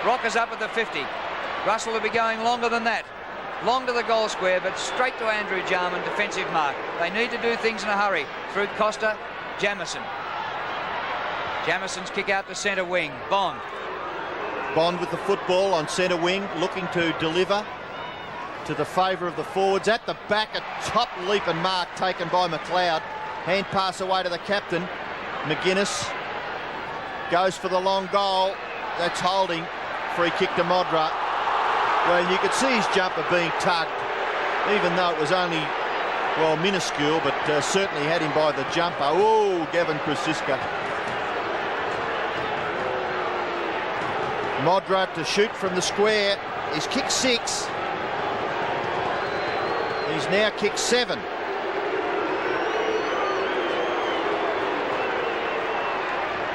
Rockers up at the 50. Russell will be going longer than that. Long to the goal square, but straight to Andrew Jarman, defensive mark. They need to do things in a hurry. Through Costa, Jamieson. Jamieson's kick out to centre wing. Bond. Bond with the football on centre wing, looking to deliver to the favour of the forwards. At the back, a top leap and mark taken by McLeod. Hand pass away to the captain. McGuinness goes for the long goal. That's holding. Free kick to Modra. Well, you could see his jumper being tugged, even though it was only, well, minuscule, but certainly had him by the jumper. Oh, Gavin Krasiska. Modra to shoot from the square. He's kicked 6. He's now kicked 7.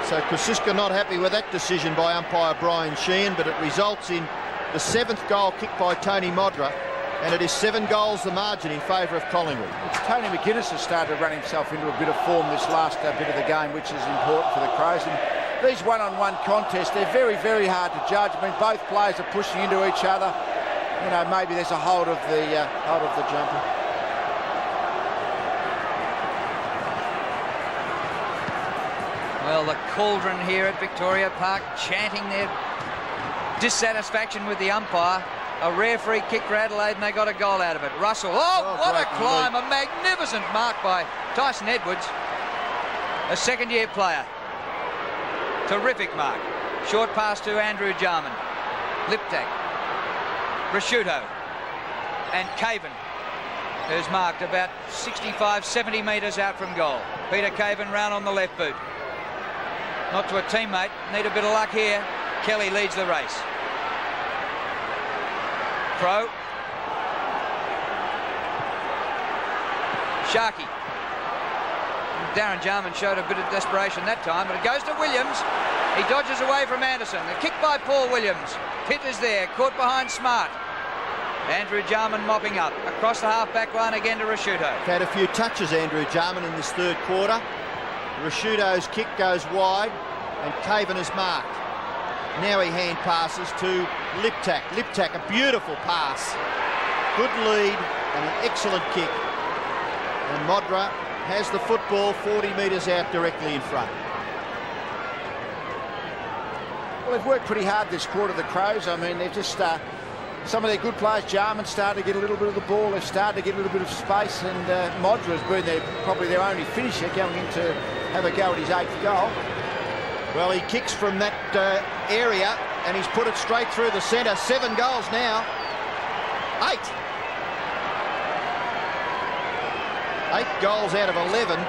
So Krasiska not happy with that decision by umpire Brian Sheehan, but it results in the 7th goal kicked by Tony Modra, and it is 7 goals the margin in favour of Collingwood. Tony McGuinness has started to run himself into a bit of form this last bit of the game, which is important for the Crows. And these one-on-one contests, they're very, very hard to judge. I mean, both players are pushing into each other. You know, maybe there's a hold of the jumper. Well, the cauldron here at Victoria Park chanting their dissatisfaction with the umpire. A rare free kick for Adelaide, and they got a goal out of it. Russell, what a climb, a magnificent mark by Tyson Edwards, a second-year player. Terrific mark. Short pass to Andrew Jarman. Liptak, Rasciuto, and Caven, who's marked about 65, 70 metres out from goal. Peter Caven round on the left boot. Not to a teammate, need a bit of luck here. Kelly leads the race. Crow. Sharkey. Darren Jarman showed a bit of desperation that time, but it goes to Williams. He dodges away from Anderson. The kick by Paul Williams. Pitt is there, caught behind Smart. Andrew Jarman mopping up. Across the half-back line again to Rasciuto. Had a few touches, Andrew Jarman, in this third quarter. Rasciuto's kick goes wide, and Caven is marked. Now he hand passes to Liptak. Liptak, a beautiful pass. Good lead and an excellent kick. And Modra has the football 40 metres out directly in front. Well, they've worked pretty hard this quarter, the Crows. I mean, they've just... some of their good players, Jarman, started to get a little bit of the ball. They've started to get a little bit of space, and Modra has been probably their only finisher, going in to have a go at his 8th goal. Well, he kicks from that area, and he's put it straight through the centre. 7 goals now. 8. 8 goals out of 11.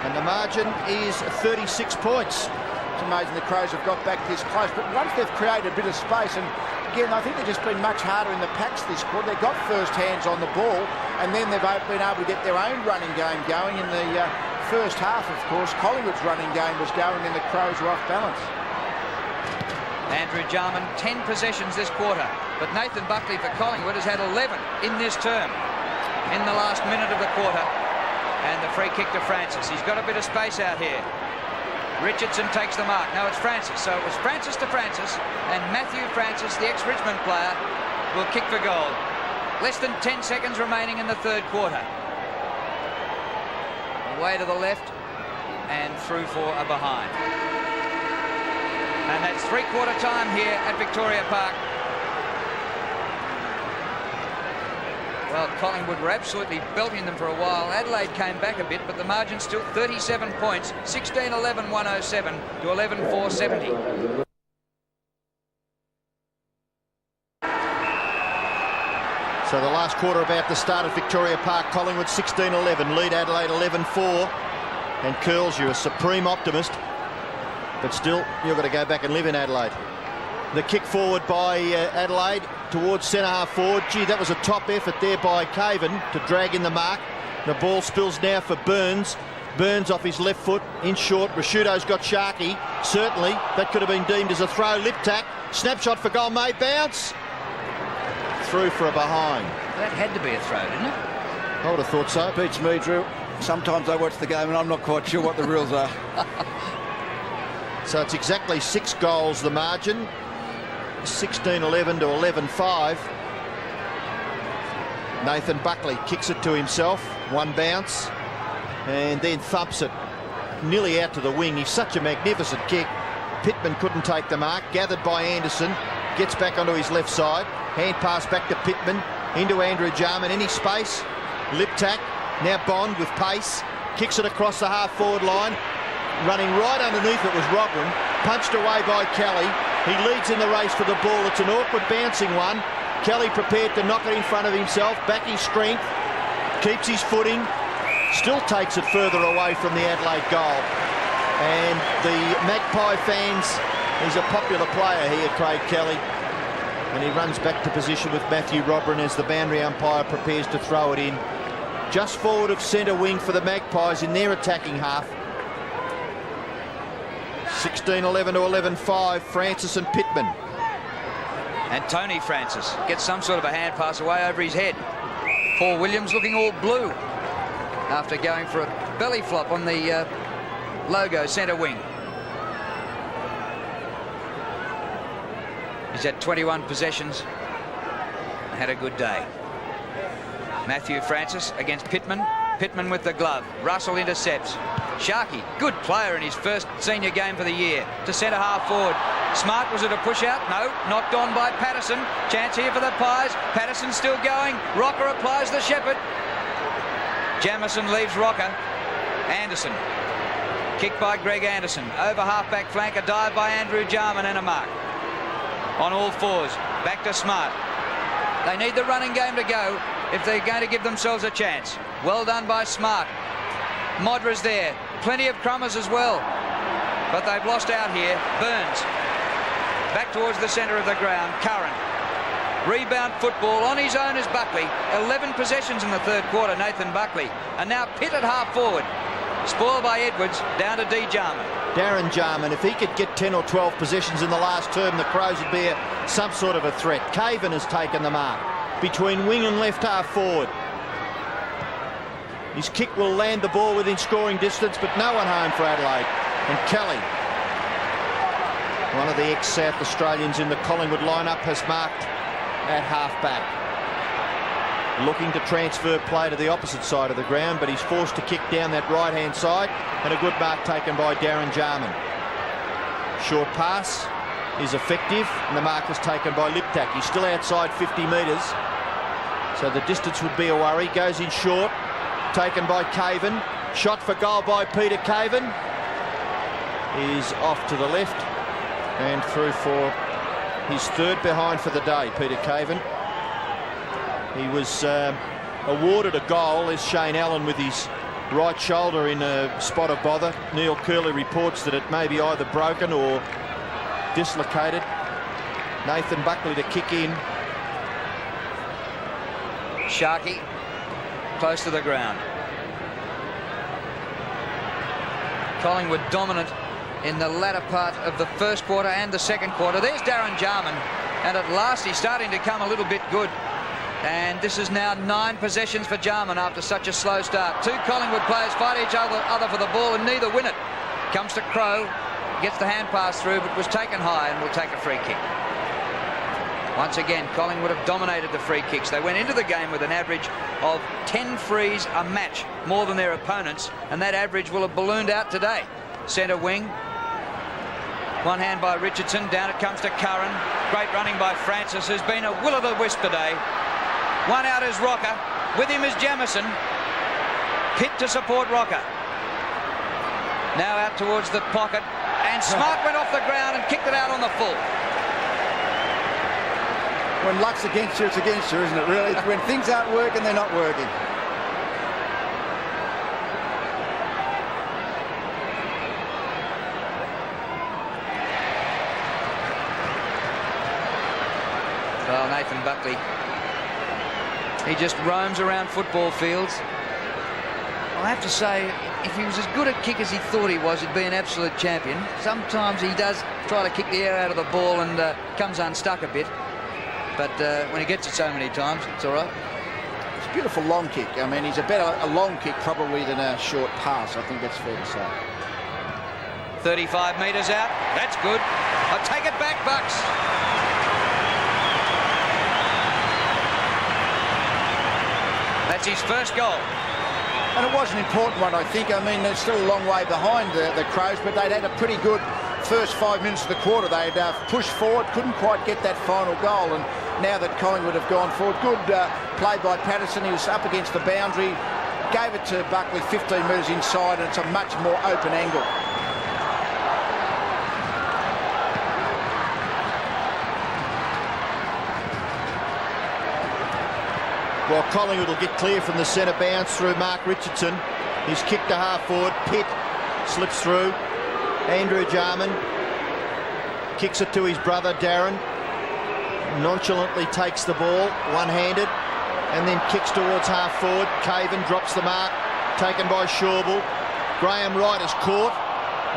And the margin is 36 points. It's amazing the Crows have got back this close, but once they've created a bit of space, and again, I think they've just been much harder in the packs this quarter. They've got first hands on the ball, and then they've been able to get their own running game going. In the first half, of course, Collingwood's running game was going, and the Crows were off balance. Andrew Jarman, 10 possessions this quarter, but Nathan Buckley for Collingwood has had 11 in this term, in the last minute of the quarter. And the free kick to Francis. He's got a bit of space out here. Richardson takes the mark. No, it's Francis. So it was Francis to Francis, and Matthew Francis, the ex-Richmond player, will kick for goal. Less than 10 seconds remaining in the third quarter. Away to the left and through for a behind. And that's three-quarter time here at Victoria Park. Well, Collingwood were absolutely belting them for a while. Adelaide came back a bit, but the margin's still 37 points. 16-11-107 to 11-4-70. So the last quarter about to start at Victoria Park. Collingwood 16-11, lead Adelaide 11-4. And Curls, you're a supreme optimist, but still, you've got to go back and live in Adelaide. The kick forward by Adelaide towards centre-half forward. Gee, that was a top effort there by Caven to drag in the mark. The ball spills now for Burns. Burns off his left foot, in short. Rasciuto's got Sharkey. Certainly, that could have been deemed as a throw. Liptak, snapshot for goal, may bounce. Through for a behind. That had to be a throw, didn't it? I would have thought so. Beats me, Drew. Sometimes I watch the game and I'm not quite sure what the rules are. So it's exactly 6 goals the margin. 16-11 to 11-5. Nathan Buckley kicks it to himself. One bounce. And then thumps it nearly out to the wing. He's such a magnificent kick. Pittman couldn't take the mark. Gathered by Anderson. Gets back onto his left side. Hand pass back to Pittman. Into Andrew Jarman. Any space. Liptak Now Bond with pace, kicks it across the half-forward line. Running right underneath it was Robin, punched away by Kelly. He leads in the race for the ball. It's an awkward bouncing one. Kelly prepared to knock it in front of himself, back his strength, keeps his footing, still takes it further away from the Adelaide goal. And the Magpie fans, he's a popular player here, Craig Kelly. And he runs back to position with Matthew Robin as the boundary umpire prepares to throw it in. Just forward of centre wing for the Magpies in their attacking half. 16-11 to 11-5, Francis and Pittman. And Tony Francis gets some sort of a hand pass away over his head. Paul Williams looking all blue after going for a belly flop on the logo centre wing. He's had 21 possessions and had a good day. Matthew Francis against Pittman. Pittman with the glove. Russell intercepts. Sharkey, good player in his first senior game for the year. To centre half forward. Smart, was it a push out? No. Knocked on by Patterson. Chance here for the Pies. Patterson still going. Rocker applies the shepherd. Jamison leaves Rocker. Anderson. Kick by Greg Anderson. Over half-back flank. A dive by Andrew Jarman and a mark. On all fours. Back to Smart. They need the running game to go if they're going to give themselves a chance. Well done by Smart. Modra's there. Plenty of crummers as well. But they've lost out here. Burns. Back towards the centre of the ground. Curran. Rebound football on his own is Buckley. 11 possessions in the third quarter, Nathan Buckley. And now Pitt at half forward. Spoiled by Edwards, down to D. Jarman. Darren Jarman, if he could get 10 or 12 possessions in the last term, the Crows would be some sort of a threat. Caven has taken the mark between wing and left half forward. His kick will land the ball within scoring distance, but no one home for Adelaide. And Kelly, one of the ex-South Australians in the Collingwood lineup, has marked at half-back. Looking to transfer play to the opposite side of the ground, but he's forced to kick down that right-hand side, and a good mark taken by Darren Jarman. Short pass is effective, and the mark is taken by Liptak. He's still outside 50 metres, so the distance would be a worry. Goes in short, taken by Caven. Shot for goal by Peter Caven. Is off to the left and through for his third behind for the day, Peter Caven. He was awarded a goal as Shane Allen with his right shoulder in a spot of bother. Neil Curley reports that it may be either broken or dislocated. Nathan Buckley to kick in. Sharkey close to the ground. Collingwood dominant in the latter part of the first quarter and the second quarter. There's Darren Jarman, and at last he's starting to come a little bit good. And this is now 9 possessions for Jarman after such a slow start. 2 Collingwood players fight each other for the ball and neither win it. Comes to Crow, gets the hand pass through, but was taken high and will take a free kick. Once again, Collingwood have dominated the free kicks. They went into the game with an average of 10 frees a match, more than their opponents, and that average will have ballooned out today. Centre wing. One hand by Richardson. Down it comes to Curran. Great running by Francis, who's been a will-o'-the-wisp today. One out is Rocker. With him is Jamison. Pitt to support Rocker. Now out towards the pocket. And Smart went off the ground and kicked it out on the full. When luck's against you, it's against you, isn't it, really? When things aren't working, they're not working. Well, Nathan Buckley, he just roams around football fields. I have to say, if he was as good a kick as he thought he was, he'd be an absolute champion. Sometimes he does try to kick the air out of the ball and comes unstuck a bit. But when he gets it so many times, it's all right. It's a beautiful long kick. I mean, he's a long kick probably than a short pass. I think that's fair to say. 35 metres out. That's good. I'll take it back, Bucks. That's his first goal. And it was an important one, I think. I mean, they're still a long way behind the Crows, but they'd had a pretty good first 5 minutes of the quarter. They'd pushed forward, couldn't quite get that final goal, and now that Collingwood have gone forward, good play by Patterson. He was up against the boundary, gave it to Buckley 15 metres inside, and it's a much more open angle. Well, Collingwood will get clear from the centre bounce through Mark Richardson. He's kicked to half forward. Pitt slips through. Andrew Jarman kicks it to his brother Darren. Nonchalantly takes the ball one-handed and then kicks towards half forward. Caven drops the mark, taken by Shawbull. Graham Wright is caught.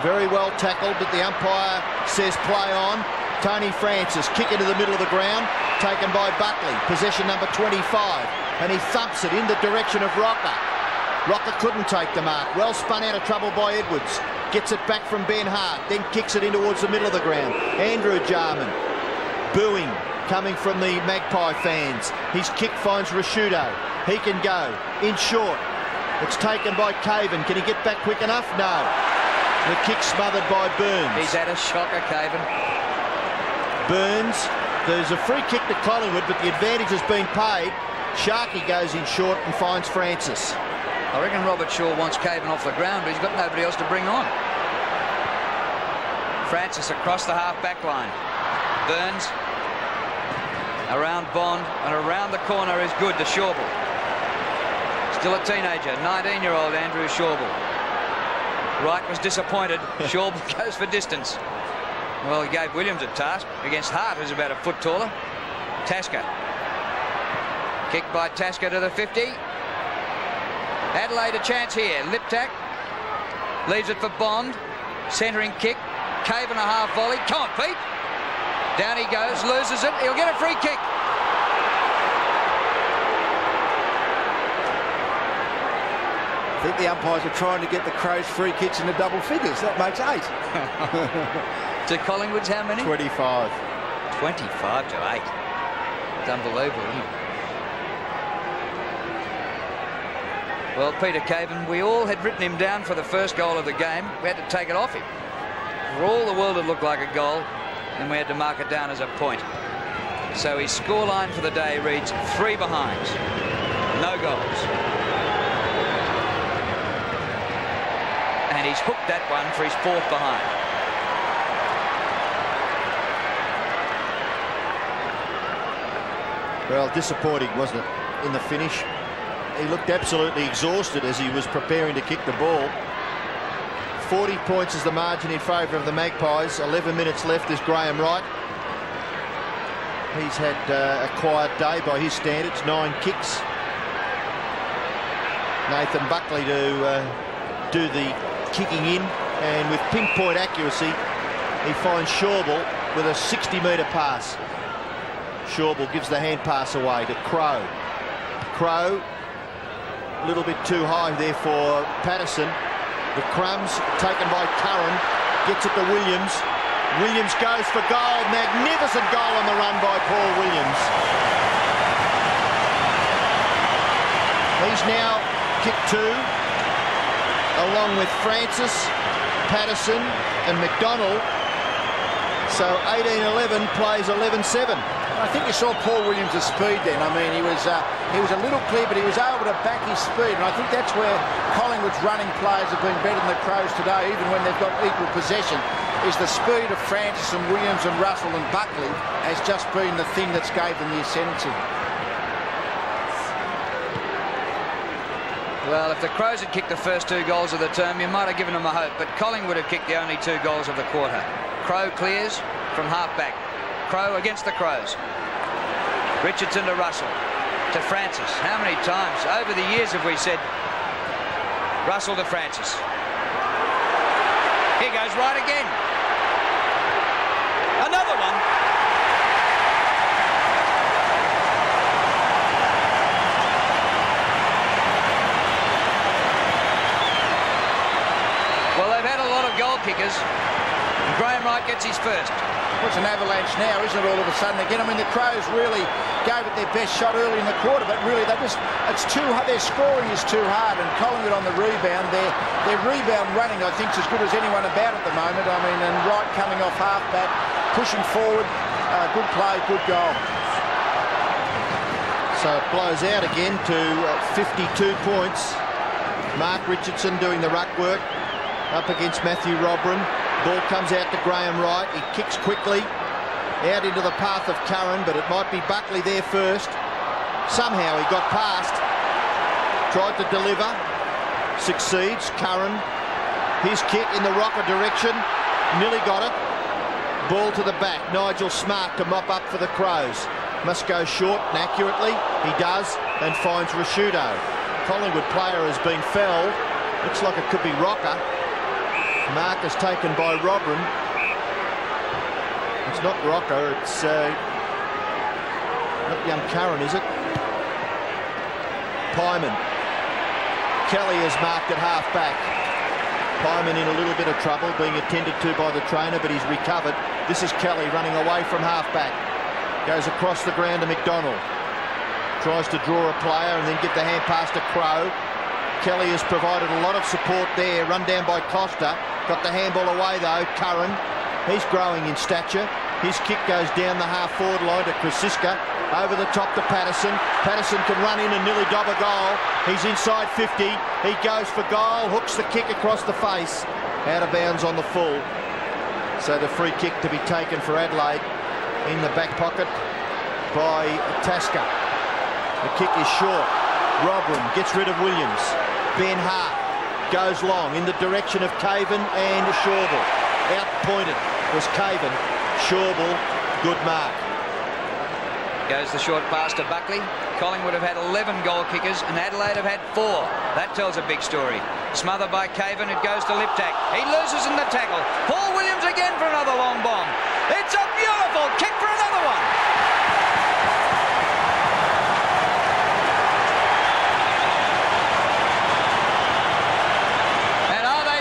Very well tackled, but the umpire says play on. Tony Francis kick into the middle of the ground, taken by Buckley. Possession number 25, and he thumps it in the direction of Rocker. Rocker couldn't take the mark. Well spun out of trouble by Edwards. Gets it back from Ben Hart, then kicks it in towards the middle of the ground. Andrew Jarman booing coming from the Magpie fans. His kick finds Rashudo. He can go in short. It's taken by Caven. Can he get back quick enough? No. The kick smothered by Burns. He's had a shocker, Caven. Burns, there's a free kick to Collingwood, but the advantage has been paid. Sharkey goes in short and finds Francis. I reckon Robert Shaw wants Caven off the ground, but he's got nobody else to bring on. Francis across the half-back line. Burns around Bond, and around the corner is good to Shawbull. Still a teenager, 19-year-old Andrew Shawbull. Wright was disappointed. Shawbull goes for distance. Well, he gave Williams a task against Hart, who's about a foot taller. Tasker. Kicked by Tasker to the 50. Adelaide a chance here. Liptak leaves it for Bond. Centering kick. Caven a half volley. Come on, Pete. Down he goes, loses it. He'll get a free kick. I think the umpires are trying to get the Crows free kicks into double figures. That makes 8. To Collingwood's how many? 25. 25 to 8. It's unbelievable, isn't it? Well, Peter Caven, we all had written him down for the first goal of the game. We had to take it off him. For all the world, it looked like a goal, and we had to mark it down as a point. So his scoreline for the day reads 3 behinds, no goals. And he's hooked that one for his 4th behind. Well, disappointing, wasn't it, in the finish? He looked absolutely exhausted as he was preparing to kick the ball. 40 points is the margin in favour of the Magpies. 11 minutes left is Graham Wright. He's had a quiet day by his standards, 9 kicks. Nathan Buckley to do the kicking in, and with pinpoint accuracy he finds Shawbull with a 60-metre pass. Shawbull gives the hand pass away to Crow. Crow a little bit too high there for Patterson. The crumbs taken by Curran, gets it to Williams. Williams goes for goal. Magnificent goal on the run by Paul Williams. He's now kicked 2, along with Francis, Patterson and McDonald. So 18-11 plays 11-7. I think you saw Paul Williams' speed then. I mean, he was a little clear, but he was able to back his speed, and I think that's where Collingwood's running players have been better than the Crows today, even when they've got equal possession, is the speed of Francis and Williams and Russell and Buckley has just been the thing that's gave them the ascendancy. Well, if the Crows had kicked the first 2 goals of the term, you might have given them a hope, but Collingwood have kicked the only 2 goals of the quarter. Crow clears from half-back. Crow against the Crows. Richardson to Russell, to Francis. How many times over the years have we said Russell to Francis? Here goes right again. Another one. Well, they've had a lot of goal kickers. Graham Wright gets his first. It's an avalanche now, isn't it, all of a sudden again? I mean, the Crows really gave it their best shot early in the quarter, but really it's too hard. Their scoring is too hard, and Collingwood on the rebound, their rebound running, I think, is as good as anyone about at the moment. I mean, and Wright coming off half-back, pushing forward, good play, good goal. So it blows out again to 52 points. Mark Richardson doing the ruck work up against Matthew Robran. Ball comes out to Graham Wright. He kicks quickly out into the path of Curran, but it might be Buckley there first. Somehow he got past. Tried to deliver. Succeeds. Curran. His kick in the rocker direction. Nearly got it. Ball to the back. Nigel Smart to mop up for the Crows. Must go short and accurately. He does, and finds Rashudo. Collingwood player has been felled. Looks like it could be Rocker. Mark is taken by Robran. It's not Rocker, it's not young Curran, is it? Pyman. Kelly is marked at half-back. Pyman in a little bit of trouble, being attended to by the trainer, but he's recovered. This is Kelly running away from half-back. Goes across the ground to McDonald. Tries to draw a player and then give the hand pass to Crow. Kelly has provided a lot of support there. Run down by Costa. Got the handball away though. Curran. He's growing in stature. His kick goes down the half-forward line to Krasiska. Over the top to Patterson. Patterson can run in and nearly dob a goal. He's inside 50. He goes for goal. Hooks the kick across the face. Out of bounds on the full. So the free kick to be taken for Adelaide in the back pocket by Tasker. The kick is short. Robran gets rid of Williams. Ben Hart goes long in the direction of Caven and Shawball. Out-pointed was Caven. Shawball, good mark. Goes the short pass to Buckley. Collingwood have had 11 goal kickers and Adelaide have had 4. That tells a big story. Smothered by Caven, it goes to Liptak. He loses in the tackle. Paul Williams again for another long bomb. It's a beautiful kick for another one.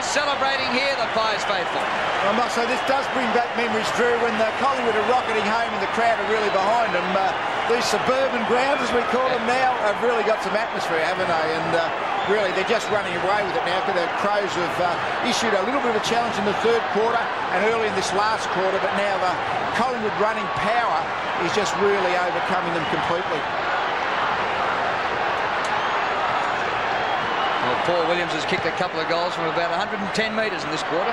Celebrating here, the Pies faithful. I must say, this does bring back memories, Drew, when the Collingwood are rocketing home and the crowd are really behind them. These suburban grounds, as we call them now, have really got some atmosphere, haven't they? And really, they're just running away with it now because the Crows have issued a little bit of a challenge in the third quarter and early in this last quarter, but now the Collingwood running power is just really overcoming them completely. Paul Williams has kicked a couple of goals from about 110 metres in this quarter.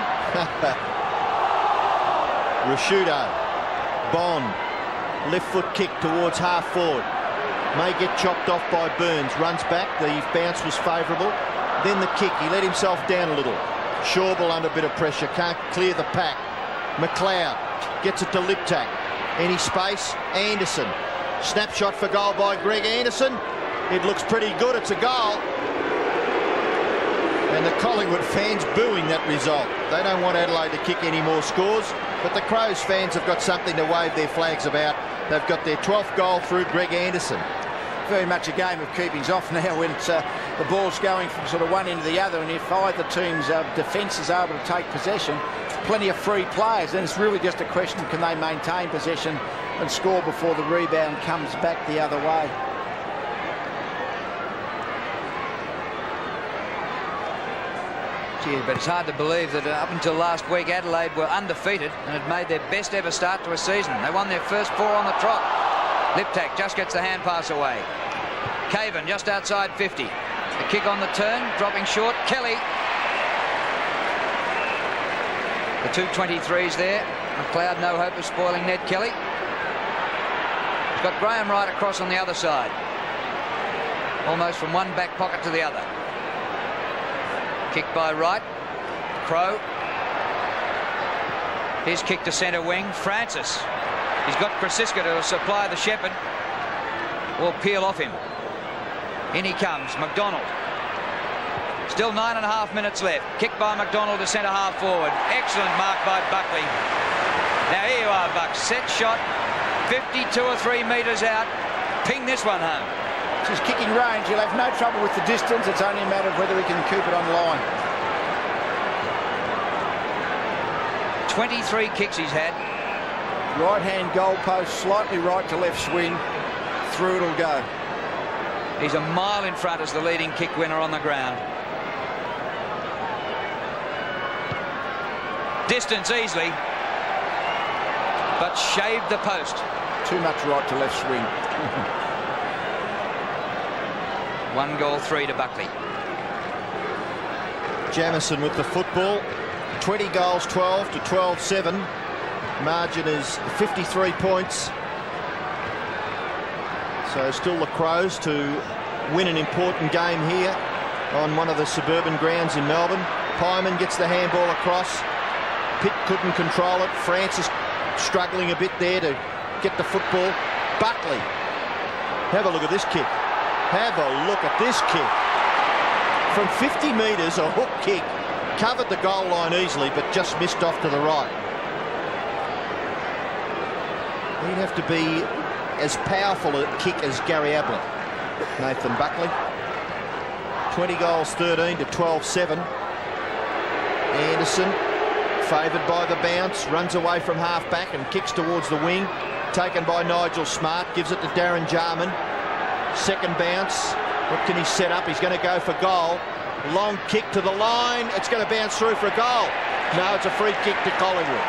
Rashudo. Bond. Left foot kick towards half forward. May get chopped off by Burns. Runs back. The bounce was favourable. Then the kick. He let himself down a little. Shawball under a bit of pressure. Can't clear the pack. McLeod gets it to Liptak. Any space? Anderson. Snapshot for goal by Greg Anderson. It looks pretty good. It's a goal. And the Collingwood fans booing that result. They don't want Adelaide to kick any more scores, but the Crows fans have got something to wave their flags about. They've got their 12th goal through Greg Anderson. Very much a game of keepings off now when it's, the ball's going from sort of one end to the other, and if either team's defence is able to take possession, plenty of free players, then it's really just a question, can they maintain possession and score before the rebound comes back the other way. But it's hard to believe that up until last week Adelaide were undefeated and had made their best ever start to a season. They won their first 4 on the trot. Liptak just gets the hand pass away. Caven just outside 50. The kick on the turn, dropping short. Kelly. The 2.23s there. McLeod no hope of spoiling Ned Kelly. He's got Graham Wright across on the other side. Almost from one back pocket to the other. Kick by Wright. Crow. His kick to centre wing. Francis. He's got Krasiska to supply the shepherd. Will peel off him. In he comes. McDonald. Still 9.5 minutes left. Kick by McDonald to centre half forward. Excellent mark by Buckley. Now here you are, Buck. Set shot. 52 or 3 metres out. Ping this one home. His kicking range, he'll have no trouble with the distance. It's only a matter of whether he can keep it on line. 23 kicks he's had. Right hand goal post, slightly right to left swing. Through it'll go. He's a mile in front as the leading kick winner on the ground. Distance easily, but shaved the post. Too much right to left swing. 1-3 to Buckley. Jamieson with the football. 20 goals, 12 to 12-7. Margin is 53 points. So still the Crows to win an important game here on one of the suburban grounds in Melbourne. Pyman gets the handball across. Pitt couldn't control it. Francis struggling a bit there to get the football. Buckley. Have a look at this kick. Have a look at this kick. From 50 metres, a hook kick. Covered the goal line easily, but just missed off to the right. He'd have to be as powerful a kick as Gary Ablett. Nathan Buckley. 20 goals, 13 to 12-7. Anderson, favoured by the bounce, runs away from half-back and kicks towards the wing. Taken by Nigel Smart, gives it to Darren Jarman. Second bounce. What can he set up? He's going to go for goal. Long kick to the line. It's going to bounce through for a goal. No, it's a free kick to Collingwood.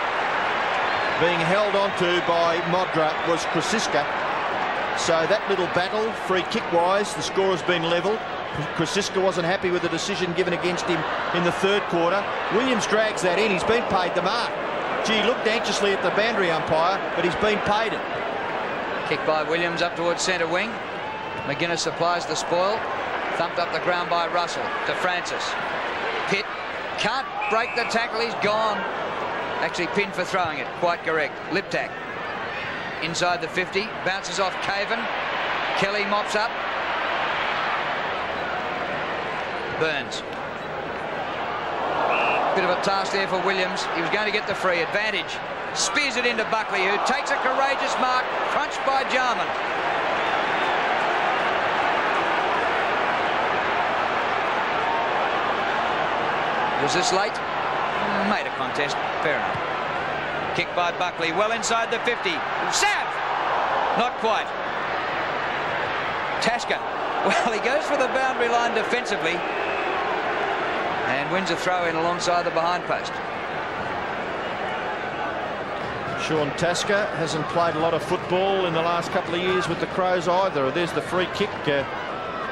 Being held onto by Modra was Krasiska. So that little battle, free kick-wise, the score has been levelled. Krasiska wasn't happy with the decision given against him in the third quarter. Williams drags that in. He's been paid the mark. Gee, he looked anxiously at the boundary umpire, but he's been paid it. Kick by Williams up towards centre wing. McGuinness supplies the spoil. Thumped up the ground by Russell to Francis. Pitt can't break the tackle. He's gone. Actually pinned for throwing it. Quite correct. Liptak inside the 50. Bounces off Caven. Kelly mops up. Burns. Bit of a task there for Williams. He was going to get the free advantage. Spears it into Buckley, who takes a courageous mark. Crunched by Jarman. Was this late? Made a contest. Fair enough. Kick by Buckley. Well inside the 50. Sav! Not quite. Tasker. Well, he goes for the boundary line defensively and wins a throw in alongside the behind post. Sean Tasker hasn't played a lot of football in the last couple of years with the Crows either. There's the free kick.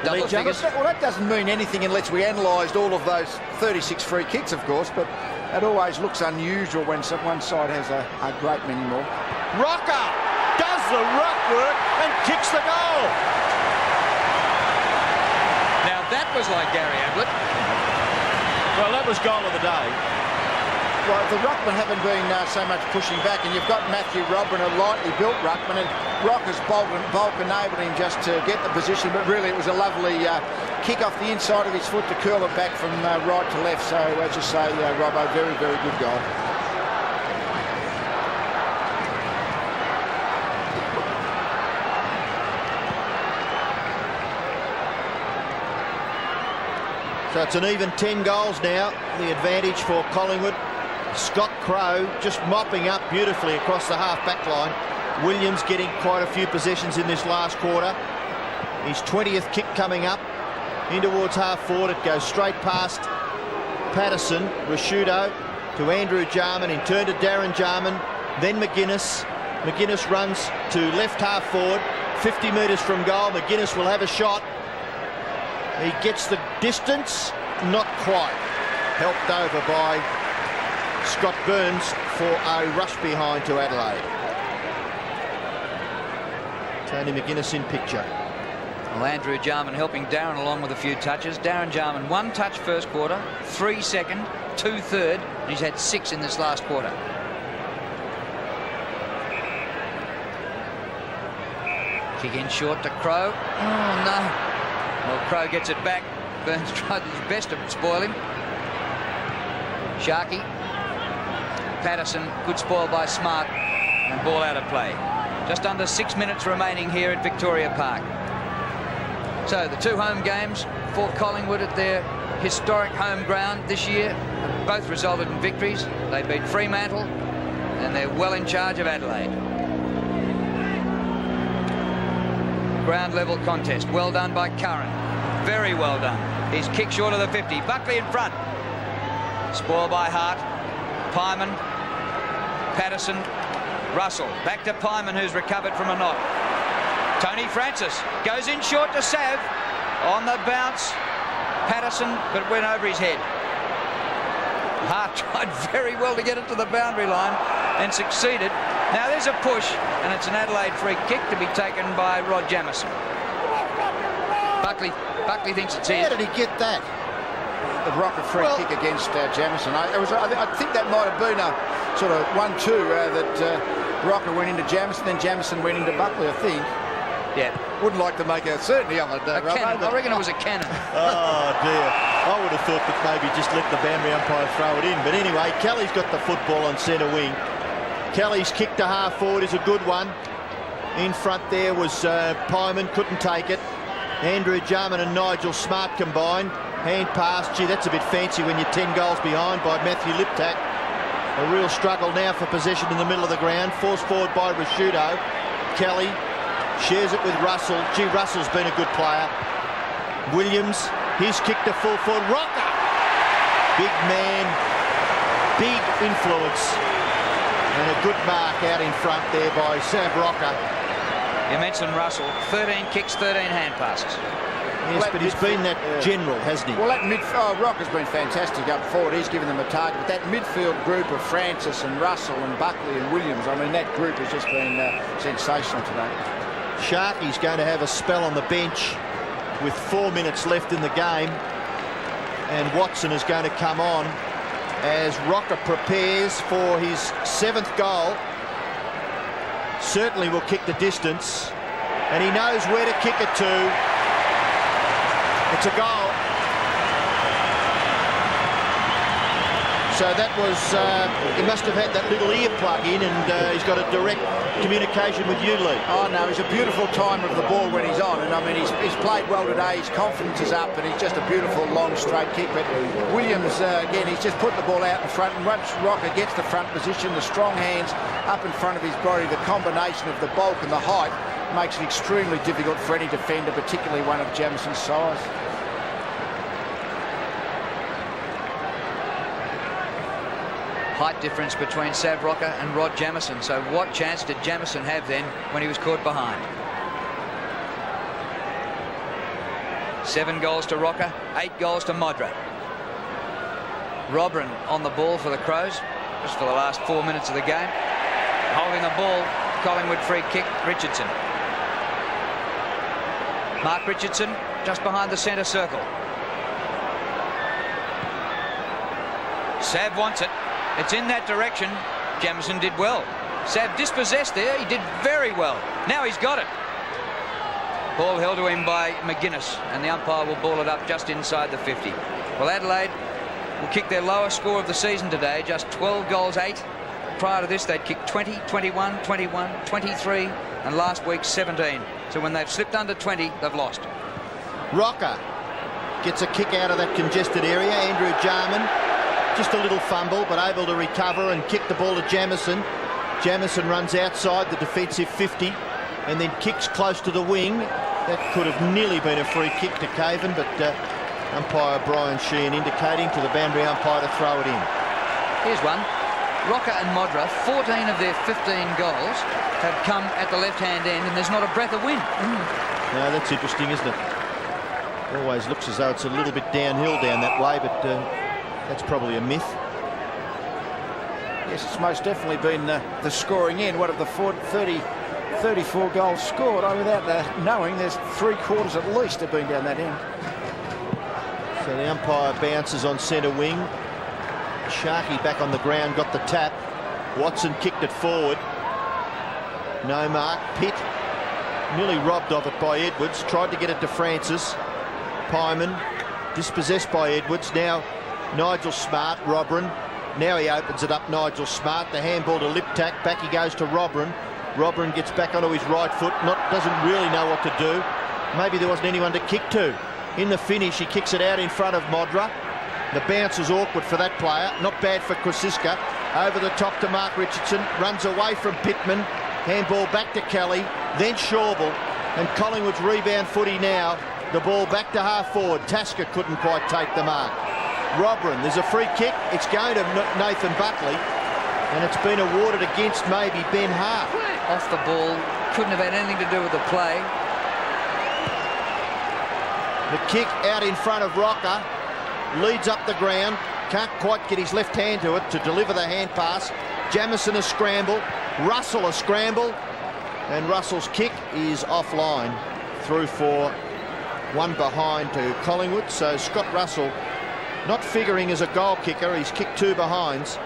Double figures. Well, that doesn't mean anything unless we analysed all of those 36 free kicks, of course, but it always looks unusual when one side has a great many more. Rocker does the rock work and kicks the goal. Now that was like Gary Ablett. Well, that was goal of the day. Well, the ruckman haven't been so much pushing back, and you've got Matthew Robin, a lightly built ruckman, and Rocker's bulk enabled him just to get the position, but really it was a lovely kick off the inside of his foot to curl it back from right to left. So, as you say, Robbo, very, very good goal. So it's an even 10 goals now, the advantage for Collingwood. Scott Crowe just mopping up beautifully across the half-back line. Williams getting quite a few possessions in this last quarter. His 20th kick coming up in towards half-forward. It goes straight past Patterson, Rashudo to Andrew Jarman, in turn to Darren Jarman, then McGuinness. McGuinness runs to left half-forward, 50 metres from goal. McGuinness will have a shot. He gets the distance, not quite. Helped over by Scott Burns for a rush behind to Adelaide. Tony McGuinness in picture. Well, Andrew Jarman helping Darren along with a few touches. Darren Jarman, 1 touch first quarter, 3 second, 2 third, and he's had 6 in this last quarter. Kick in short to Crowe. Oh, no. Well, Crowe gets it back. Burns tried his best to spoil him. Sharkey. Patterson, good spoil by Smart, and ball out of play. Just under 6 minutes remaining here at Victoria Park. So the 2 home games for Collingwood at their historic home ground this year have both resulted in victories. They beat Fremantle, and they're well in charge of Adelaide. Ground level contest. Well done by Curran. Very well done. He's kicked short of the 50. Buckley in front. Spoil by Hart. Pyman. Patterson. Russell. Back to Pyman, who's recovered from a knock. Tony Francis goes in short to Sav. On the bounce. Patterson, but went over his head. Hart tried very well to get it to the boundary line and succeeded. Now there's a push, and it's an Adelaide free kick to be taken by Rod Jamieson. Buckley thinks it's his. How did he get that? The Rocker free kick against Jamieson. I think that might have been a sort of 1-2 that Rocker went into Jamieson, then Jamieson went into Buckley, I think. Yeah. Wouldn't like to make a certainty of it. Cannon. I reckon it was a cannon. Oh, dear. I would have thought that maybe just let the boundary umpire throw it in. But anyway, Kelly's got the football on centre wing. Kelly's kick to half forward is a good one. In front there was Pyman, couldn't take it. Andrew Jarman and Nigel Smart combined. Hand pass. Gee, that's a bit fancy when you're 10 goals behind by Matthew Liptak. A real struggle now for possession in the middle of the ground. Forced forward by Rashudo. Kelly shares it with Russell. Gee, Russell's been a good player. Williams, his kick to full forward. Rocker! Big man, big influence. And a good mark out in front there by Sam Rocker. You mentioned Russell. 13 kicks, 13 hand passes. Yes, but he's been that general, hasn't he? Well, that Rocker's been fantastic up forward. He's given them a target. But that midfield group of Francis and Russell and Buckley and Williams, I mean, that group has just been sensational today. Sharky's going to have a spell on the bench with 4 minutes left in the game. And Watson is going to come on as Rocker prepares for his 7th goal. Certainly will kick the distance. And he knows where to kick it to. It's a goal. So that was, he must have had that little ear plug in, and he's got a direct communication with you, Lee. Oh, no, he's a beautiful timer of the ball when he's on. And, I mean, he's played well today. His confidence is up, and he's just a beautiful, long, straight kick. But Williams, again, he's just put the ball out in front. And once Rocker gets the front position, the strong hands up in front of his body, the combination of the bulk and the height makes it extremely difficult for any defender, particularly one of Jamieson's size. Height difference between Sav Rocker and Rod Jamieson. So what chance did Jamieson have then when he was caught behind? 7 goals to Rocker, 8 goals to Modra. Robrin on the ball for the Crows, just for the last 4 minutes of the game. Holding the ball, Collingwood free kick, Richardson. Mark Richardson just behind the centre circle. Sav wants it. It's in that direction. Jamieson did well. Sav dispossessed there. He did very well. Now he's got it. Ball held to him by McGuinness, and the umpire will ball it up just inside the 50. Well, Adelaide will kick their lowest score of the season today, just 12 goals, 8. Prior to this, they'd kicked 20, 21, 21, 23, and last week 17. So when they've slipped under 20, they've lost. Rocker gets a kick out of that congested area. Andrew Jarman, just a little fumble, but able to recover and kick the ball to Jamieson. Jamieson runs outside the defensive 50 and then kicks close to the wing. That could have nearly been a free kick to Caven, but umpire Brian Sheehan indicating to the boundary umpire to throw it in. Here's one. Rocker and Modra, 14 of their 15 goals have come at the left-hand end, and there's not a breath of wind. Now that's interesting, isn't it? Always looks as though it's a little bit downhill down that way, but that's probably a myth. Yes, it's most definitely been the scoring end. What of the 34 goals scored? Without knowing, there's 3/4 at least have been down that end. So the umpire bounces on centre wing. Sharkey back on the ground, got the tap. Watson kicked it forward. No mark. Pitt nearly robbed of it by Edwards. Tried to get it to Francis. Pyman dispossessed by Edwards. Now Nigel Smart, Robrin. Now he opens it up, Nigel Smart. The handball to Liptak. Back he goes to Robrin. Robrin gets back onto his right foot. Doesn't really know what to do. Maybe there wasn't anyone to kick to. In the finish, he kicks it out in front of Modra. The bounce is awkward for that player. Not bad for Krasiska. Over the top to Mark Richardson. Runs away from Pittman. Handball back to Kelly. Then Schauble. And Collingwood's rebound footy now. The ball back to half forward. Tasker couldn't quite take the mark. Robrin, there's a free kick. It's going to Nathan Buckley. And it's been awarded against maybe Ben Hart. Off the ball. Couldn't have had anything to do with the play. The kick out in front of Rocker. Leads up the ground. Can't quite get his left hand to it to deliver the hand pass. Jamieson a scramble. Russell a scramble. And Russell's kick is offline. Through for one behind to Collingwood. So Scott Russell not figuring as a goal kicker. He's kicked 2 behinds,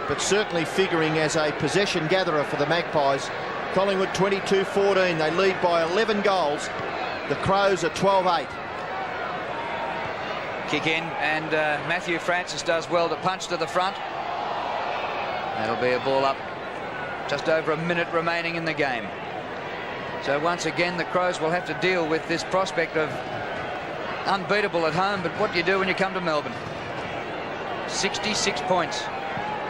but certainly figuring as a possession gatherer for the Magpies. Collingwood 22-14. They lead by 11 goals. The Crows are 12-8. Kick in, and Matthew Francis does well to punch to the front. That'll be a ball up. Just over a minute remaining in the game. So once again, the Crows will have to deal with this prospect of unbeatable at home, but what do you do when you come to Melbourne? 66 points.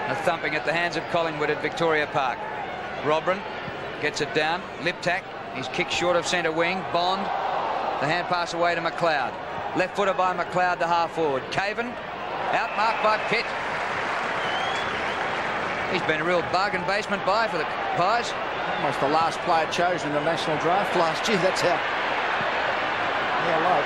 A thumping at the hands of Collingwood at Victoria Park. Robran gets it down. Liptak, he's kicked short of centre wing. Bond, the hand pass away to McLeod. Left footer by McLeod to half forward. Caven, outmarked by Pitt. He's been a real bargain basement buy for the Pies. Almost the last player chosen in the national draft last year. That's how low.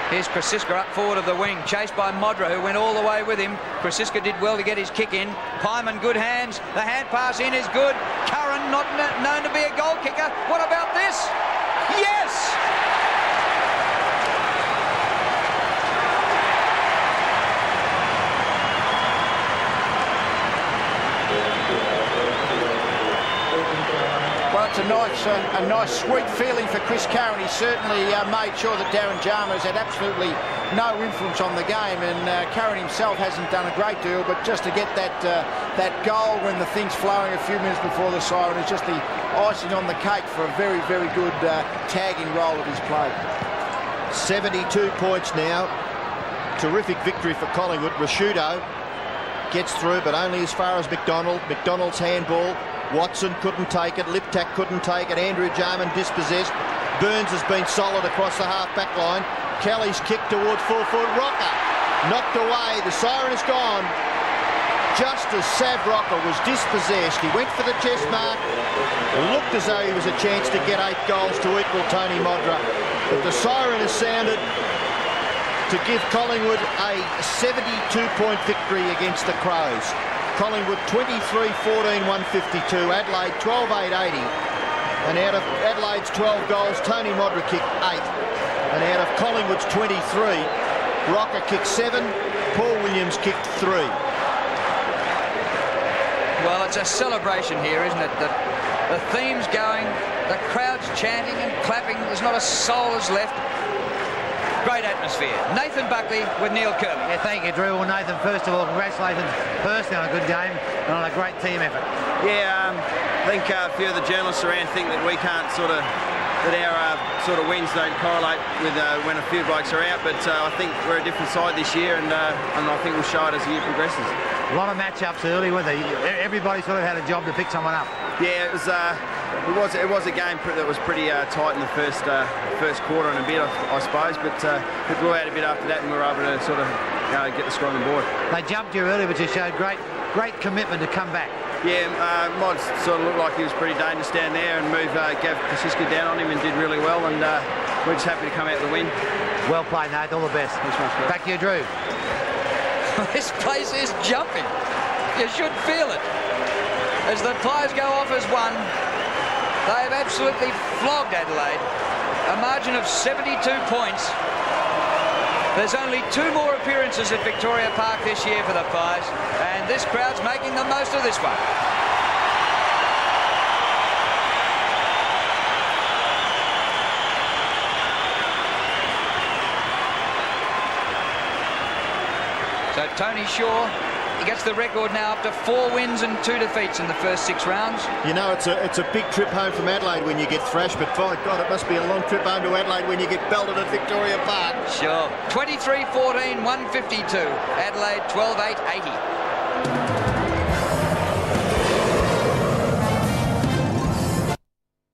Here's Krasiska up forward of the wing, chased by Modra, who went all the way with him. Krasiska did well to get his kick in. Pyman, good hands. The hand pass in is good. Curran, not known to be a goal kicker. What about this? Yes! Well, it's a nice sweet feeling for Chris Curran. He certainly made sure that Darren Jarman has had absolutely no influence on the game, and Curran himself hasn't done a great deal, but just to get that goal when the thing's flowing a few minutes before the siren is just the icing on the cake for a very, very good tagging role of his play. 72 points now. Terrific victory for Collingwood. Rashudo gets through, but only as far as McDonald. McDonald's handball. Watson couldn't take it. Liptak couldn't take it. Andrew Jarman dispossessed. Burns has been solid across the half-back line. Kelly's kick toward full forward. Rocker knocked away. The siren is gone. Just as Sav Rocker was dispossessed, he went for the chest mark. Looked as though he was a chance to get 8 goals to equal Tony Modra. But the siren has sounded to give Collingwood a 72-point victory against the Crows. Collingwood 23-14, 152. Adelaide 12-8, 80. And out of Adelaide's 12 goals, Tony Modra kicked 8. And out of Collingwood's 23, Rocker kicked 7, Paul Williams kicked 3. Well, it's a celebration here, isn't it? The theme's going, the crowd's chanting and clapping. There's not a soul is left. Great atmosphere. Nathan Buckley with Neil Curley. Yeah, thank you, Drew. Well, Nathan, first of all, congratulations personally on a good game and on a great team effort. Yeah, I think a few of the journalists around think that we can't that our wins don't correlate with when a few blokes are out, but I think we're a different side this year, and I think we'll show it as the year progresses. A lot of match-ups early, weren't they? Everybody sort of had a job to pick someone up. Yeah, it was a game that was pretty tight in the first quarter and a bit, I suppose, but we blew out a bit after that, and we were able to sort of get the score on the board. They jumped you early, but you showed great commitment to come back. Yeah, Mod sort of looked like he was pretty dangerous down there, and gave Krasiska down on him and did really well, and we're just happy to come out with a win. Well played, Nate. All the best. Back to you, Drew. This place is jumping. You should feel it. As the Pies go off as one, they have absolutely flogged Adelaide. A margin of 72 points. There's only 2 more appearances at Victoria Park this year for the Pies, and this crowd's making the most of this one. So Tony Shaw, he gets the record now up to 4 wins and 2 defeats in the first 6 rounds. You know, it's a big trip home from Adelaide when you get thrashed, but by God, it must be a long trip home to Adelaide when you get belted at Victoria Park. Sure. 23-14, 152. Adelaide 12-8, 80.